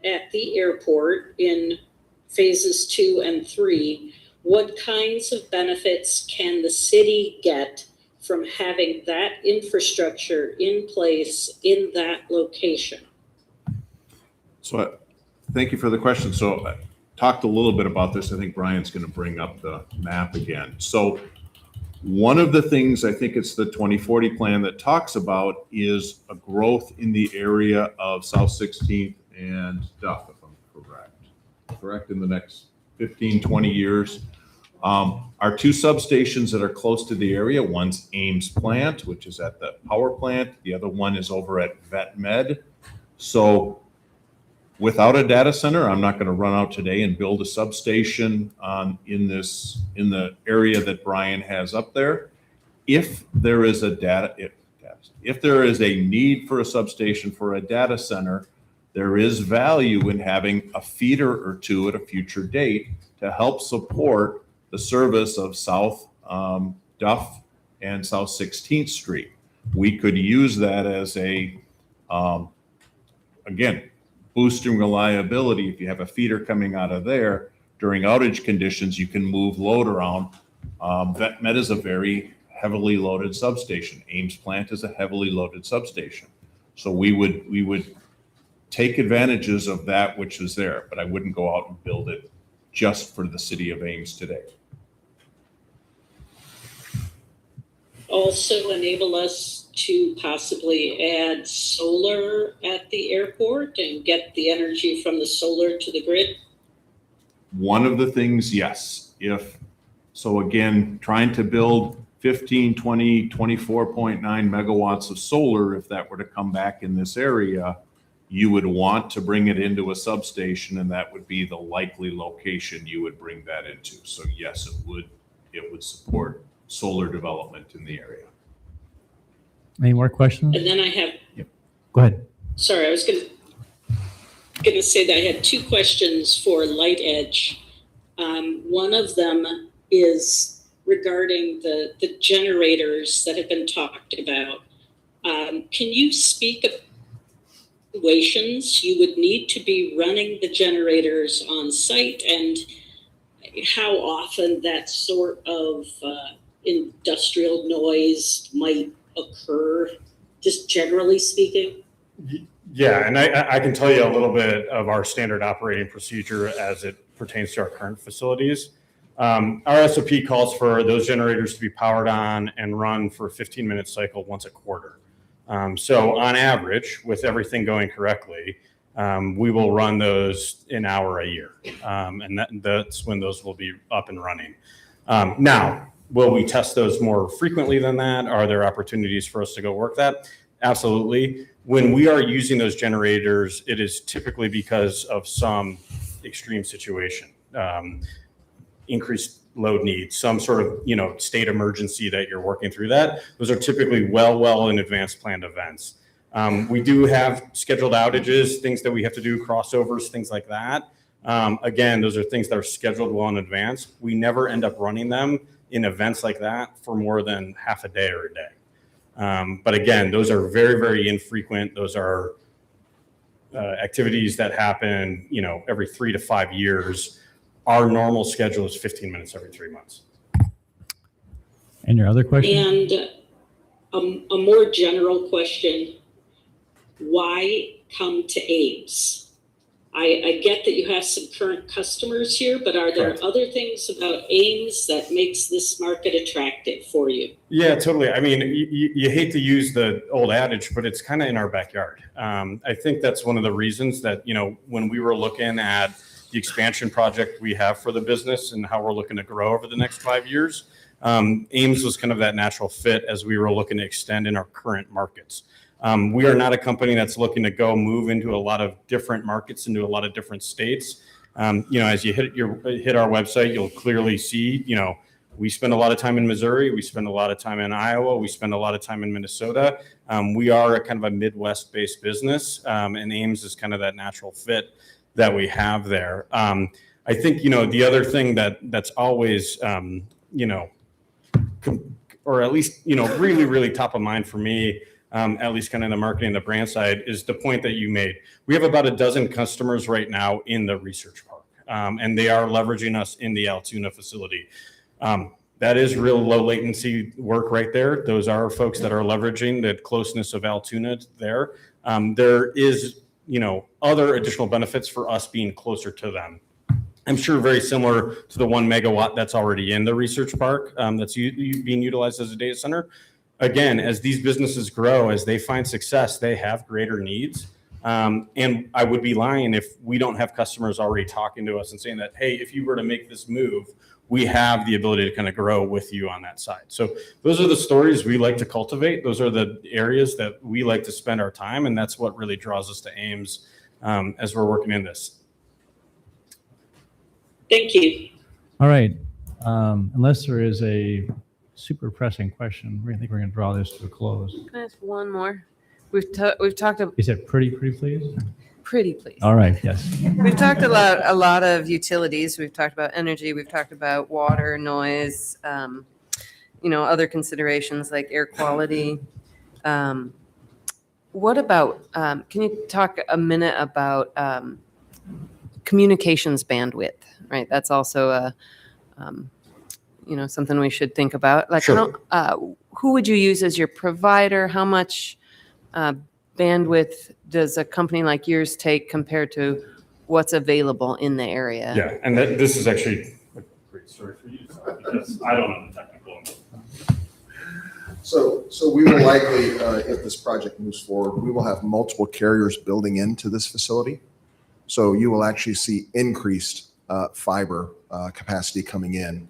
at the airport in phases 2 and 3, what kinds of benefits can the city get from having that infrastructure in place in that location? So thank you for the question. So I talked a little bit about this. I think Brian's going to bring up the map again. So one of the things, I think it's the 2040 plan that talks about, is a growth in the area of South 16th and Duff, if I'm correct, in the next 15, 20 years. Our 2 substations that are close to the area, one's Ames plant, which is at the power plant. The other one is over at Vet Med. So without a data center, I'm not going to run out today and build a substation in the area that Brian has up there. If there is if there is a need for a substation for a data center, there is value in having a feeder or 2 at a future date to help support the service of South Duff and South 16th Street. We could use that as again, boosting reliability. If you have a feeder coming out of there during outage conditions, you can move load around. Vet Med is a very heavily loaded substation. Ames plant is a heavily loaded substation. So we would take advantages of that which is there, but I wouldn't go out and build it just for the city of Ames today. Also enable us to possibly add solar at the airport and get the energy from the solar to the grid? One of the things, yes. So again, trying to build 15, 20, 24.9 megawatts of solar, if that were to come back in this area, you would want to bring it into a substation, and that would be the likely location you would bring that into. So yes, it would support solar development in the area. Any more questions? And then I have, Go ahead. sorry, I was going to say that I had 2 questions for Light Edge. One of them is regarding the generators that have been talked about. Can you speak of situations you would need to be running the generators on site, and how often that sort of industrial noise might occur, just generally speaking? Yeah, and I can tell you a little bit of our standard operating procedure as it pertains to our current facilities. Our SOP calls for those generators to be powered on and run for a 15-minute cycle once a quarter. So on average, with everything going correctly, we will run those an hour a year. And that's when those will be up and running. Now, will we test those more frequently than that? Are there opportunities for us to go work that? Absolutely. When we are using those generators, it is typically because of some extreme situation, increased load needs, some sort of state emergency that you're working through that. Those are typically well in advance planned events. We do have scheduled outages, things that we have to do, crossovers, things like that. Again, those are things that are scheduled well in advance. We never end up running them in events like that for more than half a day or a day. But again, those are very infrequent. Those are activities that happen, every 3 to 5 years. Our normal schedule is 15 minutes every 3 months. And your other question? And a more general question, why come to Ames? I get that you have some current customers here, but are there other things about Ames that makes this market attractive for you? Yeah, totally. I mean, you hate to use the old adage, but it's kind of in our backyard. I think that's one of the reasons that, when we were looking at the expansion project we have for the business and how we're looking to grow over the next 5 years, Ames was kind of that natural fit as we were looking to extend in our current markets. We are not a company that's looking to go move into a lot of different markets, into a lot of different states. As you hit our website, you'll clearly see, we spend a lot of time in Missouri. We spend a lot of time in Iowa. We spend a lot of time in Minnesota. We are a kind of a Midwest-based business, and Ames is kind of that natural fit that we have there. I think, the other thing that's always, or at least, really top of mind for me, at least kind of the marketing and the brand side, is the point that you made. We have about a dozen customers right now in the research park, and they are leveraging us in the Altoona facility. That is real low latency work right there. Those are folks that are leveraging the closeness of Altoona there. There is, other additional benefits for us being closer to them. I'm sure very similar to the 1 megawatt that's already in the research park that's being utilized as a data center. Again, as these businesses grow, as they find success, they have greater needs. And I would be lying if we don't have customers already talking to us and saying that, hey, if you were to make this move, we have the ability to kind of grow with you on that side. So those are the stories we like to cultivate. Those are the areas that we like to spend our time. And that's what really draws us to Ames as we're working in this. Thank you. All right. Unless there is a super pressing question, I think we're going to draw this to a close. Can I ask one more? We've talked about. You said pretty please? Pretty please. All right. Yes. We've talked a lot of utilities. We've talked about energy. We've talked about water, noise, other considerations like air quality. What about, can you talk a minute about communications bandwidth, right? That's also something we should think about. Like, Sure. Who would you use as your provider? How much bandwidth does a company like yours take compared to what's available in the area? Yeah, and this is actually a great story for you because I don't know the technical. So we will likely, if this project moves forward, we will have multiple carriers building into this facility. So you will actually see increased fiber capacity coming in.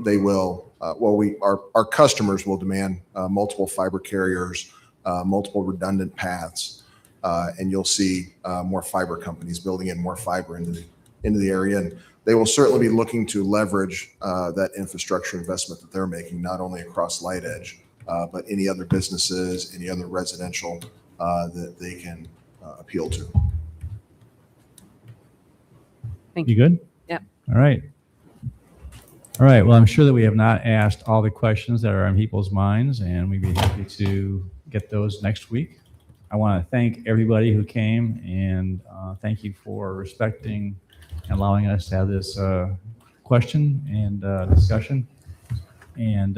They will, our customers will demand multiple fiber carriers, multiple redundant paths, and you'll see more fiber companies building in more fiber into the area. And they will certainly be looking to leverage that infrastructure investment that they're making, not only across Light Edge, but any other businesses, any other residential that they can appeal to. Thank you. Good? Yep. All right. All right. Well, I'm sure that we have not asked all the questions that are on people's minds, and we'd be happy to get those next week. I want to thank everybody who came, and thank you for respecting and allowing us to have this question and discussion. And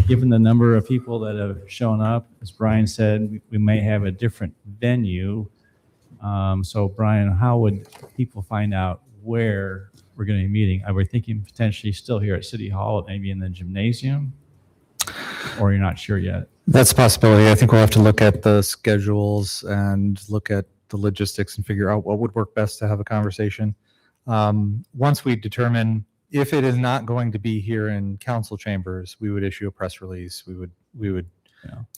given the number of people that have shown up, as Brian said, we may have a different venue. So Brian, how would people find out where we're going to be meeting? Are we thinking potentially still here at City Hall, maybe in the gymnasium? Or you're not sure yet? That's a possibility. I think we'll have to look at the schedules and look at the logistics and figure out what would work best to have a conversation. Once we determine if it is not going to be here in council chambers, we would issue a press release. We would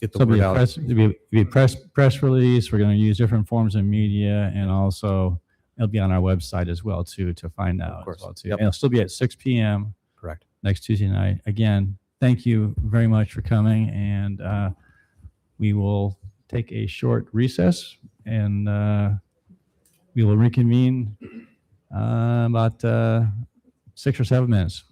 get the So word out. it'll be a press release. We're going to use different forms of media, and also it'll be on our website as well to find out. Of course. As well too. Yep. And it'll still be at 6 p.m. Correct. Next Tuesday night. Again, thank you very much for coming, and we will take a short recess, and we will reconvene about 6 or 7 minutes.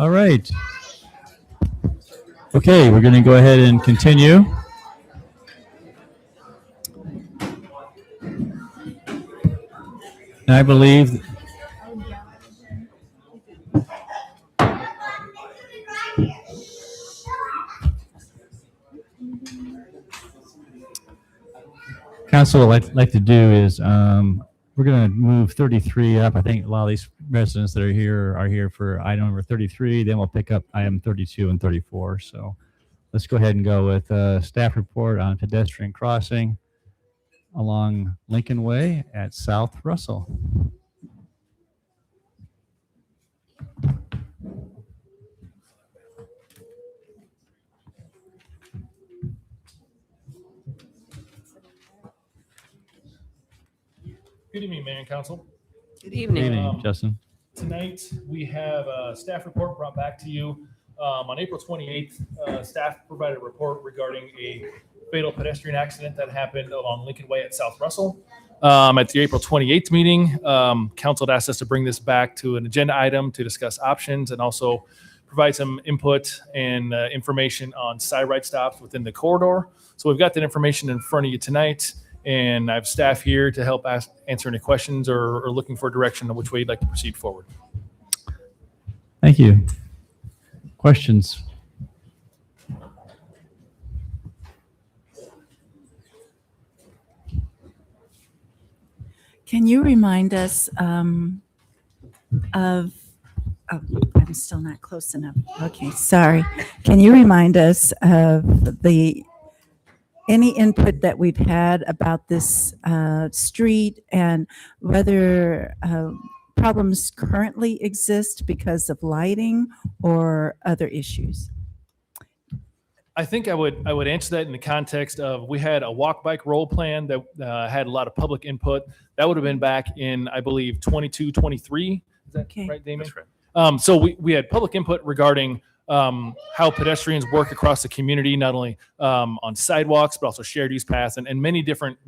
All right. Okay, we're going to go ahead and continue. And I believe Council, what I'd like to do is we're going to move 33 up. I think a lot of these residents that are here for item number 33. Then we'll pick up item 32 and 34. So let's go ahead and go with staff report on pedestrian crossing along Lincoln Way at South Russell. Good evening, Mayor and Council. Good evening. Good evening, Justin. Tonight, we have a staff report brought back to you. On April 28th, staff provided a report regarding a fatal pedestrian accident that happened along Lincoln Way at South Russell. At the April 28th meeting, Council had asked us to bring this back to an agenda item to discuss options and also provide some input and information on side ride stops within the corridor. So we've got that information in front of you tonight. And I have staff here to help answer any questions or looking for direction on which way you'd like to proceed forward. Thank you. Questions? Can you remind us of, oh, I'm still not close enough. Okay, sorry. Can you remind us of any input that we've had about this street and whether problems currently exist because of lighting or other issues? I think I would answer that in the context of we had a walk bike roll plan that had a lot of public input. That would have been back in, I believe, 22, 23. Is that Okay. right, Damon? That's right. So we had public input regarding how pedestrians work across the community, not only on sidewalks, but also shared use paths and many different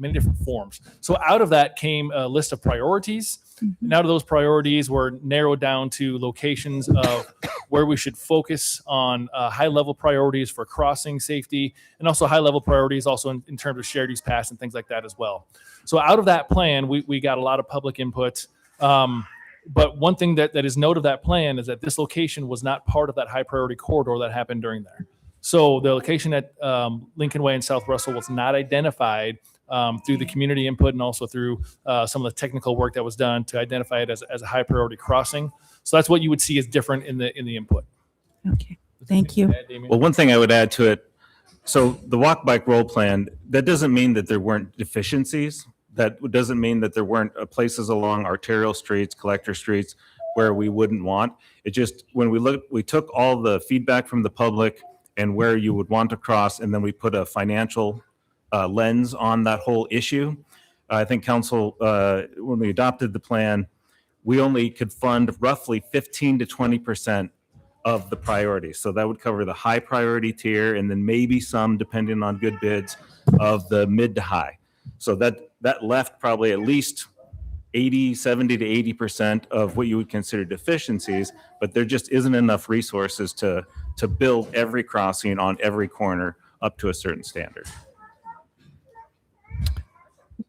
forms. So out of that came a list of priorities. And out of those priorities were narrowed down to locations of where we should focus on high level priorities for crossing safety and also high level priorities also in terms of shared use paths and things like that as well. So out of that plan, we got a lot of public input. But one thing that is note of that plan is that this location was not part of that high priority corridor that happened during there. So the location at Lincoln Way and South Russell was not identified through the community input and also through some of the technical work that was done to identify it as a high priority crossing. So that's what you would see as different in the input. Okay, thank you. Well, one thing I would add to it, so the walk bike roll plan, that doesn't mean that there weren't deficiencies. That doesn't mean that there weren't places along arterial streets, collector streets where we wouldn't want. It just, when we took all the feedback from the public and where you would want to cross, and then we put a financial lens on that whole issue. I think council, when we adopted the plan, we only could fund roughly 15 to 20% of the priorities. So that would cover the high priority tier and then maybe some, depending on good bids, of the mid to high. So that left probably at least 70 to 80% of what you would consider deficiencies, but there just isn't enough resources to build every crossing on every corner up to a certain standard.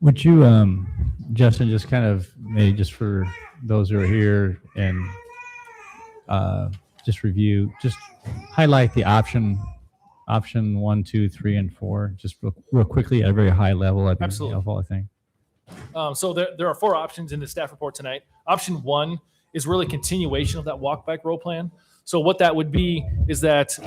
Would you, Justin, just kind of maybe just for those who are here and just review, just highlight the option 1, 2, 3, and 4, just real quickly at a very high level. That'd be Absolutely. helpful, I think. So there are 4 options in the staff report tonight. Option 1 is really continuation of that walk bike roll plan. So what that would be is that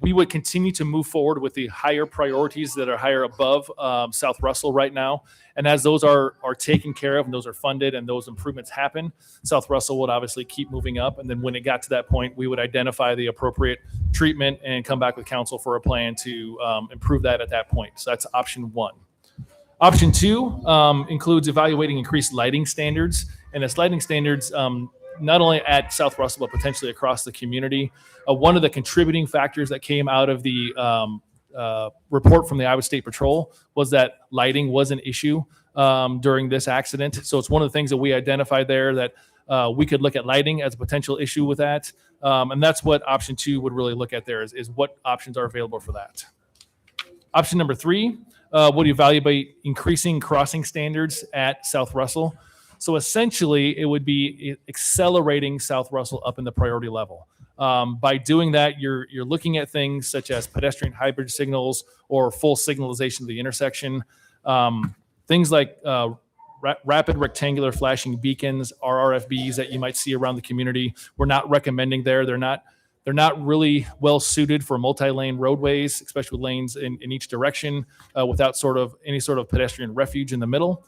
we would continue to move forward with the higher priorities that are higher above South Russell right now. And as those are taken care of and those are funded and those improvements happen, South Russell would obviously keep moving up. And then when it got to that point, we would identify the appropriate treatment and come back with council for a plan to improve that at that point. So that's option 1. Option 2 includes evaluating increased lighting standards. And it's lighting standards not only at South Russell, but potentially across the community. One of the contributing factors that came out of the report from the Iowa State Patrol was that lighting was an issue during this accident. So it's one of the things that we identified there that we could look at lighting as a potential issue with that. And that's what option 2 would really look at there is what options are available for that. Option number 3 would evaluate increasing crossing standards at South Russell. So essentially, it would be accelerating South Russell up in the priority level. By doing that, you're looking at things such as pedestrian hybrid signals or full signalization of the intersection. Things like rapid rectangular flashing beacons, RRFBs that you might see around the community. We're not recommending there. They're not really well suited for multi-lane roadways, especially with lanes in each direction without any sort of pedestrian refuge in the middle.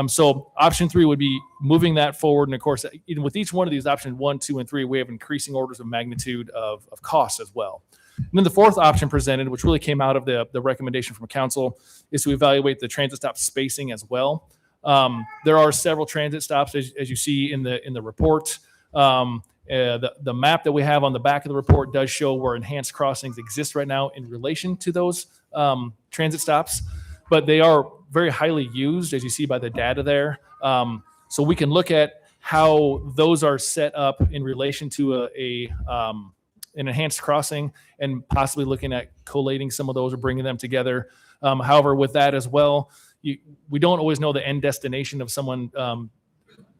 So option 3 would be moving that forward. And of course, with each one of these, option 1, 2, and 3, we have increasing orders of magnitude of costs as well. And then the fourth option presented, which really came out of the recommendation from council, is to evaluate the transit stop spacing as well. There are several transit stops, as you see in the report. The map that we have on the back of the report does show where enhanced crossings exist right now in relation to those transit stops, but they are very highly used, as you see by the data there. So we can look at how those are set up in relation to an enhanced crossing and possibly looking at collating some of those or bringing them together. However, with that as well, we don't always know the end destination of someone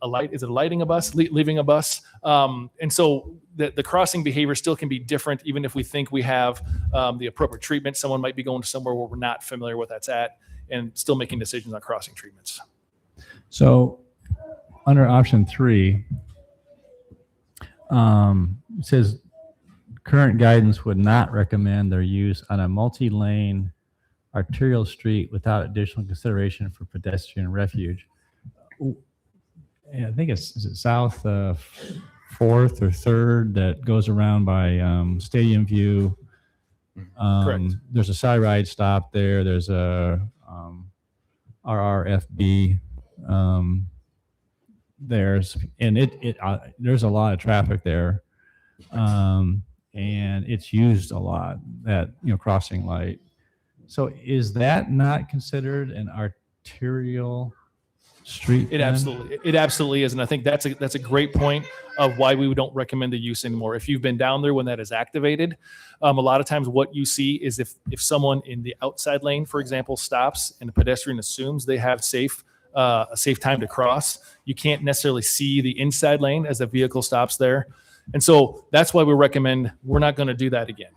alighting a bus, leaving a bus. And so the crossing behavior still can be different, even if we think we have the appropriate treatment. Someone might be going to somewhere where we're not familiar with that's at and still making decisions on crossing treatments. So under option 3, it says current guidance would not recommend their use on a multi-lane arterial street without additional consideration for pedestrian refuge. I think is it South 4th or 3rd that goes around by Stadium View. Correct. There's a side ride stop there. There's a RRFB. There's a lot of traffic there, and it's used a lot. That crossing light. So is that not considered an arterial street? It absolutely is, and I think that's a great point of why we don't recommend the use anymore. If you've been down there when that is activated, a lot of times what you see is if someone in the outside lane, for example, stops and the pedestrian assumes they have a safe time to cross, you can't necessarily see the inside lane as the vehicle stops there, and so that's why we recommend we're not going to do that again.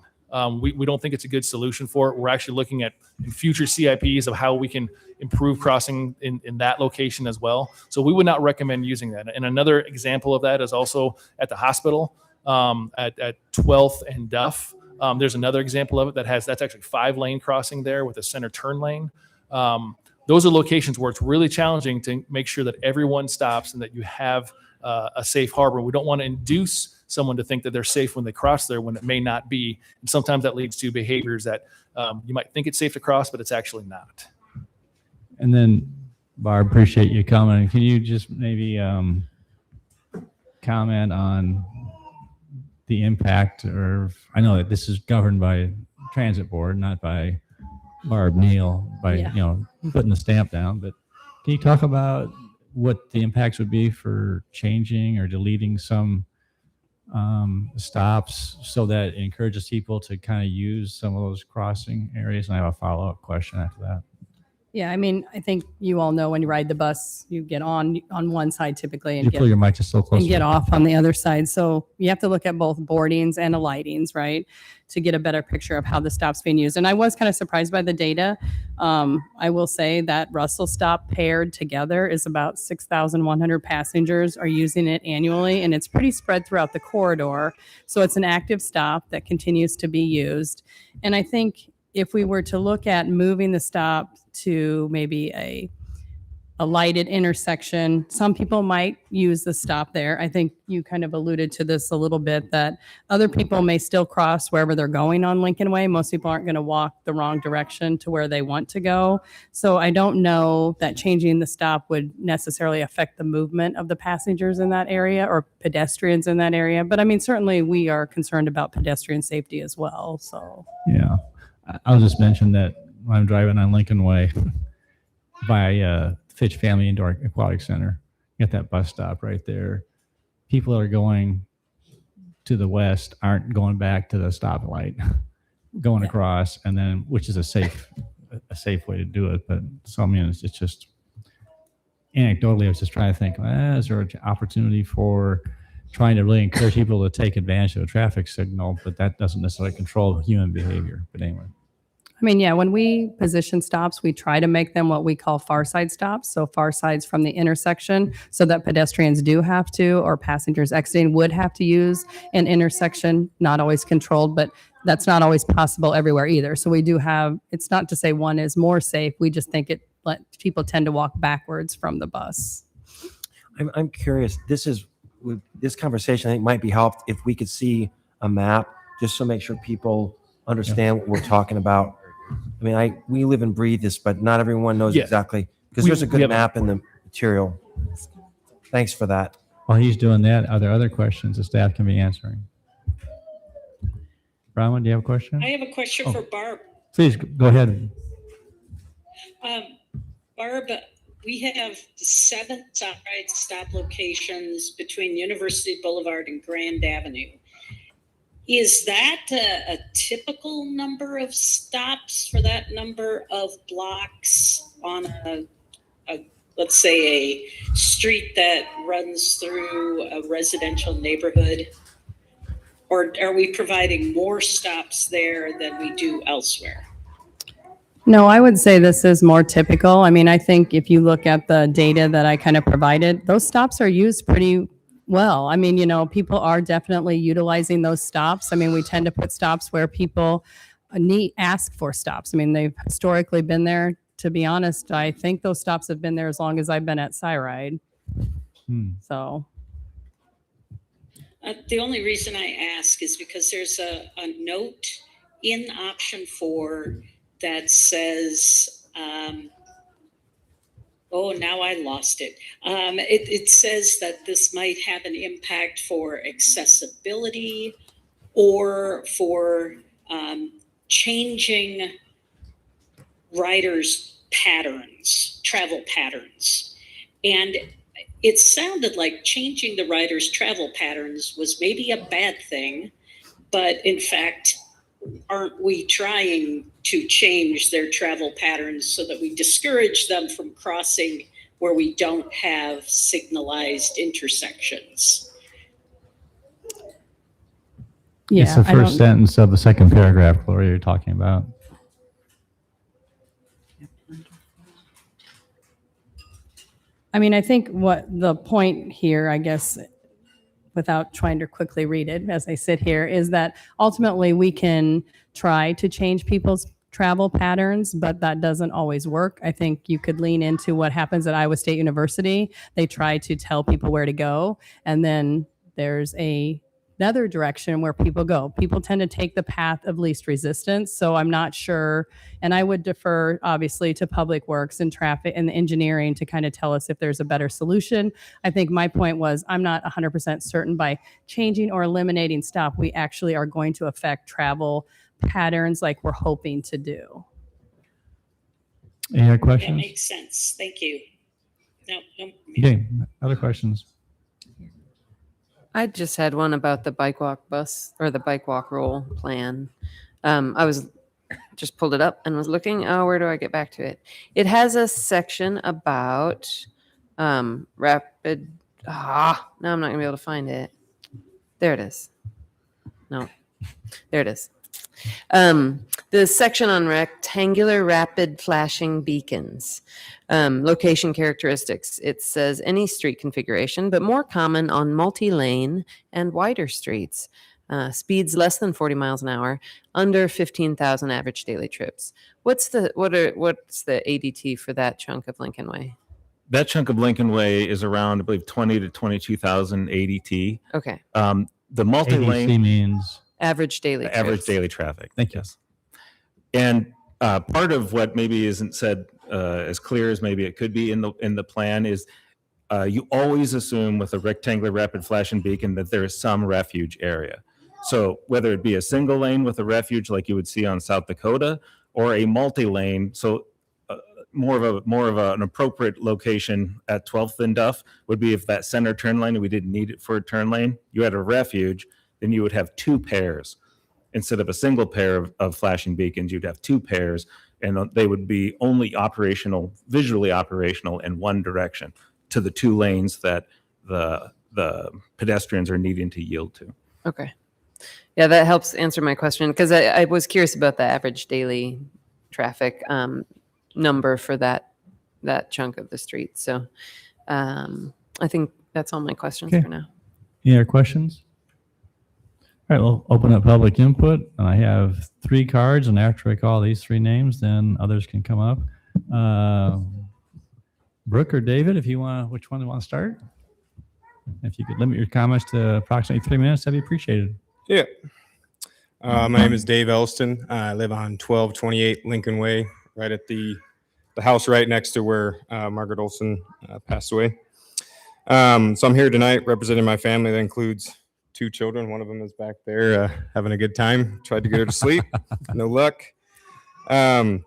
We don't think it's a good solution for it. We're actually looking at in future CIPs of how we can improve crossing in that location as well. So we would not recommend using that. And another example of that is also at the hospital at 12th and Duff. There's another example of it that's actually 5-lane crossing there with a center turn lane. Those are locations where it's really challenging to make sure that everyone stops and that you have a safe harbor. We don't want to induce someone to think that they're safe when they cross there when it may not be. And sometimes that leads to behaviors that you might think it's safe to cross, but it's actually not. And then, Barb, appreciate you coming. Can you just maybe comment on the impact, or I know that this is governed by Transit Board, not by Barb Neal, by putting the stamp down, but can you talk about what the impacts would be for changing or deleting some stops so that it encourages people to kind of use some of those crossing areas? And I have a follow-up question after that. Yeah, I mean, I think you all know when you ride the bus, you get on one side typically and You pull your mic just so close. and get off on the other side. So you have to look at both boardings and alightings, right, to get a better picture of how the stop's being used. And I was kind of surprised by the data. I will say that Russell stop paired together is about 6,100 passengers are using it annually, and it's pretty spread throughout the corridor. So it's an active stop that continues to be used. And I think if we were to look at moving the stop to maybe a lighted intersection, some people might use the stop there. I think you kind of alluded to this a little bit, that other people may still cross wherever they're going on Lincoln Way. Most people aren't going to walk the wrong direction to where they want to go. So I don't know that changing the stop would necessarily affect the movement of the passengers in that area or pedestrians in that area. But I mean, certainly we are concerned about pedestrian safety as well. So Yeah. I'll just mention that when I'm driving on Lincoln Way by Fitch Family Indoor Aquatic Center, you got that bus stop right there. People that are going to the west aren't going back to the stoplight, going across, and then which is a safe way to do it. But so I mean, it's just anecdotally, I was just trying to think, is there an opportunity for trying to really encourage people to take advantage of a traffic signal, but that doesn't necessarily control human behavior. But anyway. I mean, yeah, when we position stops, we try to make them what we call far side stops. So far sides from the intersection so that pedestrians do have to, or passengers exiting would have to use an intersection, not always controlled, but that's not always possible everywhere either. So we do have, it's not to say one is more safe. We just think people tend to walk backwards from the bus. I'm curious, this conversation, I think, might be helped if we could see a map, just to make sure people understand what we're talking about. I mean, we live and breathe this, but not everyone knows exactly, because there's a good map in the material. Thanks for that. While he's doing that, are there other questions the staff can be answering? Bronwyn, do you have a question? I have a question for Barb. Please go ahead. Barb, we have 7 stoplight stop locations between University Boulevard and Grand Avenue. Is that a typical number of stops for that number of blocks on a let's say a street that runs through a residential neighborhood? Or are we providing more stops there than we do elsewhere? No, I would say this is more typical. I mean, I think if you look at the data that I kind of provided, those stops are used pretty well. I mean, people are definitely utilizing those stops. I mean, we tend to put stops where people ask for stops. I mean, they've historically been there. To be honest, I think those stops have been there as long as I've been at SciRide. So. The only reason I ask is because there's a note in option 4 that says, now I lost it. It says that this might have an impact for accessibility or for changing riders' patterns, travel patterns. And it sounded like changing the riders' travel patterns was maybe a bad thing, but in fact, aren't we trying to change their travel patterns so that we discourage them from crossing where we don't have signalized intersections? Yeah, it's the first sentence of the second paragraph, Gloria, you're talking about. I mean, I think what the point here, I guess, without trying to quickly read it as I sit here, is that ultimately we can try to change people's travel patterns, but that doesn't always work. I think you could lean into what happens at Iowa State University. They try to tell people where to go, and then there's another direction where people go. People tend to take the path of least resistance. So I'm not sure, and I would defer obviously to Public Works and traffic and the engineering to kind of tell us if there's a better solution. I think my point was I'm not 100% certain by changing or eliminating stop, we actually are going to affect travel patterns like we're hoping to do. Any other That questions? makes sense. Thank you. No. Okay, other questions? I just had one about the bike walk bus or the bike walk roll plan. I was just pulled it up and was looking. Oh, where do I get back to it? It has a section about rapid. Now I'm not gonna be able to find it. There it is. No, there it is. The section on rectangular rapid flashing beacons. Location characteristics. It says any street configuration, but more common on multi-lane and wider streets. Speeds less than 40 miles an hour, under 15,000 average daily trips. What's the ADT for that chunk of Lincoln Way? That chunk of Lincoln Way is around, I believe, 20 to 22,000 ADT. Okay. The multi-lane ADT means average daily traffic. Thank you. Yes. And part of what maybe isn't said as clear as maybe it could be in the plan is you always assume with a rectangular rapid flashing beacon that there is some refuge area. So whether it be a single lane with a refuge like you would see on South Dakota, or a multi-lane, so more of an appropriate location at 12th and Duff would be if that center turn lane, and we didn't need it for a turn lane, you had a refuge, then you would have 2 pairs. Instead of a single pair of flashing beacons, you'd have 2 pairs and they would be only operational, visually operational in one direction to the 2 lanes that the pedestrians are needing to yield to. Okay. Yeah, that helps answer my question because I was curious about the average daily traffic number for that chunk of the street. So I think that's all my questions Okay. for now. Any other questions? All right, we'll open up public input. And I have 3 cards, and after I call these 3 names, then others can come up. Brooke or David, if you want, which one do you want to start? If you could limit your comments to approximately 3 minutes, that'd be appreciated. Yeah. My name is Dave Elston. I live on 1228 Lincoln Way, right at the house right next to where Margaret Olson passed away. So I'm here tonight representing my family. That includes 2 children. One of them is back there having a good time. Tried to get her to sleep. No luck. The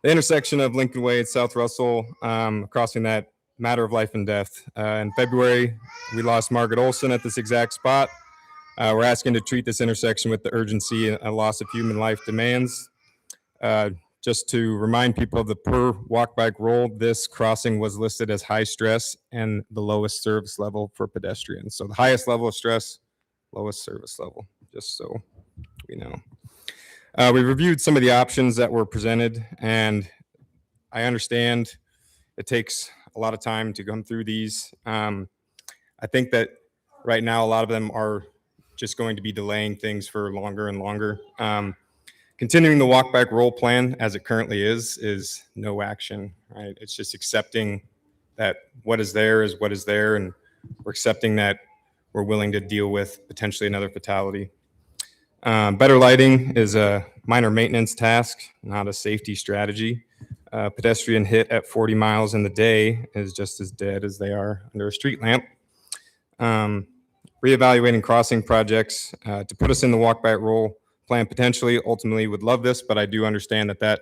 intersection of Lincoln Way and South Russell, crossing that matter of life and death. In February, we lost Margaret Olson at this exact spot. We're asking to treat this intersection with the urgency a loss of human life demands. Just to remind people of the per walk bike rule, this crossing was listed as high stress and the lowest service level for pedestrians. So the highest level of stress, lowest service level, just so we know. We reviewed some of the options that were presented, and I understand it takes a lot of time to come through these. I think that right now a lot of them are just going to be delaying things for longer and longer. Continuing the walk back roll plan as it currently is no action, right? It's just accepting that what is there, and we're accepting that we're willing to deal with potentially another fatality. Better lighting is a minor maintenance task, not a safety strategy. Pedestrian hit at 40 miles in the day is just as dead as they are under a street lamp. Reevaluating crossing projects to put us in the walk back roll plan potentially. Ultimately would love this, but I do understand that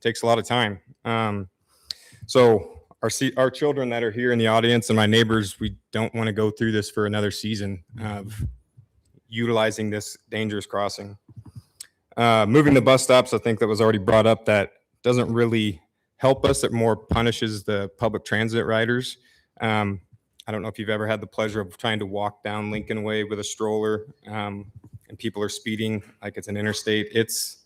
takes a lot of time. So our children that are here in the audience and my neighbors, we don't want to go through this for another season of utilizing this dangerous crossing. Moving the bus stops, I think that was already brought up, that doesn't really help us. It more punishes the public transit riders. I don't know if you've ever had the pleasure of trying to walk down Lincoln Way with a stroller and people are speeding like it's an interstate. It's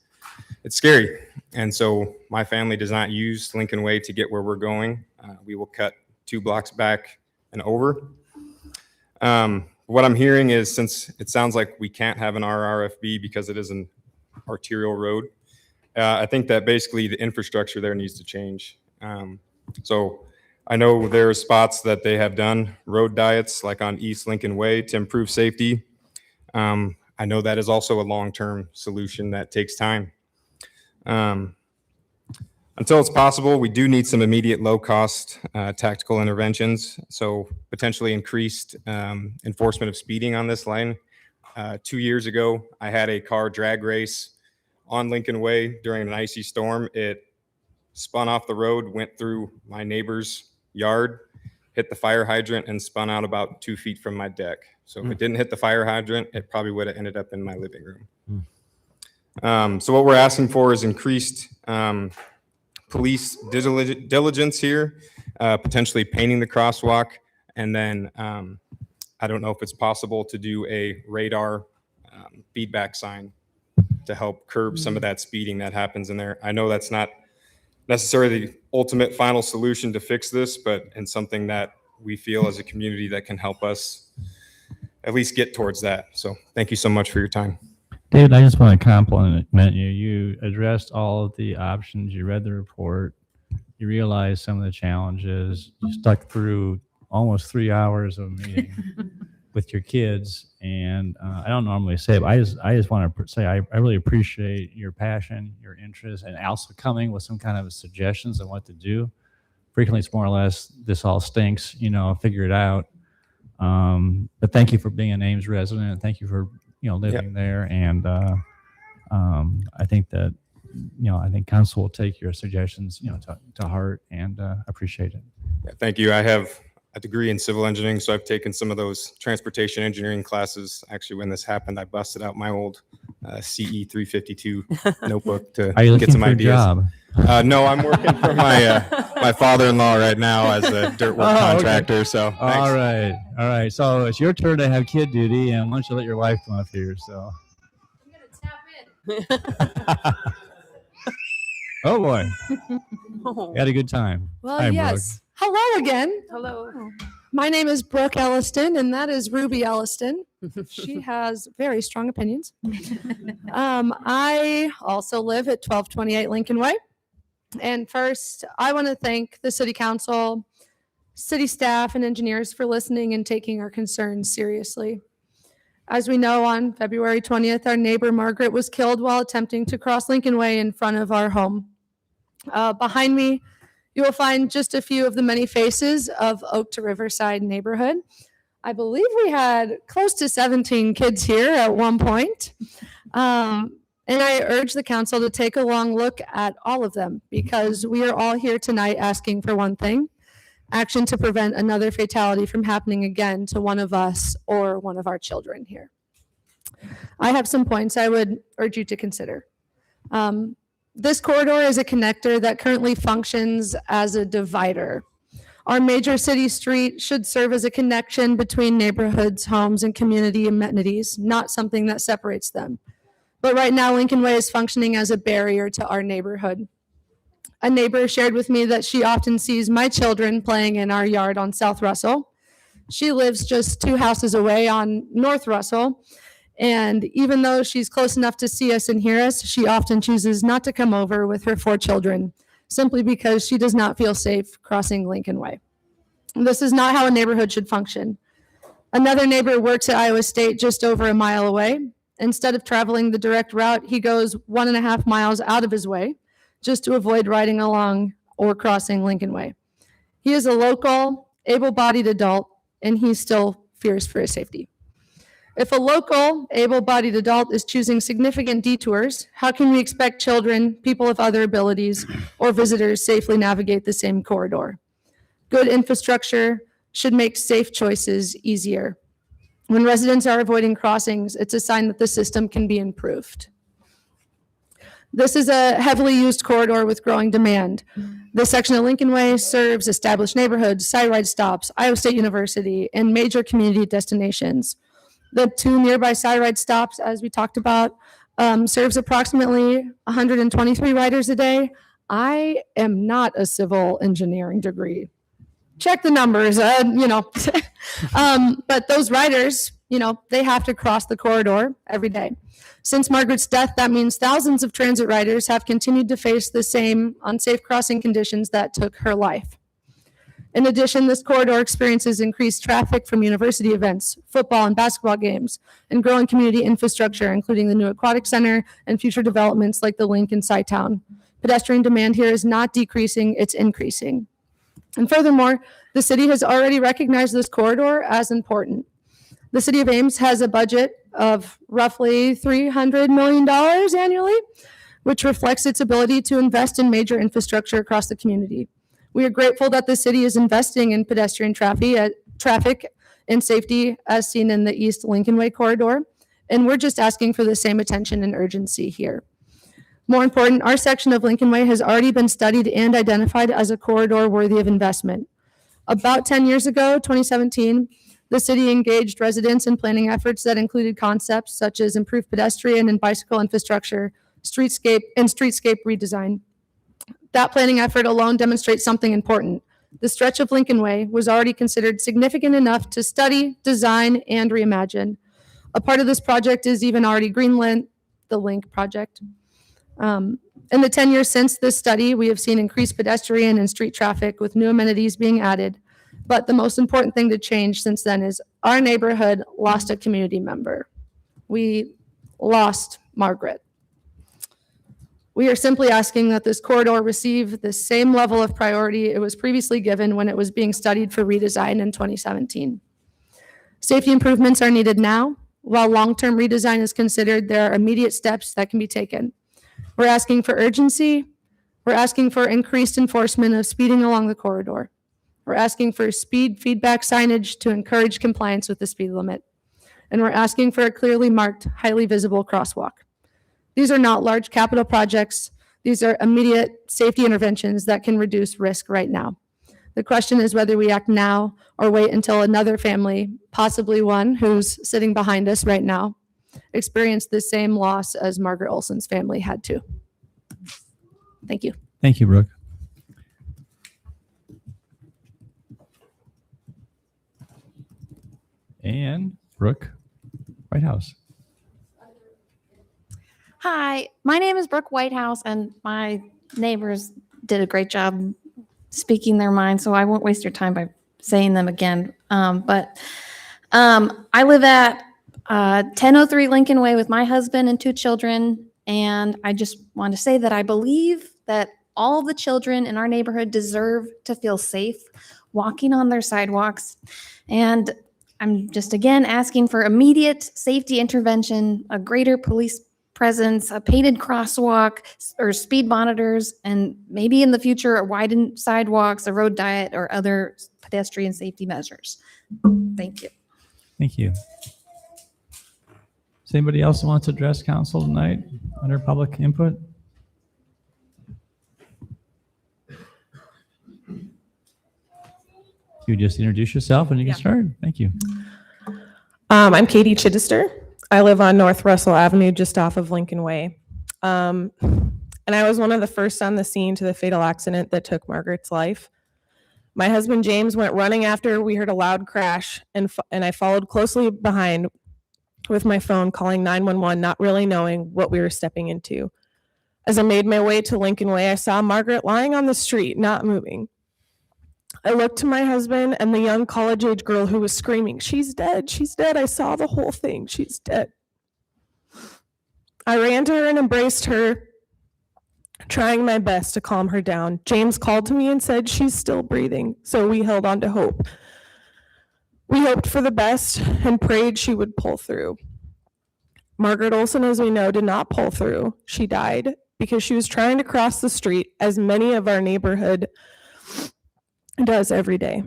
scary. And so my family does not use Lincoln Way to get where we're going. We will cut 2 blocks back and over. What I'm hearing is, since it sounds like we can't have an RRFB because it is an arterial road, I think that basically the infrastructure there needs to change. So I know there are spots that they have done road diets, like on East Lincoln Way, to improve safety. I know that is also a long-term solution that takes time. Until it's possible, we do need some immediate low-cost tactical interventions. So potentially increased enforcement of speeding on this line. 2 years ago, I had a car drag race on Lincoln Way during an icy storm. It spun off the road, went through my neighbor's yard, hit the fire hydrant, and spun out about 2 feet from my deck. So if it didn't hit the fire hydrant, it probably would have ended up in my living room. So what we're asking for is increased police diligence here, potentially painting the crosswalk, and then I don't know if it's possible to do a radar feedback sign to help curb some of that speeding that happens in there. I know that's not necessarily the ultimate final solution to fix this, but and something that we feel as a community that can help us at least get towards that. So thank you so much for your time. David, I just want to compliment you. You addressed all of the options. You read the report. You realized some of the challenges. You stuck through almost 3 hours of meeting with your kids. And I don't normally say it, but I just want to say I really appreciate your passion, your interest, and also coming with some kind of suggestions on what to do. Frequently, it's more or less, this all stinks, figure it out. But thank you for being an Ames resident. Thank you for living there. And I think that I think council will take your suggestions to heart, and appreciate it. Yeah, thank you. I have a degree in civil engineering, so I've taken some of those transportation engineering classes. Actually, when this happened, I busted out my old CE 352 notebook to Are you get looking some for a ideas. job? No, I'm working for my father-in-law right now as a dirt work Oh, okay. contractor. So All right. So it's your turn to have kid duty, and why don't you let your wife come up here? So. Oh boy, had a good time. Well, Hi, yes. Hello again. Hello. My name is Brooke Elliston, and that is Ruby Elliston. She has very strong opinions. I also live at 1228 Lincoln Way. And first, I want to thank the City Council, city staff, and engineers for listening and taking our concerns seriously. As we know, on February 20th, our neighbor Margaret was killed while attempting to cross Lincoln Way in front of our home. Behind me, you will find just a few of the many faces of Oak to Riverside neighborhood. I believe we had close to 17 kids here at one point. And I urge the council to take a long look at all of them because we are all here tonight asking for one thing: action to prevent another fatality from happening again to one of us or one of our children here. I have some points I would urge you to consider. This corridor is a connector that currently functions as a divider. Our major city street should serve as a connection between neighborhoods, homes, and community amenities, not something that separates them. But right now, Lincoln Way is functioning as a barrier to our neighborhood. A neighbor shared with me that she often sees my children playing in our yard on South Russell. She lives just 2 houses away on North Russell. And even though she's close enough to see us and hear us, she often chooses not to come over with her 4 children, simply because she does not feel safe crossing Lincoln Way. This is not how a neighborhood should function. Another neighbor works at Iowa State just over a mile away. Instead of traveling the direct route, he goes 1.5 miles out of his way just to avoid riding along or crossing Lincoln Way. He is a local, able-bodied adult, and he still fears for his safety. If a local, able-bodied adult is choosing significant detours, how can we expect children, people with other abilities, or visitors safely navigate the same corridor? Good infrastructure should make safe choices easier. When residents are avoiding crossings, it's a sign that the system can be improved. This is a heavily used corridor with growing demand. This section of Lincoln Way serves established neighborhoods, side ride stops, Iowa State University, and major community destinations. The 2 nearby side ride stops, as we talked about, serves approximately 123 riders a day. I am not a civil engineering degree. Check the numbers, but those riders, they have to cross the corridor every day. Since Margaret's death, that means thousands of transit riders have continued to face the same unsafe crossing conditions that took her life. In addition, this corridor experiences increased traffic from university events, football and basketball games, and growing community infrastructure, including the new aquatic center and future developments like the link in Sci-Town. Pedestrian demand here is not decreasing, it's increasing. And furthermore, the city has already recognized this corridor as important. The City of Ames has a budget of roughly $300 million annually, which reflects its ability to invest in major infrastructure across the community. We are grateful that the city is investing in pedestrian traffic and safety as seen in the East Lincoln Way corridor, and we're just asking for the same attention and urgency here. More important, our section of Lincoln Way has already been studied and identified as a corridor worthy of investment. About 10 years ago, 2017, the city engaged residents in planning efforts that included concepts such as improved pedestrian and bicycle infrastructure, streetscape redesign. That planning effort alone demonstrates something important. The stretch of Lincoln Way was already considered significant enough to study, design, and reimagine. A part of this project is even already greenlit, the LINK project. In the 10 years since this study, we have seen increased pedestrian and street traffic with new amenities being added. But the most important thing to change since then is our neighborhood lost a community member. We lost Margaret. We are simply asking that this corridor receive the same level of priority it was previously given when it was being studied for redesign in 2017. Safety improvements are needed now. While long-term redesign is considered, there are immediate steps that can be taken. We're asking for urgency. We're asking for increased enforcement of speeding along the corridor. We're asking for speed feedback signage to encourage compliance with the speed limit. And we're asking for a clearly marked, highly visible crosswalk. These are not large capital projects. These are immediate safety interventions that can reduce risk right now. The question is whether we act now or wait until another family, possibly one who's sitting behind us right now, experienced the same loss as Margaret Olson's family had to. Thank you. Thank you, Brooke. And Brooke Whitehouse. Hi, my name is Brooke Whitehouse, and my neighbors did a great job speaking their mind, so I won't waste your time by saying them again. I live at 1003 Lincoln Way with my husband and 2 children, and I just want to say that I believe that all the children in our neighborhood deserve to feel safe walking on their sidewalks. And I'm just again asking for immediate safety intervention, a greater police presence, a painted crosswalk or speed monitors, and maybe in the future, a widened sidewalks, a road diet, or other pedestrian safety measures. Thank you. Thank you. Does anybody else want to address council tonight under public input? You just introduce yourself and you can start. Thank you. I'm Katie Chittister. I live on North Russell Avenue, just off of Lincoln Way. And I was one of the first on the scene to the fatal accident that took Margaret's life. My husband James went running after we heard a loud crash, and I followed closely behind with my phone, calling 911, not really knowing what we were stepping into. As I made my way to Lincoln Way, I saw Margaret lying on the street, not moving. I looked to my husband and the young college-age girl who was screaming, "She's dead, she's dead." I saw the whole thing, she's dead. I ran to her and embraced her, trying my best to calm her down. James called to me and said she's still breathing, so we held on to hope. We hoped for the best and prayed she would pull through. Margaret Olson, as we know, did not pull through. She died because she was trying to cross the street, as many of our neighborhood does every day.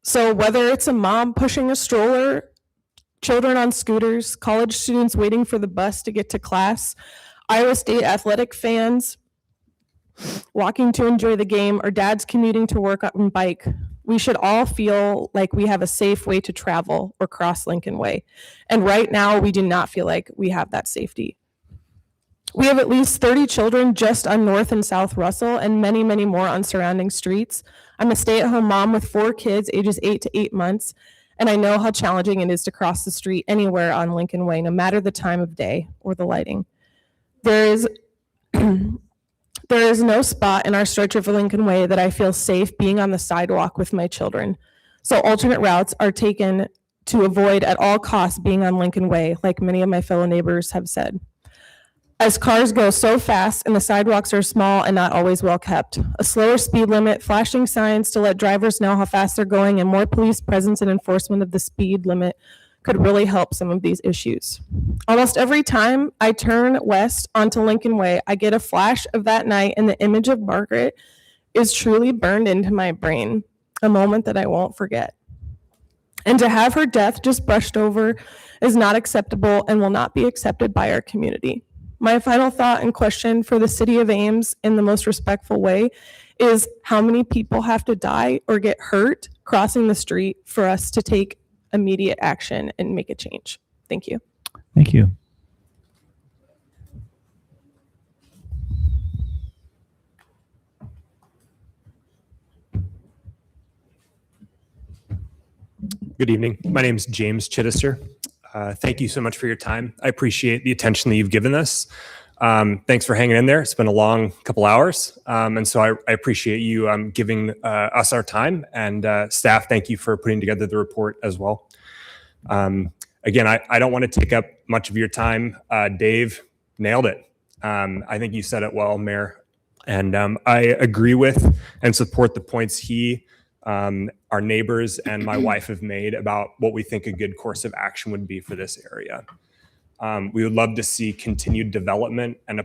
So whether it's a mom pushing a stroller, children on scooters, college students waiting for the bus to get to class, Iowa State athletic fans walking to enjoy the game, or dads commuting to work on bike, we should all feel like we have a safe way to travel or cross Lincoln Way. And right now, we do not feel like we have that safety. We have at least 30 children just on North and South Russell, and many, many more on surrounding streets. I'm a stay-at-home mom with 4 kids, ages 8 to 8 months, and I know how challenging it is to cross the street anywhere on Lincoln Way, no matter the time of day or the lighting. There is no spot in our stretch of Lincoln Way that I feel safe being on the sidewalk with my children. So alternate routes are taken to avoid at all costs being on Lincoln Way, like many of my fellow neighbors have said. As cars go so fast and the sidewalks are small and not always well kept, a slower speed limit, flashing signs to let drivers know how fast they're going, and more police presence and enforcement of the speed limit could really help some of these issues. Almost every time I turn west onto Lincoln Way, I get a flash of that night, and the image of Margaret is truly burned into my brain, a moment that I won't forget. And to have her death just brushed over is not acceptable and will not be accepted by our community. My final thought and question for the City of Ames, in the most respectful way, is how many people have to die or get hurt crossing the street for us to take immediate action and make a change? Thank you. Thank you. Good evening. My name is James Chittister. Thank you so much for your time. I appreciate the attention that you've given us. Thanks for hanging in there. It's been a long couple hours. And so I appreciate you giving us our time. And staff, thank you for putting together the report as well. Again, I don't want to take up much of your time. Dave nailed it. I think you said it well, Mayor. And I agree with and support the points he, our neighbors, and my wife have made about what we think a good course of action would be for this area. We would love to see continued development and a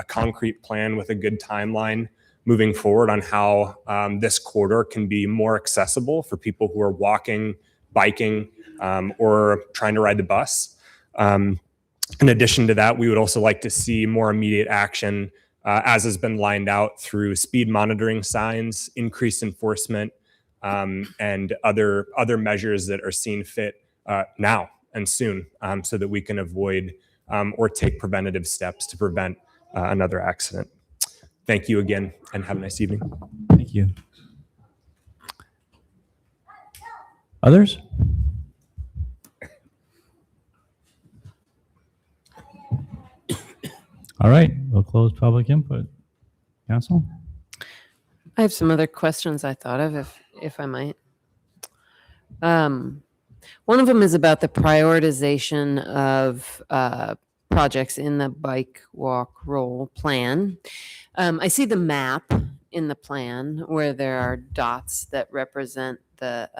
concrete plan with a good timeline moving forward on how this corridor can be more accessible for people who are walking, biking, or trying to ride the bus. In addition to that, we would also like to see more immediate action, as has been lined out through speed monitoring signs, increased enforcement, and other measures that are seen fit now and soon, so that we can avoid or take preventative steps to prevent another accident. Thank you again, and have a nice evening. Thank you. Others? All right, we'll close public input. Council? I have some other questions I thought of, if I might. One of them is about the prioritization of projects in the bike, walk, roll plan. I see the map in the plan where there are dots that represent the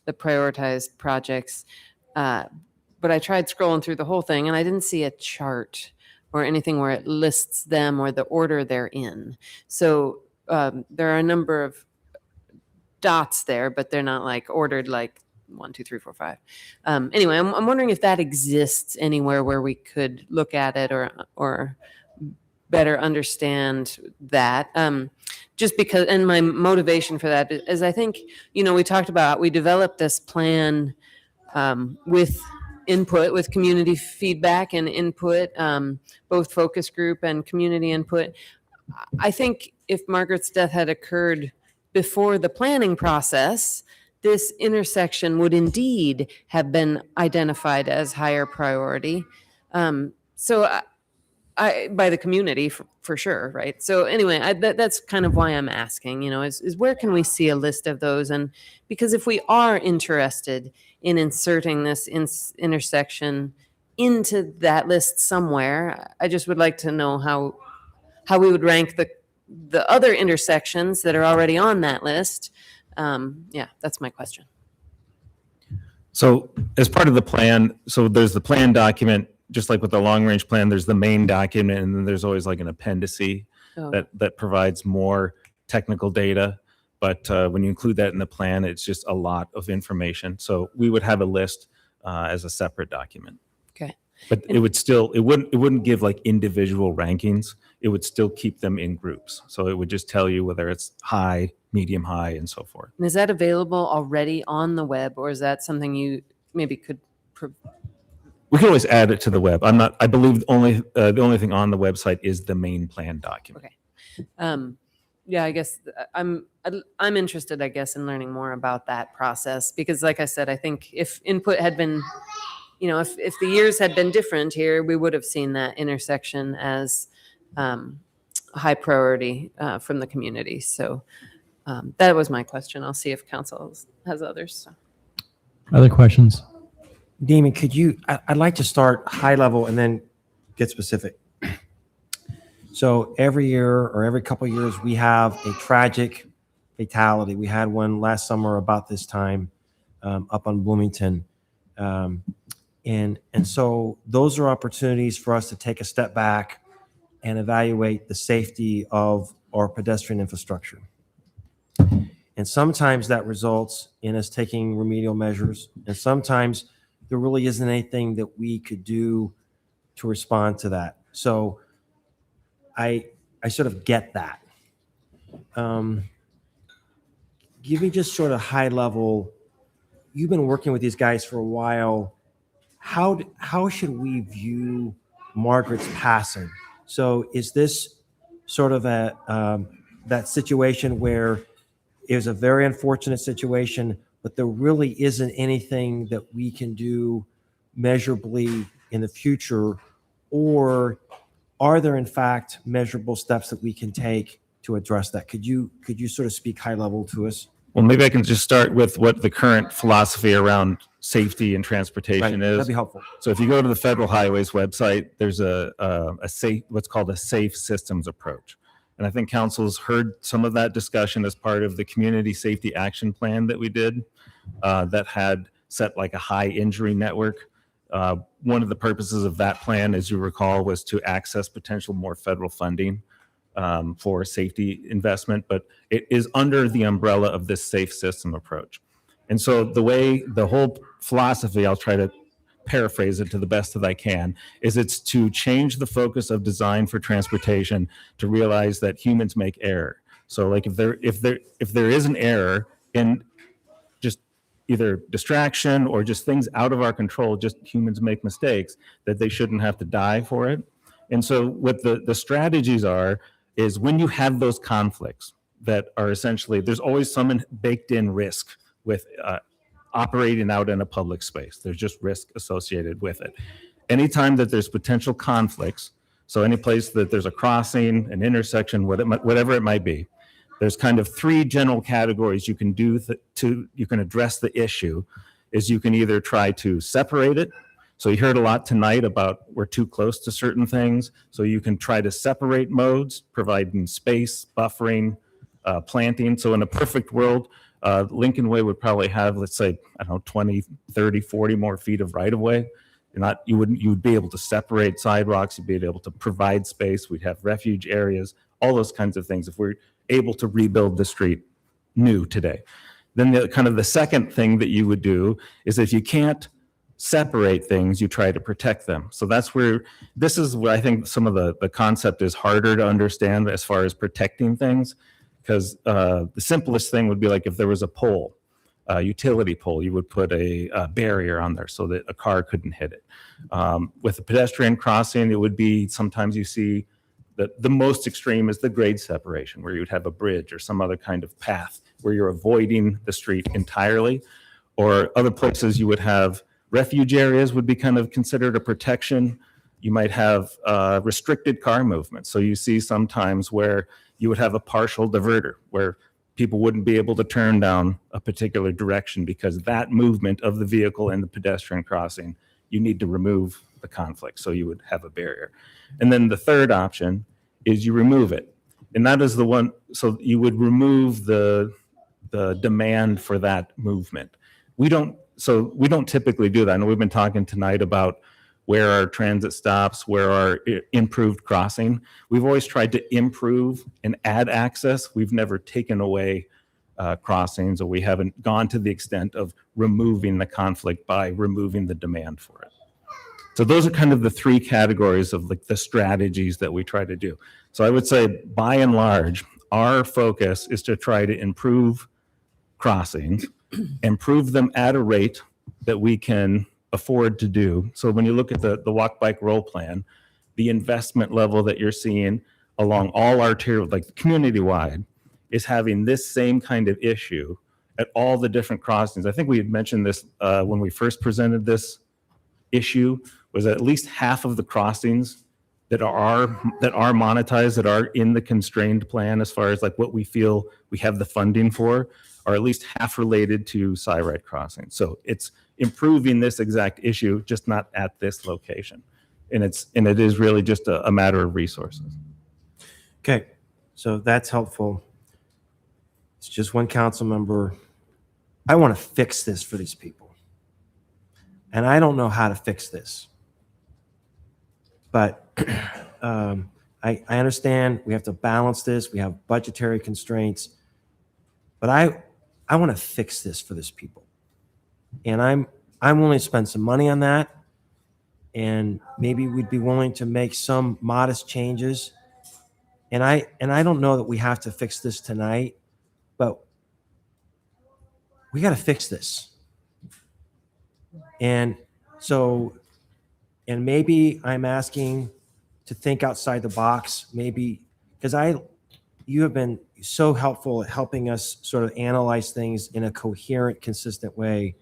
prioritized projects, but I tried scrolling through the whole thing and I didn't see a chart or anything where it lists them or the order they're in. So there are a number of dots there, but they're not like ordered like 1, 2, 3, 4, 5. Anyway, I'm wondering if that exists anywhere where we could look at it or better understand that. Just because, and my motivation for that is I think, we talked about, we developed this plan with input, with community feedback and input, both focus group and community input. I think if Margaret's death had occurred before the planning process, this intersection would indeed have been identified as higher priority. So by the community for sure, right? So anyway, that's kind of why I'm asking, is where can we see a list of those? And because if we are interested in inserting this intersection into that list somewhere, I just would like to know how we would rank the other intersections that are already on that list. Yeah, that's my question. So as part of the plan, so there's the plan document, just like with the long range plan, there's the main document, and then there's always like an appendice that provides more technical data. But when you include that in the plan, it's just a lot of information. So we would have a list as a separate document. Okay. But it wouldn't give like individual rankings. It would still keep them in groups. So it would just tell you whether it's high, medium, high, and so forth. And is that available already on the web, or is that something you maybe could? We can always add it to the web. I believe the only thing on the website is the main plan document. Okay. Yeah, I guess I'm interested, I guess, in learning more about that process, because like I said, I think if input had been, if the years had been different here, we would have seen that intersection as high priority from the community. So that was my question. I'll see if council has others. Other questions? Damon, I'd like to start high level and then get specific. So every year or every couple of years, we have a tragic fatality. We had one last summer about this time up on Bloomington. And so those are opportunities for us to take a step back and evaluate the safety of our pedestrian infrastructure. And sometimes that results in us taking remedial measures. And sometimes there really isn't anything that we could do to respond to that. So I sort of get that. Give me just sort of high level. You've been working with these guys for a while. How should we view Margaret's passing? So is this sort of that situation where it was a very unfortunate situation, but there really isn't anything that we can do measurably in the future? Or are there in fact measurable steps that we can take to address that? Could you sort of speak high level to us? Well, maybe I can just start with what the current philosophy around safety and transportation is. That'd be helpful. So if you go to the Federal Highways website, there's a safe, what's called a safe systems approach. And I think council's heard some of that discussion as part of the community safety action plan that we did that had set like a high injury network. One of the purposes of that plan, as you recall, was to access potential more federal funding for safety investment, but it is under the umbrella of this safe system approach. And so the whole philosophy, I'll try to paraphrase it to the best that I can, is it's to change the focus of design for transportation to realize that humans make error. So like if there is an error in just either distraction or just things out of our control, just humans make mistakes, that they shouldn't have to die for it. And so what the strategies are is when you have those conflicts that are essentially, there's always some baked in risk with operating out in a public space. There's just risk associated with it. Anytime that there's potential conflicts, so any place that there's a crossing, an intersection, whatever it might be, there's kind of three general categories you can do you can address the issue. Is you can either try to separate it. So you heard a lot tonight about we're too close to certain things. So you can try to separate modes, providing space, buffering, planting. So in a perfect world, Lincoln Way would probably have, let's say, I don't know, 20, 30, 40 more feet of right of way. You would be able to separate sidewalks. You'd be able to provide space. We'd have refuge areas, all those kinds of things if we're able to rebuild the street new today. Then the second thing that you would do is if you can't separate things, you try to protect them. So this is where I think some of the concept is harder to understand as far as protecting things, because the simplest thing would be like if there was a pole, a utility pole, you would put a barrier on there so that a car couldn't hit it. With a pedestrian crossing, it would be sometimes you see the most extreme is the grade separation, where you would have a bridge or some other kind of path where you're avoiding the street entirely. Or other places you would have refuge areas would be kind of considered a protection. You might have restricted car movement. So you see sometimes where you would have a partial diverter where people wouldn't be able to turn down a particular direction because that movement of the vehicle and the pedestrian crossing, you need to remove the conflict. So you would have a barrier. And then the third option is you remove it. And that is the one, so you would remove the demand for that movement. We don't typically do that. I know we've been talking tonight about where our transit stops, where our improved crossing. We've always tried to improve and add access. We've never taken away crossings, or we haven't gone to the extent of removing the conflict by removing the demand for it. So those are kind of the three categories of like the strategies that we try to do. So I would say by and large, our focus is to try to improve crossings, improve them at a rate that we can afford to do. So when you look at the walk bike roll plan, the investment level that you're seeing along all arterial, like community wide, is having this same kind of issue at all the different crossings. I think we had mentioned this when we first presented this issue, was that at least half of the crossings that are monetized, that are in the constrained plan as far as like what we feel we have the funding for, are at least half related to Cyrite crossing. So it's improving this exact issue, just not at this location. And it is really just a matter of resources. Okay, so that's helpful. It's just one council member. I want to fix this for these people. And I don't know how to fix this. But I understand we have to balance this. We have budgetary constraints. But I want to fix this for these people. And I'm willing to spend some money on that. And maybe we'd be willing to make some modest changes. And I don't know that we have to fix this tonight, but we got to fix this. And so, and maybe I'm asking to think outside the box, maybe, because you have been so helpful at helping us sort of analyze things in a coherent, consistent way.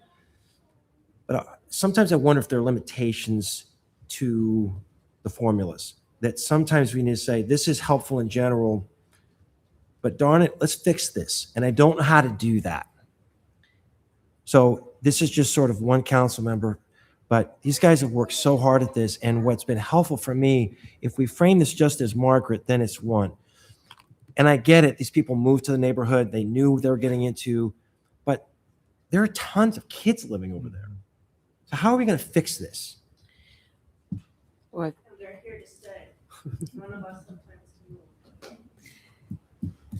But sometimes I wonder if there are limitations to the formulas, that sometimes we need to say, this is helpful in general, but darn it, let's fix this. And I don't know how to do that. So this is just sort of one council member, but these guys have worked so hard at this. And what's been helpful for me, if we frame this just as Margaret, then it's one. And I get it. These people moved to the neighborhood. They knew what they were getting into, but there are tons of kids living over there. So how are we going to fix this? What? They're here to stay. One of us sometimes move.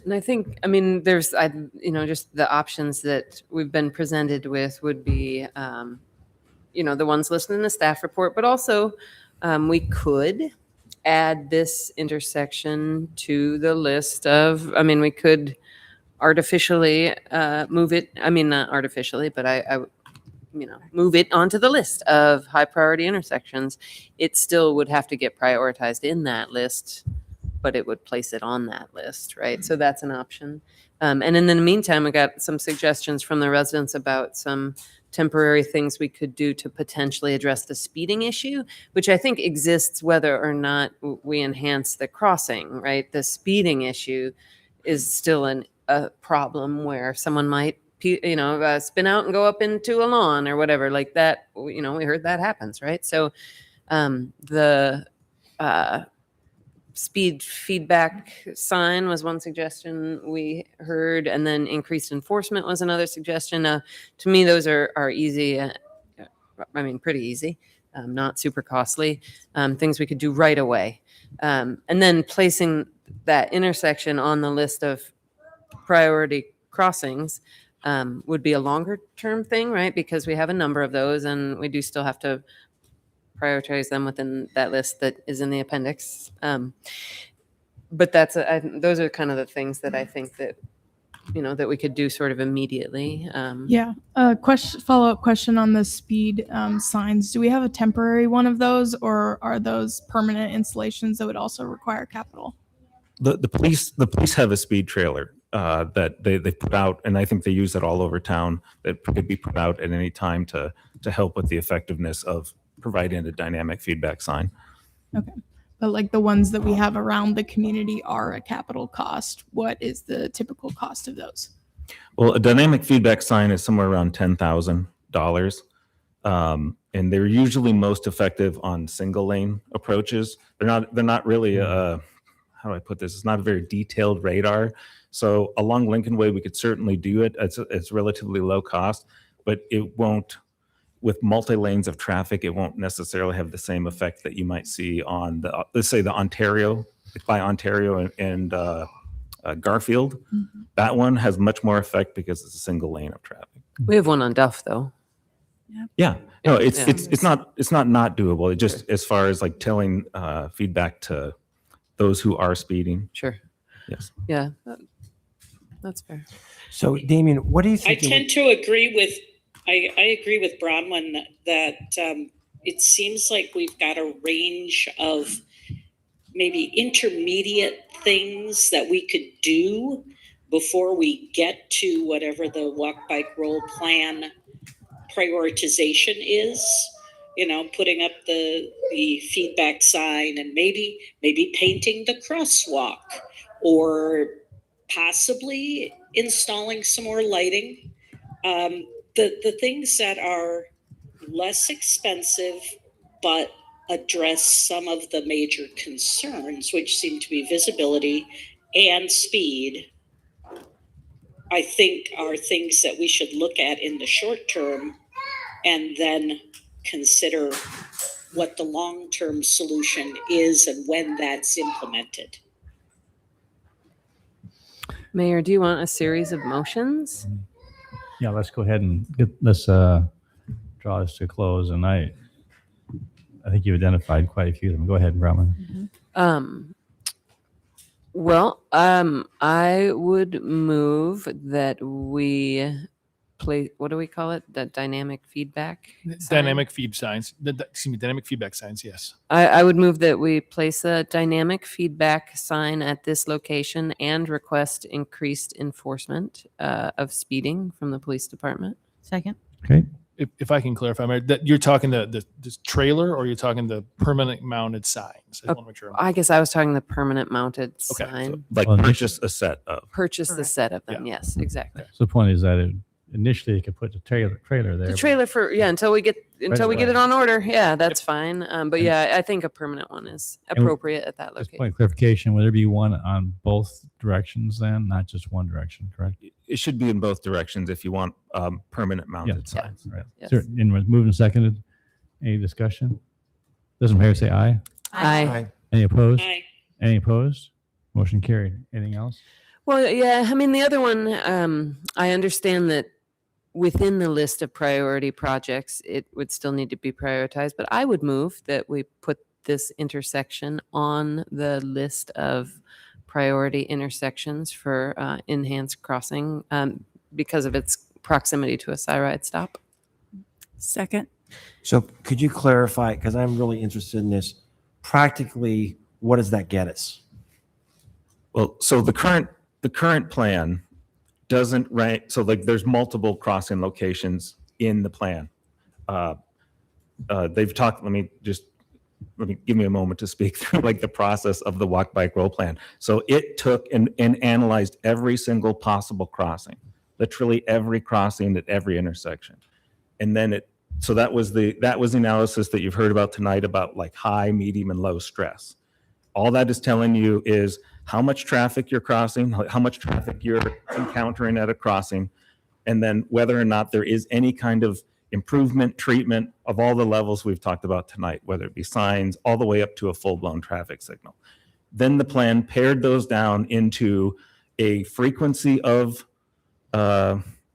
And I think, I mean, there's, just the options that we've been presented with would be, the ones listed in the staff report, but also we could add this intersection to the list of, we could artificially move it. Not artificially, but I move it onto the list of high priority intersections. It still would have to get prioritized in that list, but it would place it on that list, right? So that's an option. And in the meantime, we got some suggestions from the residents about some temporary things we could do to potentially address the speeding issue, which I think exists whether or not we enhance the crossing, right? The speeding issue is still a problem where someone might spin out and go up into a lawn or whatever like that. We heard that happens, right? So the speed feedback sign was one suggestion we heard, and then increased enforcement was another suggestion. To me, those are easy. Pretty easy, not super costly, things we could do right away. And then placing that intersection on the list of priority crossings would be a longer term thing, right? Because we have a number of those and we do still have to prioritize them within that list that is in the appendix. But those are kind of the things that I think that, that we could do sort of immediately. Follow-up question on the speed signs. Do we have a temporary one of those, or are those permanent installations that would also require capital? The police have a speed trailer that they put out, and I think they use it all over town, that could be put out at any time to help with the effectiveness of providing a dynamic feedback sign. Okay. But like the ones that we have around the community are a capital cost. What is the typical cost of those? Well, a dynamic feedback sign is somewhere around $10,000. And they're usually most effective on single lane approaches. They're not really how do I put this? It's not a very detailed radar. So along Lincoln Way, we could certainly do it. It's relatively low cost, but it won't, with multi-lanes of traffic, it won't necessarily have the same effect that you might see on let's say the Ontario and Garfield. Mm-hmm. That one has much more effect because it's a single lane of traffic. We have one on Duff though. Yeah, no, it's not doable. It just, as far as like telling feedback to those who are speeding. Sure. Yes. Yeah, that's fair. So, Damien, what do you I think? tend to agree with, I agree with Bronwyn that it seems like we've got a range of maybe intermediate things that we could do before we get to whatever the walk, bike, roll plan prioritization is. Putting up the feedback sign and maybe painting the crosswalk, or possibly installing some more lighting. The things that are less expensive but address some of the major concerns, which seem to be visibility and speed, I think are things that we should look at in the short term and then consider what the long-term solution is and when that's implemented. Mayor, do you want a series of motions? Yeah, let's go ahead and let's draw this to a close. And I think you identified quite a few of them. Go ahead, Brahman. I would move that we play, what do we call it? The dynamic feedback sign? Dynamic feed signs. Dynamic feedback signs. Yes. I would move that we place a dynamic feedback sign at this location and request increased enforcement of speeding from the police department. Second. Okay. If I can clarify, Mayor, that you're talking the trailer, or you're talking the permanent mounted signs? I want to make sure. I guess I was talking the permanent mounted Okay, sign. Like Well, purchase a set of. Purchase the set of them. Yes, exactly. So the point is that initially you could put the trailer there. The trailer for until we get it on order. Yeah, that's fine. But yeah, I think a permanent one is appropriate at that Just location. point of clarification, would there be one on both directions then, not just one direction, correct? It should be in both directions if you want permanent mounted signs. Right. Yes. Sure. And moved and seconded. Any discussion? Doesn't matter, say aye. Aye. Any opposed? Aye. Any opposed? Motion carried. Anything else? Well, yeah. I mean, the other one, I understand that within the list of priority projects, it would still need to be prioritized, but I would move that we put this intersection on the list of priority intersections for enhanced crossing because of its proximity to a side stop. Second. So could you clarify, because I'm really interested in this, practically, what does that get us? Well, so the current plan doesn't rank, so like there's multiple crossing locations in the plan. They've talked, let me give me a moment to speak through like the process of the walk bike roll plan. So it took and analyzed every single possible crossing, literally every crossing at every intersection. And then so that was the analysis that you've heard about tonight about like high, medium, and low stress. All that is telling you is how much traffic you're crossing, how much traffic you're encountering at a crossing, and then whether or not there is any kind of improvement, treatment of all the levels we've talked about tonight, whether it be signs, all the way up to a full-blown traffic signal. Then the plan pared those down into a frequency of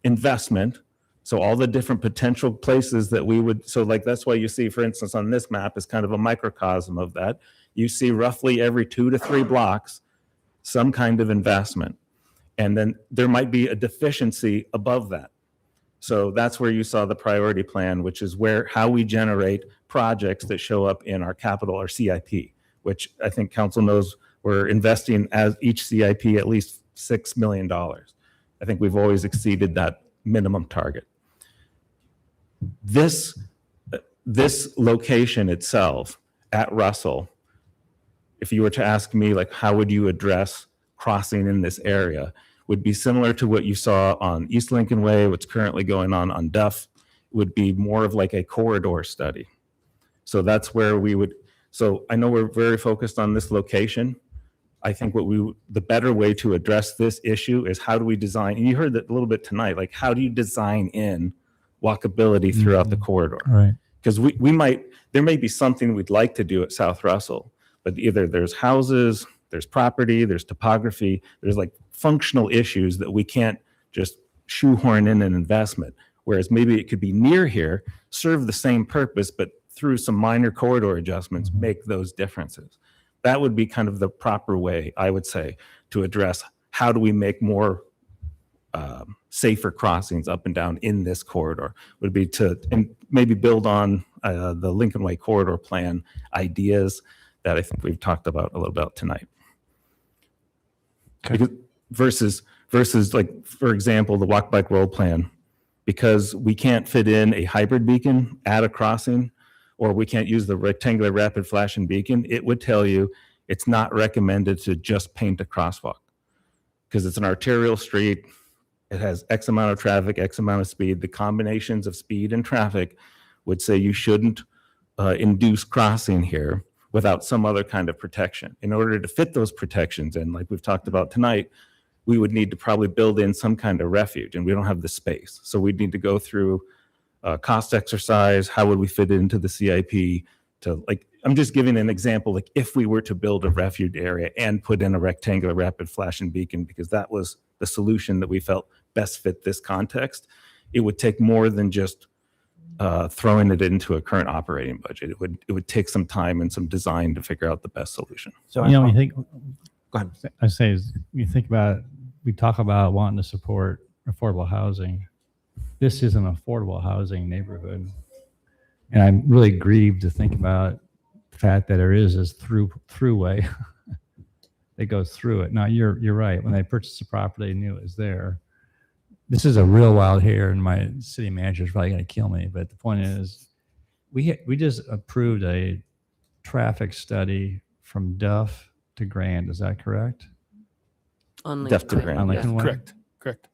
investment. So all the different potential places that we would, so like that's why you see, for instance, on this map is kind of a microcosm of that. You see roughly every 2 to 3 blocks, some kind of investment. And then there might be a deficiency above that. So that's where you saw the priority plan, which is how we generate projects that show up in our capital or CIP, which I think council knows we're investing as each CIP at least $6 million. I think we've always exceeded that minimum target. This location itself at Russell, if you were to ask me, like, how would you address crossing in this area, would be similar to what you saw on East Lincoln Way, what's currently going on Duff, would be more of like a corridor study. So that's where we would, so I know we're very focused on this location. I think the better way to address this issue is how do we design, and you heard that a little bit tonight, like how do you design in walkability throughout the corridor? Right. Because there may be something we'd like to do at South Russell, but either there's houses, there's property, there's topography, there's like functional issues that we can't just shoehorn in an investment. Whereas maybe it could be near here, serve the same purpose, but through some minor corridor adjustments, make those differences. That would be kind of the proper way, I would say, to address how do we make more safer crossings up and down in this corridor, would be to and maybe build on the Lincoln Way corridor plan ideas that I think we've talked about a little bit tonight. Okay. Versus like, for example, the walk bike roll plan, because we can't fit in a hybrid beacon at a crossing, or we can't use the rectangular rapid flashing beacon, it would tell you it's not recommended to just paint a crosswalk because it's an arterial street. It has X amount of traffic, X amount of speed. The combinations of speed and traffic would say you shouldn't induce crossing here without some other kind of protection. In order to fit those protections in, like we've talked about tonight, we would need to probably build in some kind of refuge, and we don't have the space. So we'd need to go through a cost exercise. How would we fit it into the CIP? To, like, I'm just giving an example, like if we were to build a refuge area and put in a rectangular rapid flashing beacon, because that was the solution that we felt best fit this context, it would take more than just throwing it into a current operating budget. It would take some time and some design to figure out the best solution. So you know, you think, go ahead. I say, is you think about it, we talk about wanting to support affordable housing. This is an affordable housing neighborhood. And I'm really grieved to think about the fact that there is this throughway that goes through it. Now, you're right. When they purchased the property, they knew it was there. This is a real wild hair, and my city manager is probably going to kill me. But the point is, we just approved a traffic study from Duff to Grand. Is that correct? On Duff to Grand. On Lincoln Way? Correct.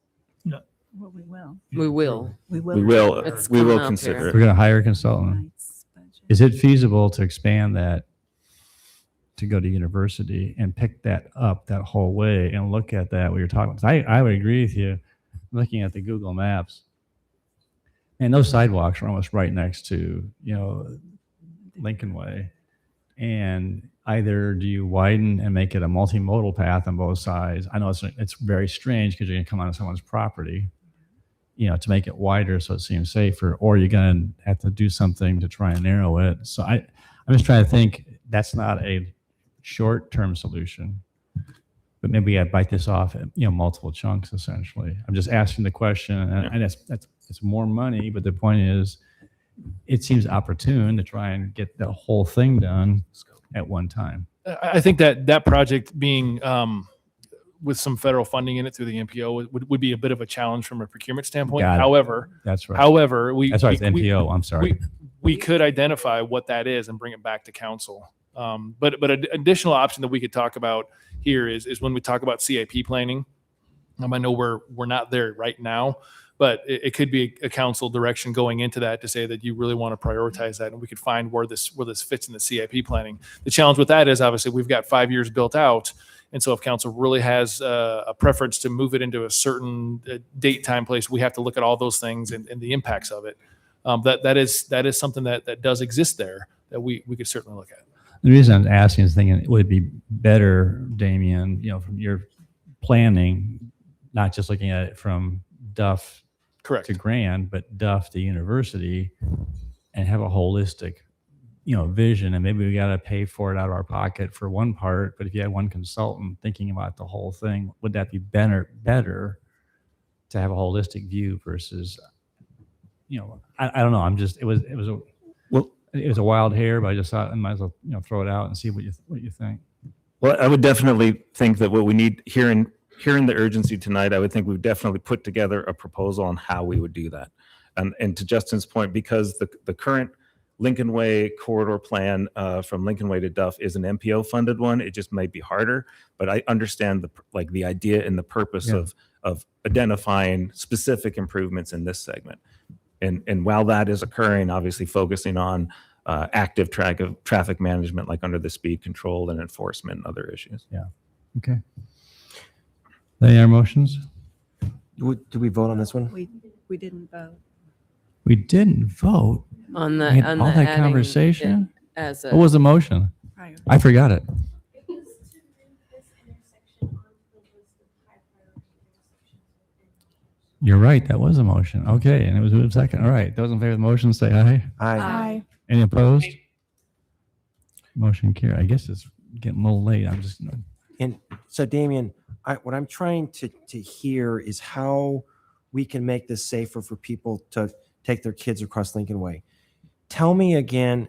No. Well, we will. We will. We will. We will. It's We coming will up consider here. it. We're going to hire a consultant. Is it feasible to expand that to go to university and pick that up that whole way and look at that what you're talking about? I would agree with you. Looking at the Google Maps, and those sidewalks are almost right next to, Lincoln Way. And either do you widen and make it a multimodal path on both sides? I know it's very strange because you're going to come onto someone's property, to make it wider so it seems safer, or you're going to have to do something to try and narrow it. So I'm just trying to think, that's not a short-term solution, but maybe I bite this off at, multiple chunks, essentially. I'm just asking the question, and it's more money, but the point is, it seems opportune to try and get the whole thing done at one time. I think that project being with some federal funding in it through the MPO would be a bit of a challenge from a procurement standpoint. Got it. However, That's right. However, That's right. It's MPO. I'm sorry. We could identify what that is and bring it back to council. But an additional option that we could talk about here is when we talk about CIP planning. I know we're not there right now, but it could be a council direction going into that to say that you really want to prioritize that, and we could find where this fits in the CIP planning. The challenge with that is obviously we've got 5 years built out, and so if council really has a preference to move it into a certain date, time, place, we have to look at all those things and the impacts of it. That is something that does exist there that we could certainly look at. The reason I'm asking is thinking it would be better, Damien, from your planning, not just looking at it from Duff Correct. to Grand, but Duff to University, and have a holistic, vision. And maybe we got to pay for it out of our pocket for one part, but if you had one consultant thinking about the whole thing, would that be better to have a holistic view versus, I don't know. It was a wild hair, but I just thought I might as well, throw it out and see what you think. Well, I would definitely think that what we need here in the urgency tonight, I would think we've definitely put together a proposal on how we would do that. And to Justin's point, because the current Lincoln Way corridor plan from Lincoln Way to Duff is an MPO funded one, it just might be harder. But I understand the idea and the purpose of identifying specific improvements in this segment. And while that is occurring, obviously focusing on active traffic management, like under the speed control and enforcement and other issues. Yeah. Okay. Any other motions? Do we vote on this one? We didn't vote. We didn't vote On the We had on all the that adding conversation. it as a What was the motion? I forgot it. You're right. That was a motion. Okay, and it was moved second. All right. Those in favor of the motion, say aye. Aye. Any opposed? Motion carried. I guess it's getting a little late. I'm just. And so, Damien, what I'm trying to hear is how we can make this safer for people to take their kids across Lincoln Way. Tell me again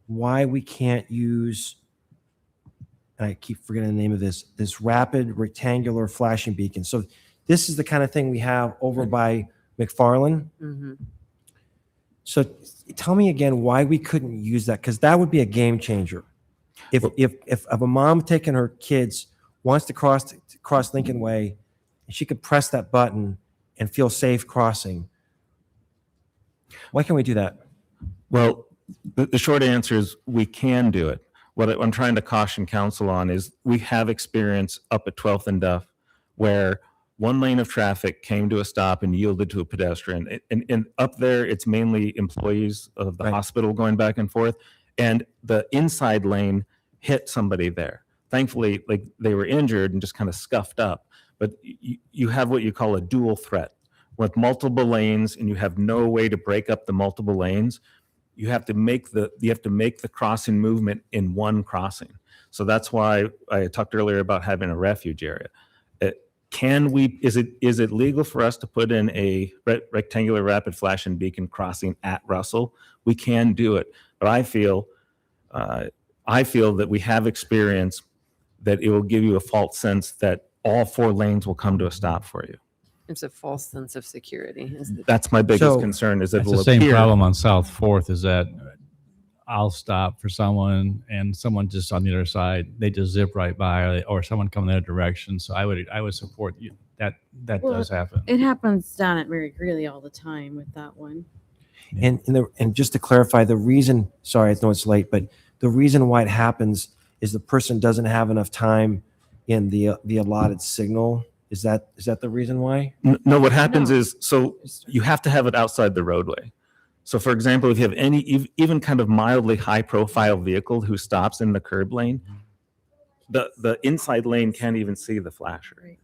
why we can't use, and I keep forgetting the name of this rapid rectangular flashing beacon. So this is the kind of thing we have over by McFarland. Mhm. So tell me again why we couldn't use that, because that would be a game changer. If a mom taking her kids wants to cross Lincoln Way, she could press that button and feel safe crossing. Why can't we do that? Well, the short answer is we can do it. What I'm trying to caution council on is we have experience up at 12th and Duff where one lane of traffic came to a stop and yielded to a pedestrian. And up there, it's mainly employees of the hospital going back and forth. And the inside lane hit somebody there. Thankfully, they were injured and just kind of scuffed up. But you have what you call a dual threat with multiple lanes, and you have no way to break up the multiple lanes. You have to make the crossing movement in one crossing. So that's why I talked earlier about having a refuge area. Is it legal for us to put in a rectangular rapid flashing beacon crossing at Russell? We can do it, but I feel that we have experience that it will give you a false sense that all four lanes will come to a stop for you. It's a false sense of security. That's my biggest concern. Is that That's it will the same appear- problem on South 4th, is that I'll stop for someone and someone just on the other side, they just zip right by, or someone coming the other direction. So I would support you. That does happen. It happens down at Mary Greeley all the time with that one. And just to clarify, the reason, sorry, I know it's late, but the reason why it happens is the person doesn't have enough time in the allotted signal. Is that the reason why? No, what happens is, so you have to have it outside the roadway. So for example, if you have any, even kind of mildly high profile vehicle who stops in the curb lane, the inside lane can't even see the flasher.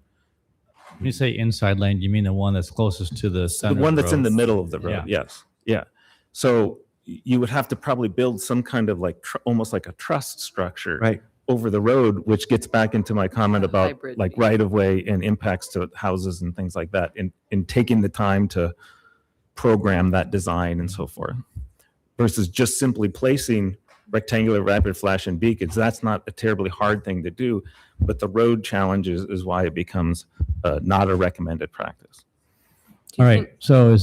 When you say inside lane, you mean the one that's closest to the The center? one of the that's in road? the middle of the road, Yeah. yes. Yeah. So you would have to probably build some kind of like, almost like a truss structure. Right. Over the road, which gets back into my comment about hybrid. like right of way and impacts to houses and things like that, in taking the time to program that design and so forth, versus just simply placing rectangular rapid flashing beacons. That's not a terribly hard thing to do, but the road challenge is why it becomes not a recommended practice. All right. So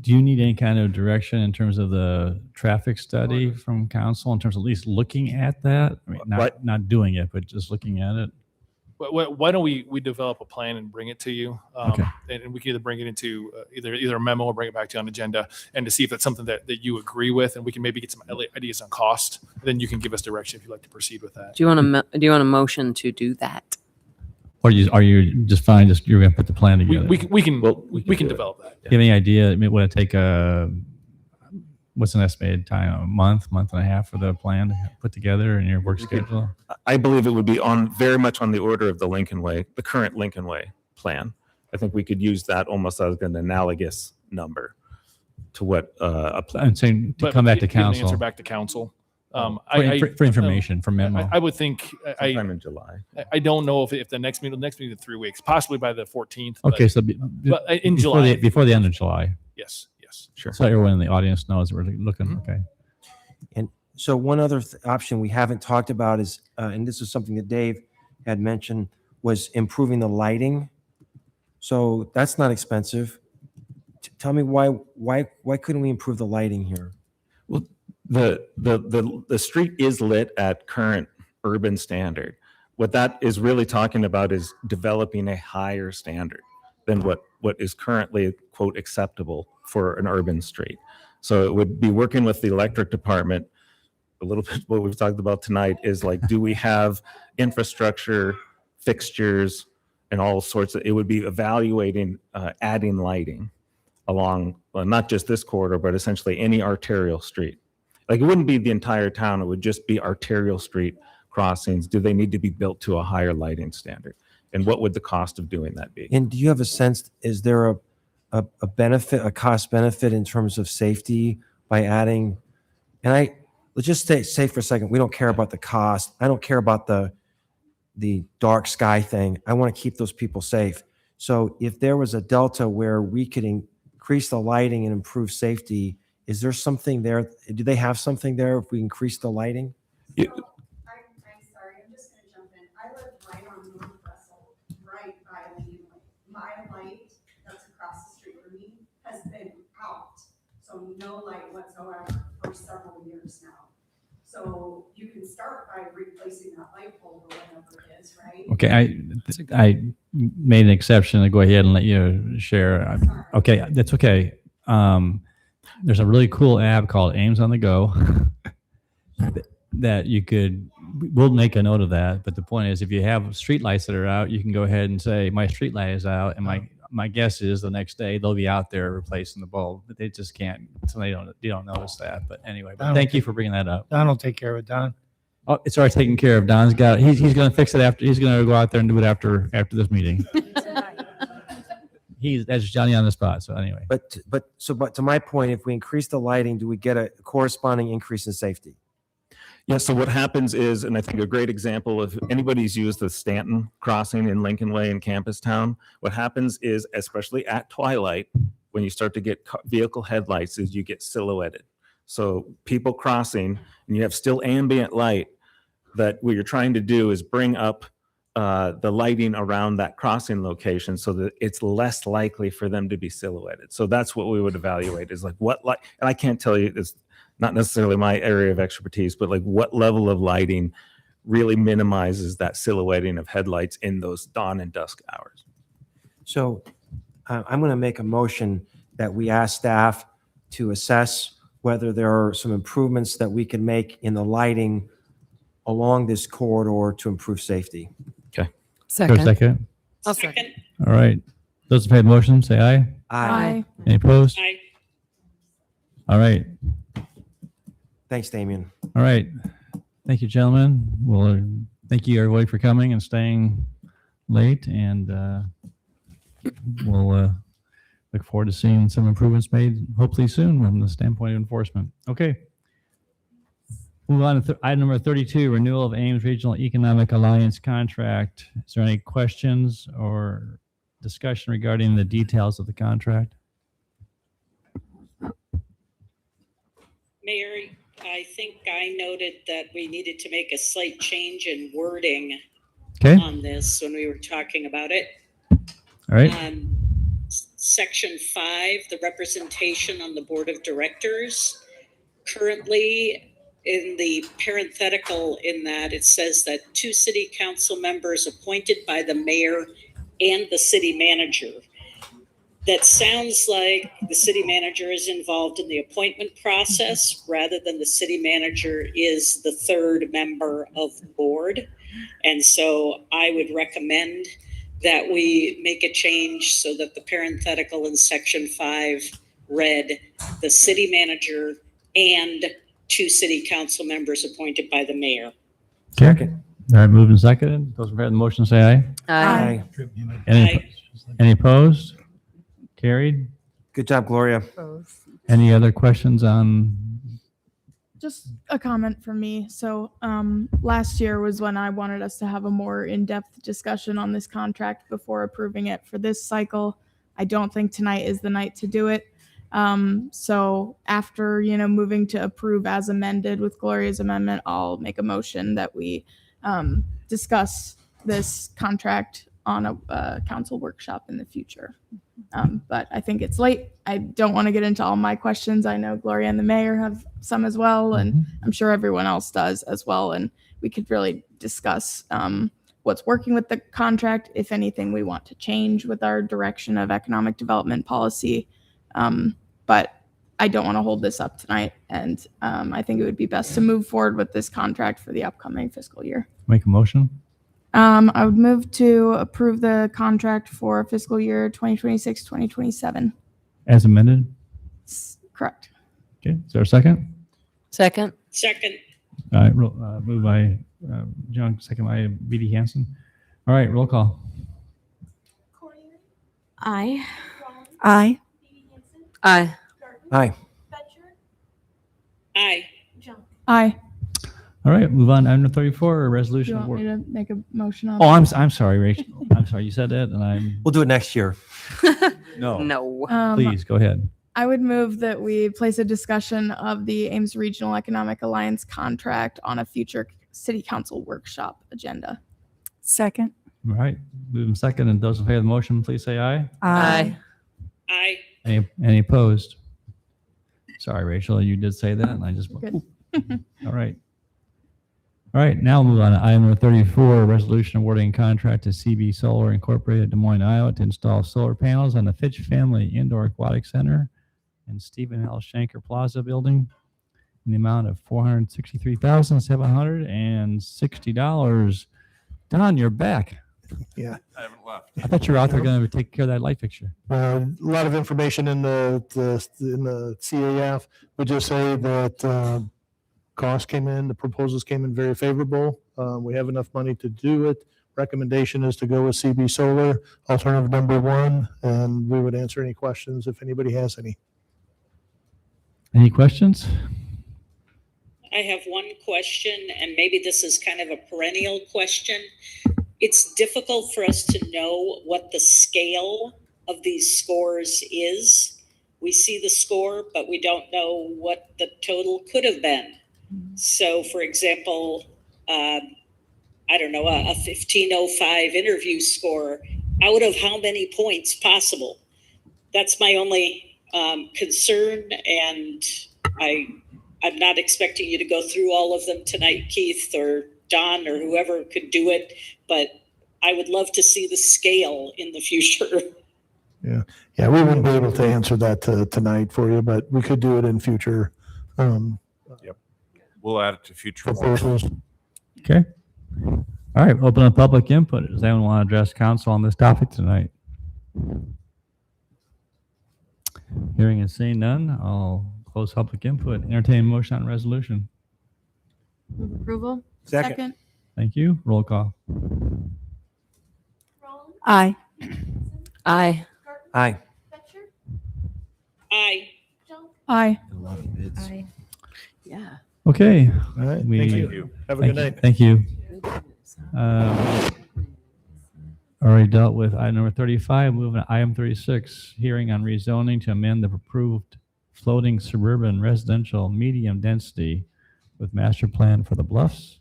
do you need any kind of direction in terms of the traffic study from council in terms of at least looking at that? I mean, not doing it, but just looking at it. Why don't we develop a plan and bring it to you? Okay. And we can either bring it into either a memo or bring it back to you on agenda, and to see if that's something that you agree with, and we can maybe get some ideas on cost. Then you can give us direction if you'd like to proceed with that. Do you want a motion to do that? Or are you just fine? Just you're going to put the plan together? We can develop that. Do you have any idea? I mean, would it take what's an estimated time? A month and a half for the plan to put together in your work schedule? I believe it would be very much on the order of the Lincoln Way, the current Lincoln Way plan. I think we could use that almost as an analogous number to what a plan. I'm saying to come back to Give an council. answer back to council. For information, for memo. I would think sometime in July. I don't know if the next meeting in 3 weeks, possibly by the 14th. Okay, so but in July. Before the end of July. Yes. Sure. So everyone in the audience knows that we're looking. Okay. And so one other option we haven't talked about is, and this is something that Dave had mentioned, was improving the lighting. So that's not expensive. Tell me why couldn't we improve the lighting here? Well, the street is lit at current urban standard. What that is really talking about is developing a higher standard than what is currently, quote, acceptable for an urban street. So it would be working with the electric department. A little bit what we've talked about tonight is like, do we have infrastructure, fixtures, and all sorts of, it would be evaluating adding lighting along, not just this corridor, but essentially any arterial street. Like it wouldn't be the entire town, it would just be arterial street crossings. Do they need to be built to a higher lighting standard? And what would the cost of doing that be? And do you have a sense, is there a benefit, a cost benefit in terms of safety by adding, and let's just say for a second, we don't care about the cost. I don't care about the dark sky thing. I want to keep those people safe. So if there was a delta where we could increase the lighting and improve safety, is there something there? Do they have something there if we increase the lighting? I'm sorry, I'm just going to jump in. I live right on North Russell, right by Lincoln Way. My light that's across the street from me has been out, so no light whatsoever for several years now. So you can start by replacing that light bulb or whatever it is, right? Okay, I made an exception to go ahead and let you share. Okay, that's okay. There's a really cool app called Ames on the Go that we'll make a note of that. But the point is, if you have street lights that are out, you can go ahead and say, my street light is out. And my guess is the next day they'll be out there replacing the bulb, but they just can't. So they don't notice that. But anyway, thank you for bringing that up. Don will take care of it, Don. Oh, it's already taken care of. Don's got it. He's going to fix it after. He's going to go out there and do it after this meeting. That's Johnny on the spot. So anyway, But to my point, if we increase the lighting, do we get a corresponding increase in safety? Yeah, so what happens is, and I think a great example of anybody's used the Stanton crossing in Lincoln Way in Campus Town, what happens is, especially at twilight, when you start to get vehicle headlights, is you get silhouetted. So people crossing, and you have still ambient light, that what you're trying to do is bring up the lighting around that crossing location so that it's less likely for them to be silhouetted. So that's what we would evaluate, is like what light, and I can't tell you, it's not necessarily my area of expertise, but like what level of lighting really minimizes that silhouetting of headlights in those dawn and dusk hours. So I'm going to make a motion that we ask staff to assess whether there are some improvements that we can make in the lighting along this corridor to improve safety. Okay. Second. I'll second. All right. Those in favor of the motion, say aye. Aye. Any opposed? Aye. All right. Thanks, Damien. All right. Thank you, gentlemen. Well, thank you everybody for coming and staying late, and we'll look forward to seeing some improvements made hopefully soon from the standpoint of enforcement. Okay. Move on to item number 32, renewal of Ames Regional Economic Alliance contract. Is there any questions or discussion regarding the details of the contract? Mayor, I think I noted that we needed to make a slight change in wording on this when we were talking about it. All right. Section 5, the representation on the board of directors. Currently, in the parenthetical in that, it says that 2 city council members appointed by the mayor and the city manager. That sounds like the city manager is involved in the appointment process rather than the city manager is the third member of the board. And so I would recommend that we make a change so that the parenthetical in section 5 read the city manager and 2 city council members appointed by the mayor. Okay. All right, moved and seconded. Those in favor of the motion say aye. Aye. Any opposed? Carried. Good job, Gloria. Any other questions on? Just a comment from me. So last year was when I wanted us to have a more in-depth discussion on this contract before approving it for this cycle. I don't think tonight is the night to do it. So after, moving to approve as amended with Gloria's amendment, I'll make a motion that we discuss this contract on a council workshop in the future. But I think it's late. I don't want to get into all my questions. I know Gloria and the mayor have some as well, and I'm sure everyone else does as well. And we could really discuss what's working with the contract, if anything we want to change with our direction of economic development policy. But I don't want to hold this up tonight. And I think it would be best to move forward with this contract for the upcoming fiscal year. Make a motion. I would move to approve the contract for fiscal year 2026-2027. As amended? Correct. Okay, is there a second? Second. All right, moved by John, second by B.D. Hanson. All right, roll call. Aye. Aye. Aye. Aye. Aye. Aye. All right, move on to item 34, a Do resolution you of want work. me to make a motion on? Oh, I'm sorry, Rachel. I'm sorry, you said that, and I'm. We'll do it next year. No. No. Please, go ahead. I would move that we place a discussion of the Ames Regional Economic Alliance contract on a future city council workshop agenda. Second. All right, move in second, and those in favor of the motion, please say aye. Aye. Aye. Any opposed? Sorry, Rachel, you did say that, and I just. Good. All right. All right, now we'll move on to item number 34, a resolution awarding contract to CB Solar Incorporated, Des Moines, Iowa, to install solar panels on the Fitch Family Indoor Aquatic Center and Stephen L. Shanker Plaza building in the amount of $463,760. Don, you're back. Yeah. I haven't left. I thought you were out there going to take care of that light fixture. A lot of information in the CAF. We just say that costs came in, the proposals came in very favorable. We have enough money to do it. Recommendation is to go with CB Solar, alternative number 1, and we would answer any questions if anybody has any. Any questions? I have one question, and maybe this is kind of a perennial question. It's difficult for us to know what the scale of these scores is. We see the score, but we don't know what the total could have been. So, for example, I don't know, a 1505 interview score, out of how many points possible? That's my only concern, and I'm not expecting you to go through all of them tonight, Keith or Don or whoever could do it, but I would love to see the scale in the future. Yeah, we wouldn't be able to answer that tonight for you, but we could do it in future. Yep. We'll add it to future. Proposals. Okay. All right, open up public input. Does anyone want to address council on this topic tonight? Hearing and seeing none, I'll close public input. Entertain a motion on resolution. Move approval. Second. Thank you. Roll call. Aye. Aye. Aye. Aye. Aye. Aye. Yeah. Okay. All right, We- thank you. Have a good night. Thank you. Already dealt with item number 35, moving to item 36, hearing on rezoning to amend the approved floating suburban residential medium density with master plan for the Bluffs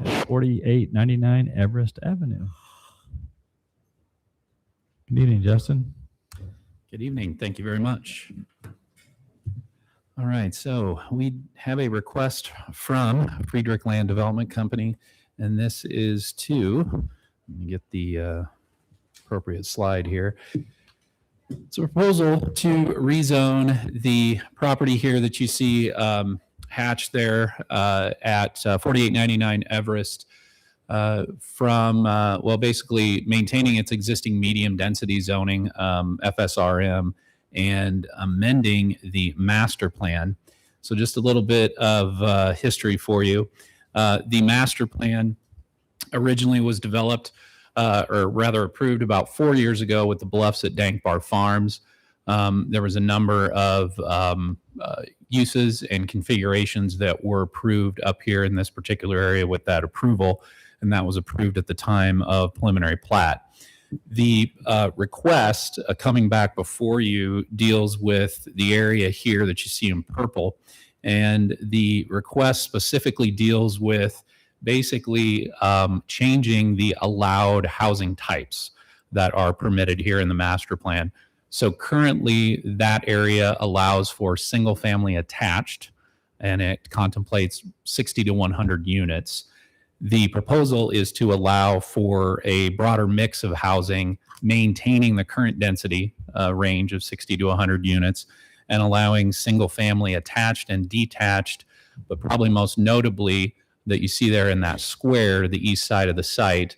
at 4899 Everest Avenue. Good evening, Justin. Good evening. Thank you very much. All right, so we have a request from Friedrich Land Development Company, and this is to, let me get the appropriate slide here. It's a proposal to rezone the property here that you see hatched there at 4899 Everest from, well, basically maintaining its existing medium density zoning, FSRM, and amending the master plan. So just a little bit of history for you. The master plan originally was developed, or rather approved about 4 years ago with the Bluffs at Dankbar Farms. There was a number of uses and configurations that were approved up here in this particular area with that approval, and that was approved at the time of preliminary plat. The request coming back before you deals with the area here that you see in purple, and the request specifically deals with basically changing the allowed housing types that are permitted here in the master plan. So currently that area allows for single family attached, and it contemplates 60 to 100 units. The proposal is to allow for a broader mix of housing, maintaining the current density range of 60 to 100 units, and allowing single family attached and detached, but probably most notably that you see there in that square, the east side of the site,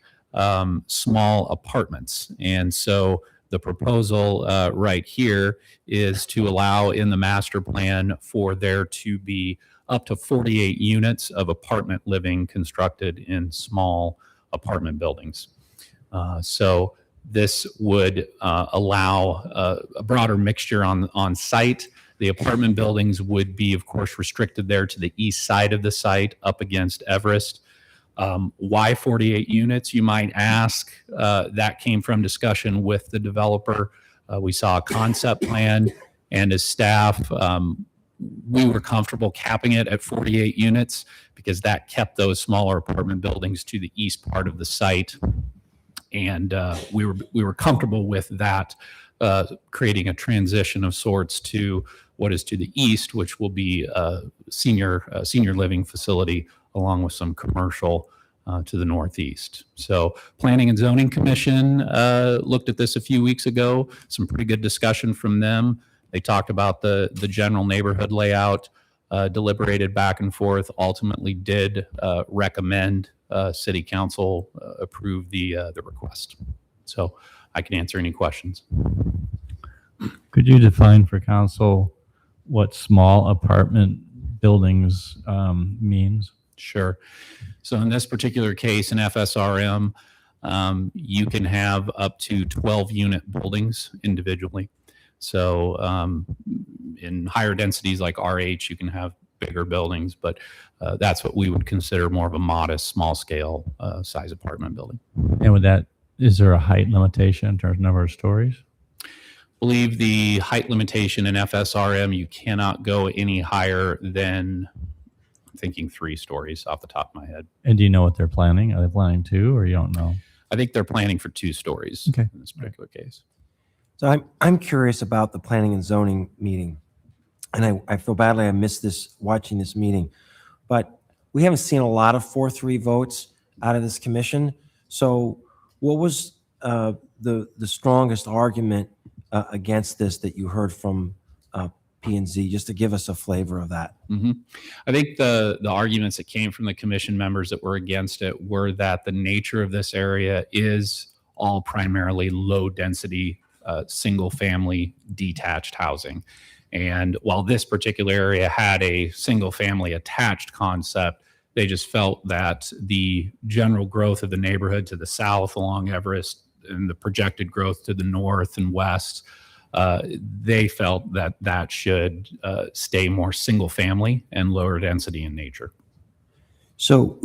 small apartments. And so the proposal right here is to allow in the master plan for there to be up to 48 units of apartment living constructed in small apartment buildings. So this would allow a broader mixture on site. The apartment buildings would be, of course, restricted there to the east side of the site up against Everest. Why 48 units, you might ask? That came from discussion with the developer. We saw a concept plan, and as staff, we were comfortable capping it at 48 units because that kept those smaller apartment buildings to the east part of the site. And we were comfortable with that, creating a transition of sorts to what is to the east, which will be a senior living facility along with some commercial to the northeast. So Planning and Zoning Commission looked at this a few weeks ago, some pretty good discussion from them. They talked about the general neighborhood layout, deliberated back and forth, ultimately did recommend City Council approve the request. So I can answer any questions. Could you define for council what small apartment buildings means? Sure. So in this particular case, in FSRM, you can have up to 12 unit buildings individually. So in higher densities like RH, you can have bigger buildings, but that's what we would consider more of a modest, small scale size apartment building. And with that, is there a height limitation in terms of number of stories? I believe the height limitation in FSRM, you cannot go any higher than, I'm thinking 3 stories off the top of my head. And do you know what they're planning? Are they planning 2, or you don't know? I think they're planning for 2 stories Okay. in this particular case. So I'm curious about the planning and zoning meeting. And I feel badly I missed this, watching this meeting. But we haven't seen a lot of 4-3 votes out of this commission. So what was the strongest argument against this that you heard from P&Z, just to give us a flavor of that? I think the arguments that came from the commission members that were against it were that the nature of this area is all primarily low density, single family detached housing. And while this particular area had a single family attached concept, they just felt that the general growth of the neighborhood to the south along Everest and the projected growth to the north and west, they felt that that should stay more single family and lower density in nature. So,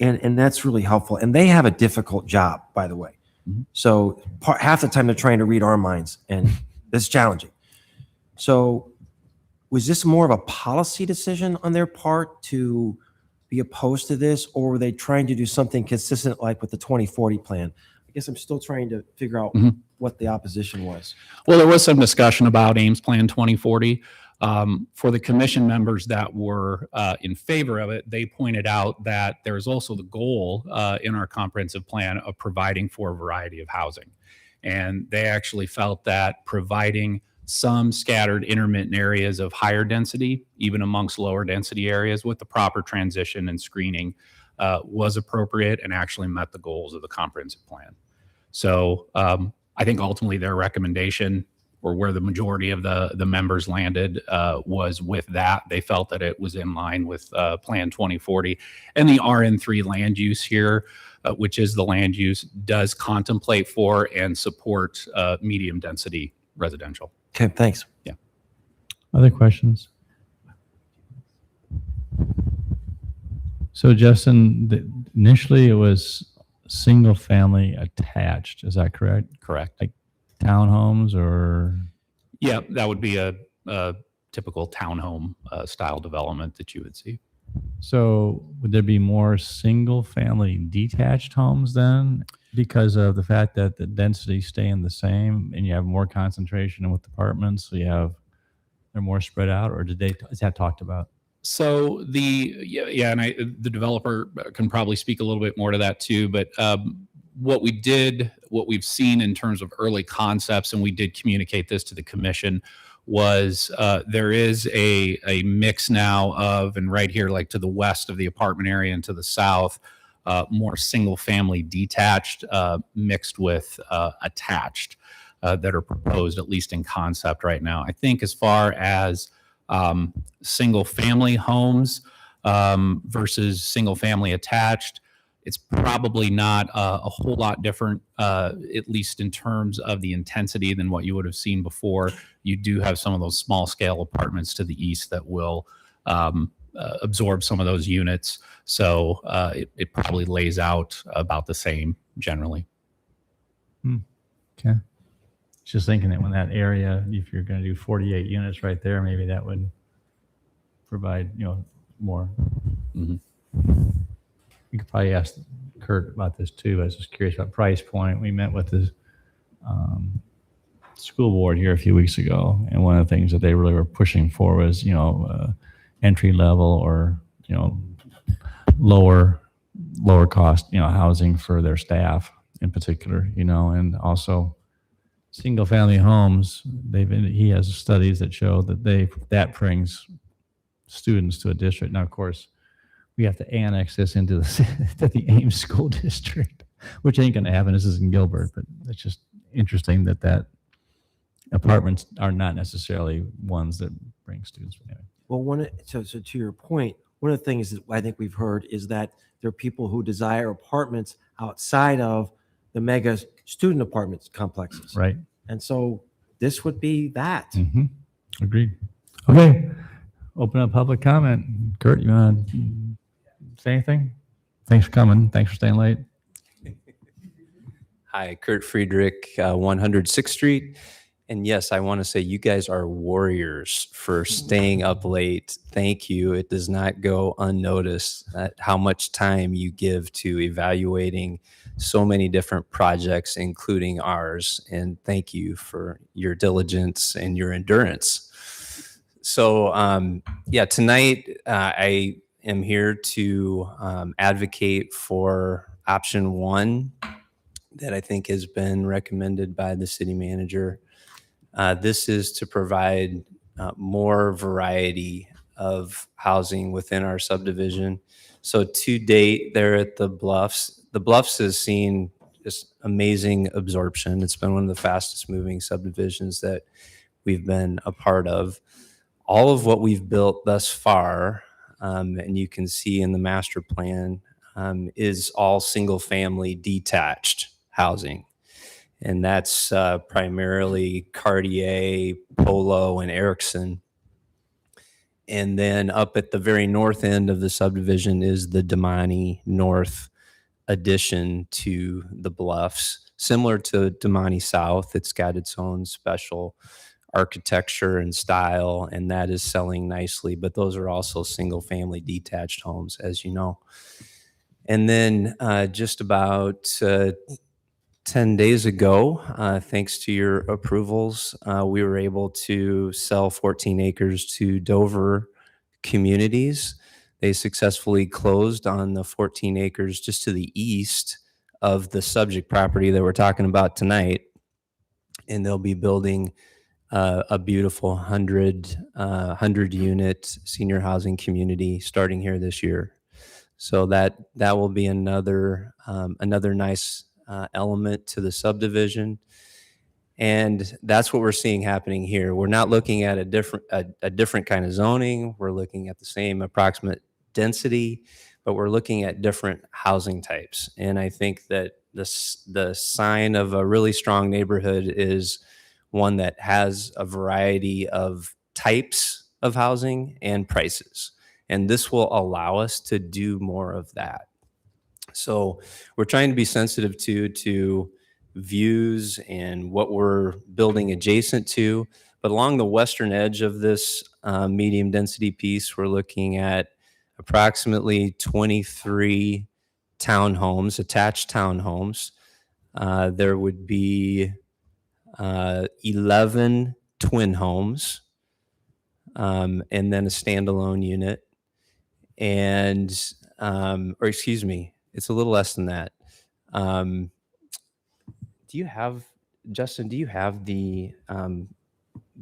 and that's really helpful. And they have a difficult job, by the way. So half the time they're trying to read our minds, and it's challenging. So was this more of a policy decision on their part to be opposed to this, or were they trying to do something consistent like with the 2040 plan? I guess I'm still trying to figure out what the opposition was. Well, there was some discussion about Ames Plan 2040. For the commission members that were in favor of it, they pointed out that there is also the goal in our comprehensive plan of providing for a variety of housing. And they actually felt that providing some scattered intermittent areas of higher density, even amongst lower density areas, with the proper transition and screening was appropriate and actually met the goals of the comprehensive plan. So I think ultimately their recommendation, or where the majority of the members landed, was with that. They felt that it was in line with Plan 2040. And the RN3 land use here, which is the land use, does contemplate for and support medium density residential. Okay, thanks. Yeah. Other questions? So Justin, initially it was single family attached. Is that correct? Correct. Like townhomes or? Yeah, that would be a typical townhome style development that you would see. So would there be more single family detached homes then, because of the fact that the density staying the same and you have more concentration with apartments, so they're more spread out, or is that talked about? So and the developer can probably speak a little bit more to that too, but what we've seen in terms of early concepts, and we did communicate this to the commission, was there is a mix now of, and right here, like to the west of the apartment area and to the south, more single family detached mixed with attached that are proposed, at least in concept right now. I think as far as single family homes versus single family attached, it's probably not a whole lot different, at least in terms of the intensity, than what you would have seen before. You do have some of those small scale apartments to the east that will absorb some of those units. So it probably lays out about the same generally. Okay. Just thinking that when that area, if you're going to do 48 units right there, maybe that would provide, more. Mm-hmm. You could probably ask Kurt about this too. I was just curious about price point. We met with the school board here a few weeks ago, and one of the things that they really were pushing for was, entry level or, lower cost, housing for their staff in particular, and also single family homes. He has studies that show that brings students to a district. Now, of course, we have to annex this into the Ames School District, which ain't going to happen. This is in Gilbert, but it's just interesting that apartments are not necessarily ones that bring students. Well, so to your point, one of the things that I think we've heard is that there are people who desire apartments outside of the mega student apartments complexes. Right. And so this would be that. Mm-hmm. Agreed. Okay. Open up public comment. Kurt, you want to say anything? Thanks for coming. Thanks for staying late. Hi, Kurt Friedrich, 106th Street. And yes, I want to say you guys are warriors for staying up late. Thank you. It does not go unnoticed how much time you give to evaluating so many different projects, including ours. And thank you for your diligence and your endurance. So tonight I am here to advocate for option one that I think has been recommended by the city manager. This is to provide more variety of housing within our subdivision. So to date, there at the Bluffs has seen just amazing absorption. It's been one of the fastest moving subdivisions that we've been a part of. All of what we've built thus far, and you can see in the master plan, is all single family detached housing. and that's primarily Cartier, Polo, and Ericsson. And then up at the very north end of the subdivision is the Damani North addition to the Bluffs. Similar to Damani South, it's got its own special architecture and style, and that is selling nicely. But those are also single-family detached homes, as you know. And then just about 10 days ago, thanks to your approvals, we were able to sell 14 acres to Dover Communities. They successfully closed on the 14 acres just to the east of the subject property that we're talking about tonight. And they'll be building a beautiful 100 unit senior housing community starting here this year. So that will be another nice element to the subdivision. And that's what we're seeing happening here. We're not looking at a different kind of zoning. We're looking at the same approximate density, but we're looking at different housing types. And I think that the sign of a really strong neighborhood is one that has a variety of types of housing and prices. And this will allow us to do more of that. So we're trying to be sensitive to views and what we're building adjacent to. But along the western edge of this medium density piece, we're looking at approximately 23 townhomes, attached townhomes. There would be 11 twin homes, and then a standalone unit. And, or excuse me, it's a little less than that. Do you have, Justin, do you have the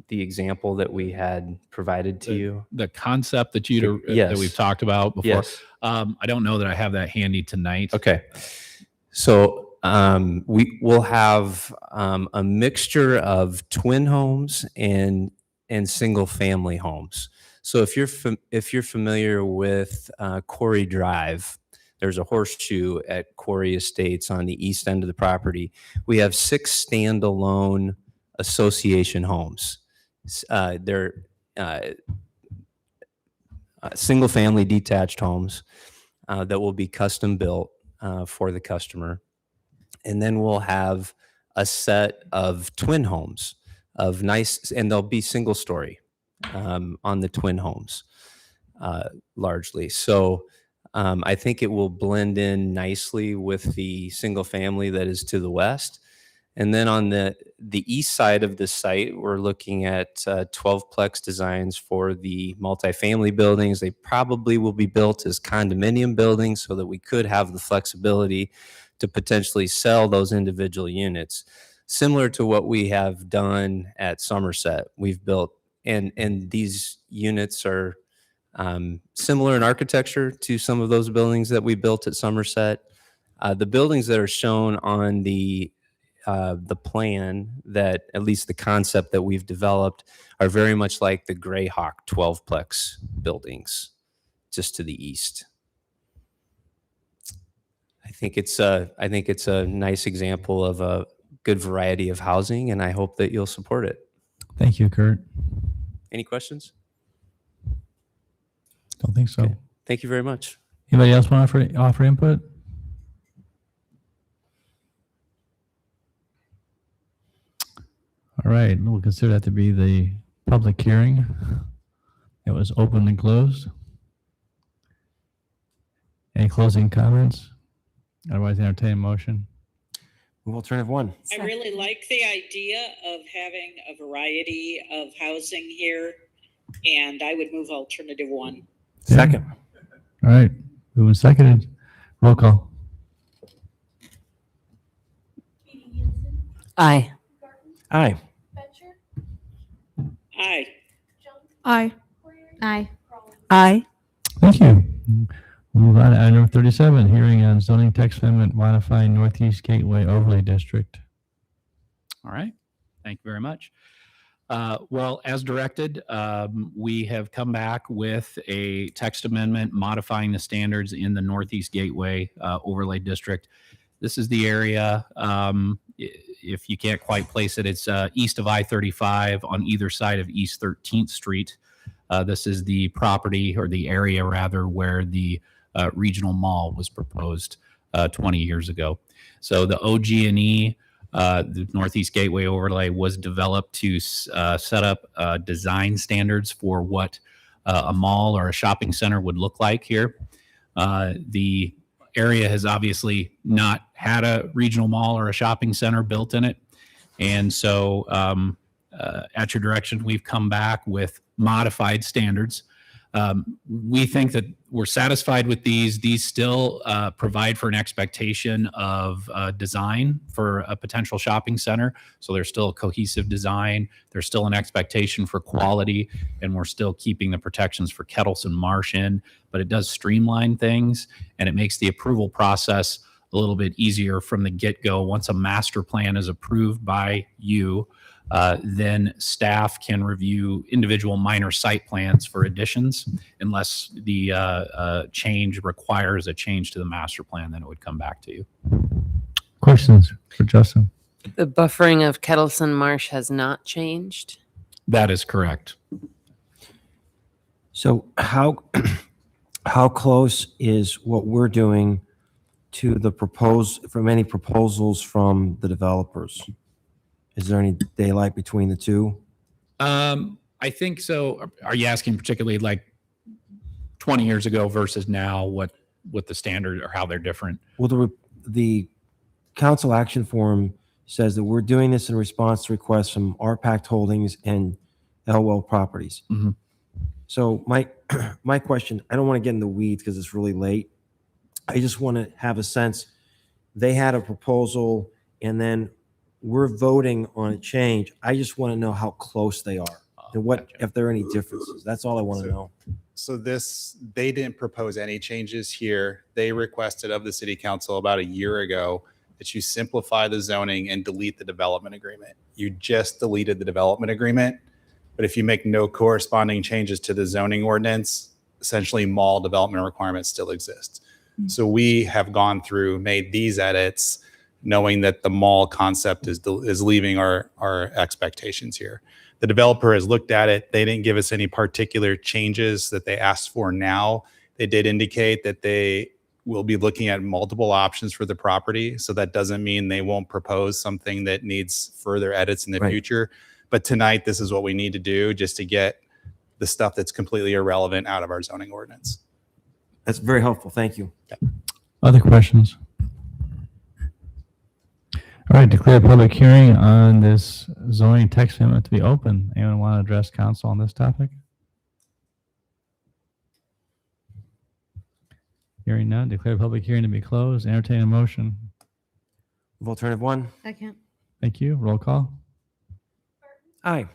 example that we had provided to you? The concept that Yes. that we've talked about before. Yes. I don't know that I have that handy tonight. Okay. So we will have a mixture of twin homes and single family homes. So if you're familiar with Quarry Drive, there's a horseshoe at Quarry Estates on the east end of the property. We have 6 standalone association homes. They're single family detached homes that will be custom built for the customer. And then we'll have a set of twin homes of nice, and they'll be single story on the twin homes largely. So I think it will blend in nicely with the single family that is to the west. And then on the east side of the site, we're looking at 12-plex designs for the multifamily buildings. They probably will be built as condominium buildings so that we could have the flexibility to potentially sell those individual units. Similar to what we have done at Somerset. We've built, and these units are similar in architecture to some of those buildings that we built at Somerset. The buildings that are shown on the plan, that at least the concept that we've developed, are very much like the Greyhawk 12-plex buildings just to the east. I think it's a nice example of a good variety of housing, and I hope that you'll support it. Thank you, Kurt. Any questions? Don't think so. Okay. Thank you very much. Anybody else want to offer input? All right, we'll consider that to be the public hearing. It was open and closed. Any closing comments? Otherwise, entertain a motion. Move alternative 1. I really like the idea of having a variety of housing here, and I would move alternative 1. Second. All right, moving seconded. Roll call. Aye. Aye. Aye. Aye. Aye. Aye. Thank you. We'll move on to item number 37, hearing on zoning text amendment modifying Northeast Gateway Overlay District. All right. Thank you very much. Well, as directed, we have come back with a text amendment modifying the standards in the Northeast Gateway Overlay District. This is the area, if you can't quite place it, it's east of I-35 on either side of East 13th Street. This is the property, or the area rather, where the regional mall was proposed 20 years ago. So the OG&E, the Northeast Gateway Overlay, was developed to set up design standards for what a mall or a shopping center would look like here. The area has obviously not had a regional mall or a shopping center built in it. And so at your direction, we've come back with modified standards. We think that we're satisfied with these. These still provide for an expectation of design for a potential shopping center. So there's still a cohesive design. There's still an expectation for quality, and we're still keeping the protections for Kettleson Marsh in, but it does streamline things, and it makes the approval process a little bit easier from the get-go. Once a master plan is approved by you, then staff can review individual minor site plans for additions. Unless the change requires a change to the master plan, then it would come back to you. Questions for Justin? The buffering of Kettleson Marsh has not changed? That is correct. So how close is what we're doing to the from any proposals from the developers? Is there any daylight between the two? I think so. Are you asking particularly like 20 years ago versus now, what the standard or how they're different? Well, the council action form says that we're doing this in response to requests from RPACT Holdings and Elwell Properties. Mm-hmm. So my question, I don't want to get in the weeds because it's really late. I just want to have a sense. They had a proposal, and then we're voting on a change. I just want to know how close they are and what, if there are any differences. That's all I want to know. So they didn't propose any changes here. They requested of the city council about a year ago that you simplify the zoning and delete the development agreement. You just deleted the development agreement, but if you make no corresponding changes to the zoning ordinance, essentially mall development requirements still exist. Mm-hmm. So we have gone through, made these edits, knowing that the mall concept is leaving our expectations here. The developer has looked at it. They didn't give us any particular changes that they asked for now. They did indicate that they will be looking at multiple options for the property. So that doesn't mean they won't propose something that needs further edits in the future. But tonight, this is what we need to do just to get the stuff that's completely irrelevant out of our zoning ordinance. That's very helpful. Thank you. Other questions? All right, declare a public hearing on this zoning text amendment to be open. Anyone want to address council on this topic? Hearing none, declare public hearing to be closed. Entertain a motion. Alternative one. Second. Thank you. Roll call. Aye.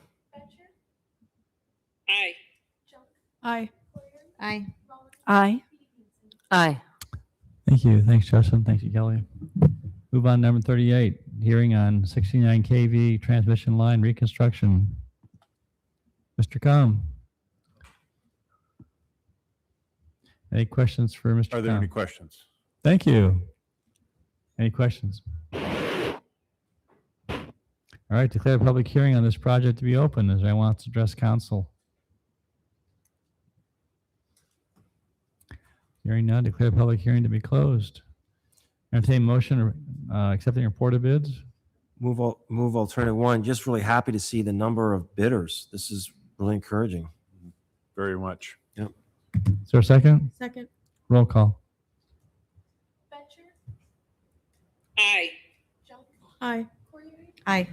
Aye. Aye. Aye. Aye. Aye. Thank you. Thanks, Justin. Thank you, Kelly. Move on, number 38, hearing on 69 kV transmission line reconstruction. Mr. Com. Any questions for Mr. Are there Com? any questions? Thank you. Any questions? All right, declare a public hearing on this project to be open. Is there anyone wants to address council? Hearing none, declare a public hearing to be closed. Entertain motion accepting report of bids. Move alternative one. Just really happy to see the number of bidders. This is really encouraging. Very much. Yep. Is there a second? Second. Roll call. Aye. Aye. Aye.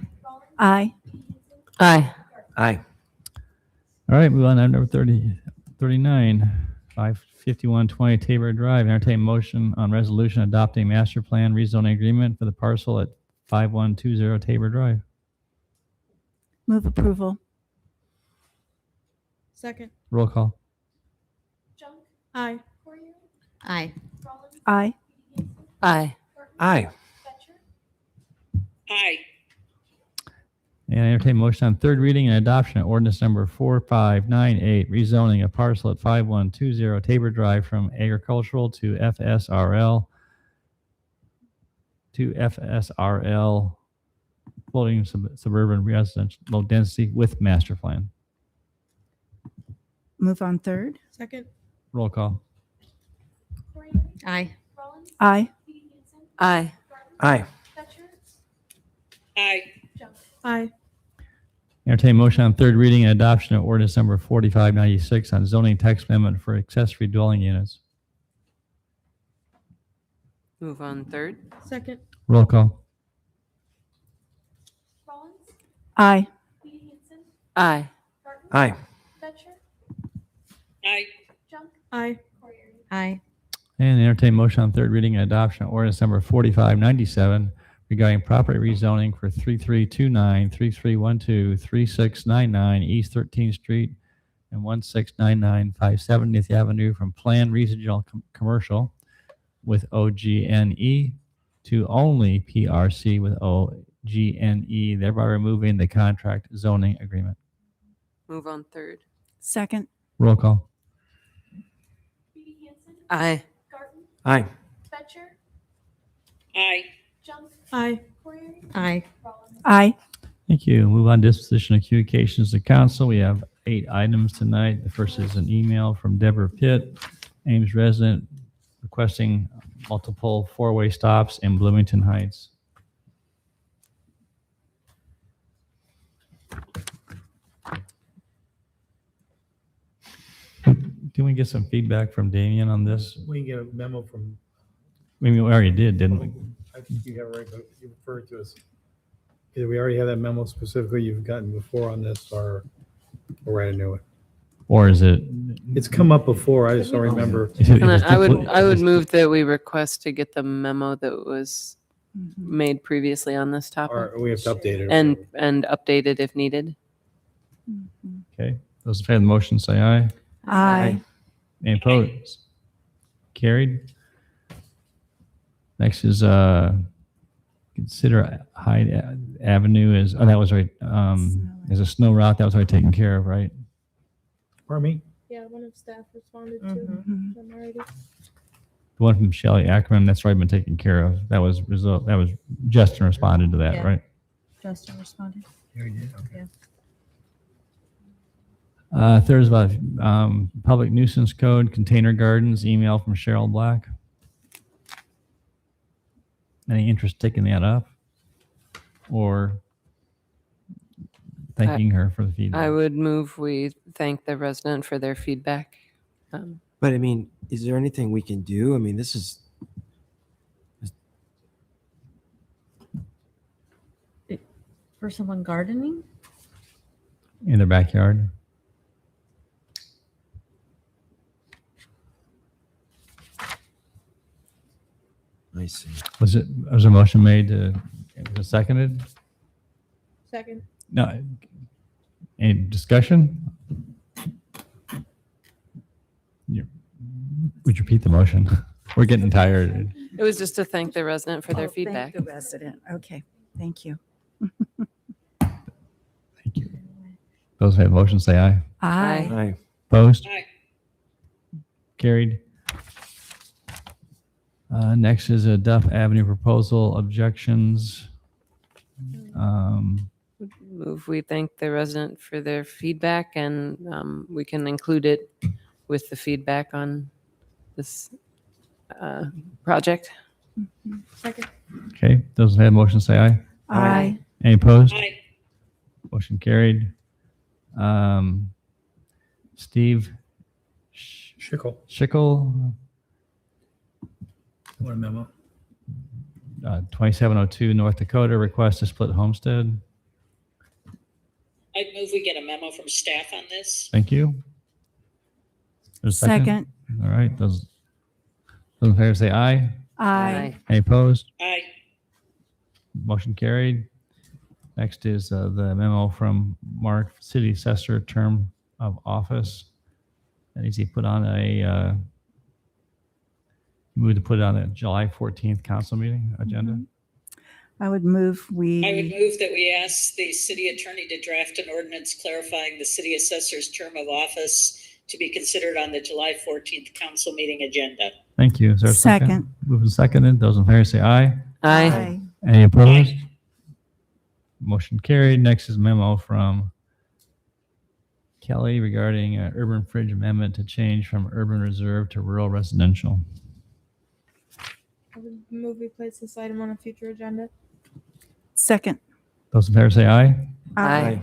Aye. Aye. Aye. All right, move on to number 39, 55120 Tabor Drive. Entertain motion on resolution adopting master plan rezoning agreement for the parcel at 5120 Tabor Drive. Move approval. Second. Roll call. Aye. Aye. Aye. Aye. Aye. Aye. And I entertain motion on third reading and adoption of ordinance number 4598, rezoning a parcel at 5120 Tabor Drive from agricultural to FSRL floating suburban residential low density with master plan. Move on third. Second. Roll call. Aye. Aye. Aye. Aye. Aye. Aye. Entertain motion on third reading and adoption of ordinance number 4596 on zoning text amendment for accessory dwelling units. Move on third. Second. Roll call. Aye. Aye. Aye. Aye. Aye. Aye. And entertain motion on third reading and adoption of ordinance number 4597 regarding property rezoning for 3329, 3312, 3699 East 13th Street and 1699 570th Avenue from planned regional commercial with OGNE to only PRC with OGNE, thereby removing the contract zoning agreement. Move on third. Second. Roll call. Aye. Aye. Aye. Aye. Aye. Aye. Thank you. Move on to disposition of communications to council. We have 8 items tonight. The first is an email from Deborah Pitt, Ames resident, requesting multiple 4-way stops in Bloomington Heights. Can we get some feedback from Damien on this? We can get a memo from, I mean, we already did, didn't we? I think you got it right, but you referred to us. Either we already have that memo specifically you've gotten before on this, or we'll write a new one. Or is it? It's come up before, I just don't remember. And I would move that we request to get the memo that was made previously on this topic. Or we have to update it. And update it if needed. Okay. Those in favor of the motion say aye. Aye. Any opposed? Carried. Next is consider Hyde Avenue as, oh, that was right. As a snow route, that was already taken care of, right? Pardon me? Yeah, one of staff responded to them already. The one from Shelley Ackerman, that's already been taken care of. That was Justin responded to that, Yeah. right? Justin responded. Yeah, we did, okay. Third is about public nuisance code, container gardens, email from Cheryl Black. Any interest in taking that up? Or thanking her for the feedback? I would move we thank the resident for their feedback. But I mean, is there anything we can do? I mean, this is, For someone gardening? In their backyard? I see. Was a motion made to, was it seconded? Second. No. Any discussion? Would you repeat the motion? We're getting tired. It was just to thank the resident for their Oh, feedback. Thank the resident. Okay, thank you. Those who have motion say aye. Aye. Aye. Opposed? Aye. Carried. Next is a Duff Avenue proposal objections. Move we thank the resident for their feedback and we can include it with the feedback on this project. Second. Okay, those who have motion say aye. Aye. Any opposed? Aye. Motion carried. Steve Schickel, Want a memo? 2702 North Dakota, request to split homestead. I'd move we get a memo from staff on this. Thank you. There's a Second. All right, those in favor say aye. Aye. Any opposed? Aye. Motion carried. Next is the memo from Mark, City Assessor, term of office. That needs to be put on a, move to put it on a July 14th council meeting agenda. I would move I would we, move that we ask the city attorney to draft an ordinance clarifying the city assessor's term of office to be considered on the July 14th council meeting agenda. Thank you. Is there a second? Second. Moving seconded. Those in favor say aye. Aye. Any opposed? Motion carried. Next is memo from Kelly regarding urban fringe amendment to change from urban reserve to rural residential. I would move we place this item on a future agenda. Second. Those in favor say aye. Aye.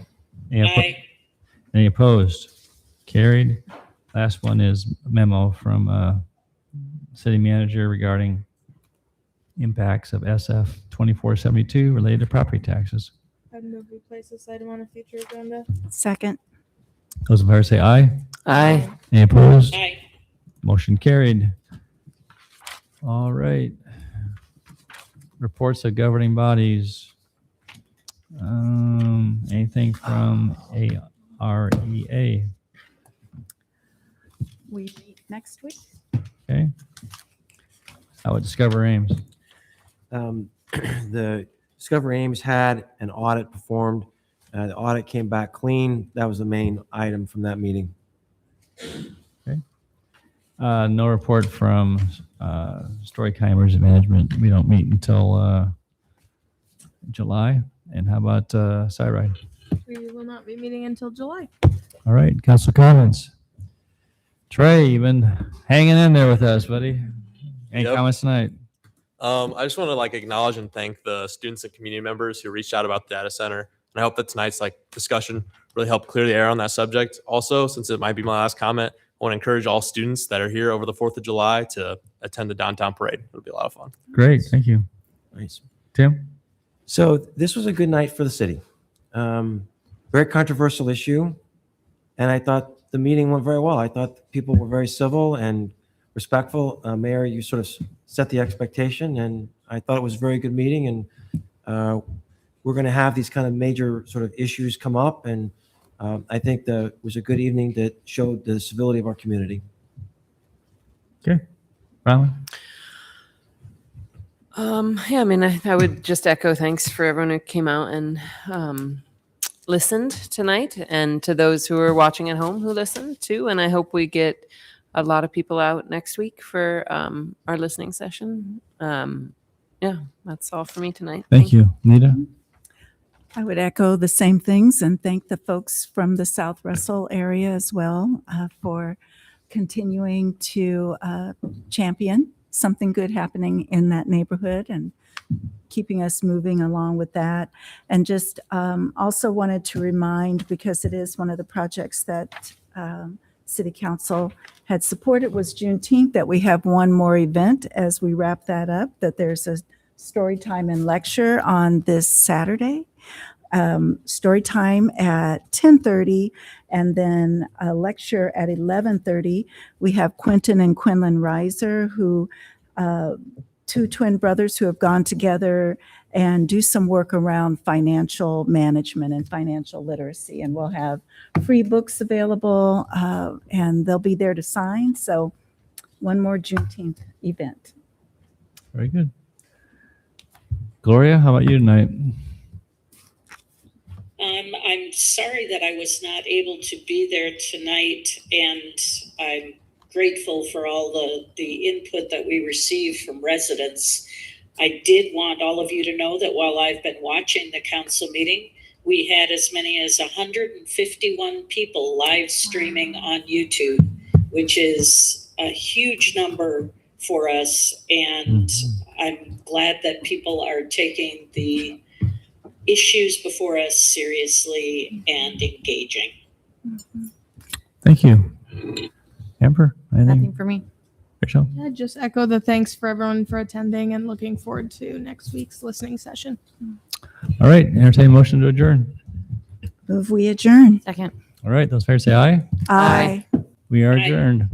Any opposed? Carried. Last one is memo from city manager regarding impacts of SF 2472 related to property taxes. I'd move we place this item on a future agenda. Second. Those in favor say aye. Aye. Any opposed? Aye. Motion carried. All right. Reports of governing bodies. Anything from AREA? We meet next week. Okay. How about Discover Ames? The Discover Ames had an audit performed. The audit came back clean. That was the main item from that meeting. Okay. No report from Story County Emergency Management. We don't meet until July. And how about Cyride? We will not be meeting until July. All right, council comments. Trey, you've been hanging in there with us, buddy. Any Yep. comments tonight? I just want to acknowledge and thank the students and community members who reached out about the data center. And I hope that tonight's discussion really helped clear the air on that subject. Also, since it might be my last comment, I want to encourage all students that are here over the 4th of July to attend the downtown parade. It'll be a lot of fun. Great, thank you. Nice. Tim? So this was a good night for the city. Very controversial issue. And I thought the meeting went very well. I thought people were very civil and respectful. Mayor, you sort of set the expectation, and I thought it was a very good meeting. And we're going to have these kind of major sort of issues come up. And I think that it was a good evening that showed the civility of our community. Okay. Riley? Yeah, I mean, I would just echo thanks for everyone who came out and listened tonight, and to those who are watching at home who listened too. And I hope we get a lot of people out next week for our listening session. Yeah, that's all for me tonight. Thank you. Nita? I would echo the same things and thank the folks from the South Russell area as well for continuing to champion something good happening in that neighborhood and keeping us moving along with that. And just also wanted to remind, because it is one of the projects that City Council had supported, was Juneteenth, that we have one more event as we wrap that up, that there's a story time and lecture on this Saturday. Story time at 10:30, and then a lecture at 11:30. We have Quentin and Quinlan Reiser, who two twin brothers who have gone together and do some work around financial management and financial literacy. And we'll have free books available, and they'll be there to sign. So one more Juneteenth event. Very good. Gloria, how about you tonight? I'm sorry that I was not able to be there tonight, and I'm grateful for all the input that we received from residents. I did want all of you to know that while I've been watching the council meeting, we had as many as 151 people live streaming on YouTube, which is a huge number for us. And I'm glad that people are taking the issues before us seriously and engaging. Thank you. Amber, anything? Nothing for me. Rachel? Yeah, just echo the thanks for everyone for attending and looking forward to next week's listening session. All right, entertain a motion to adjourn. Move we adjourn. Second. All right, those fair say aye. Aye. We are Aye. adjourned.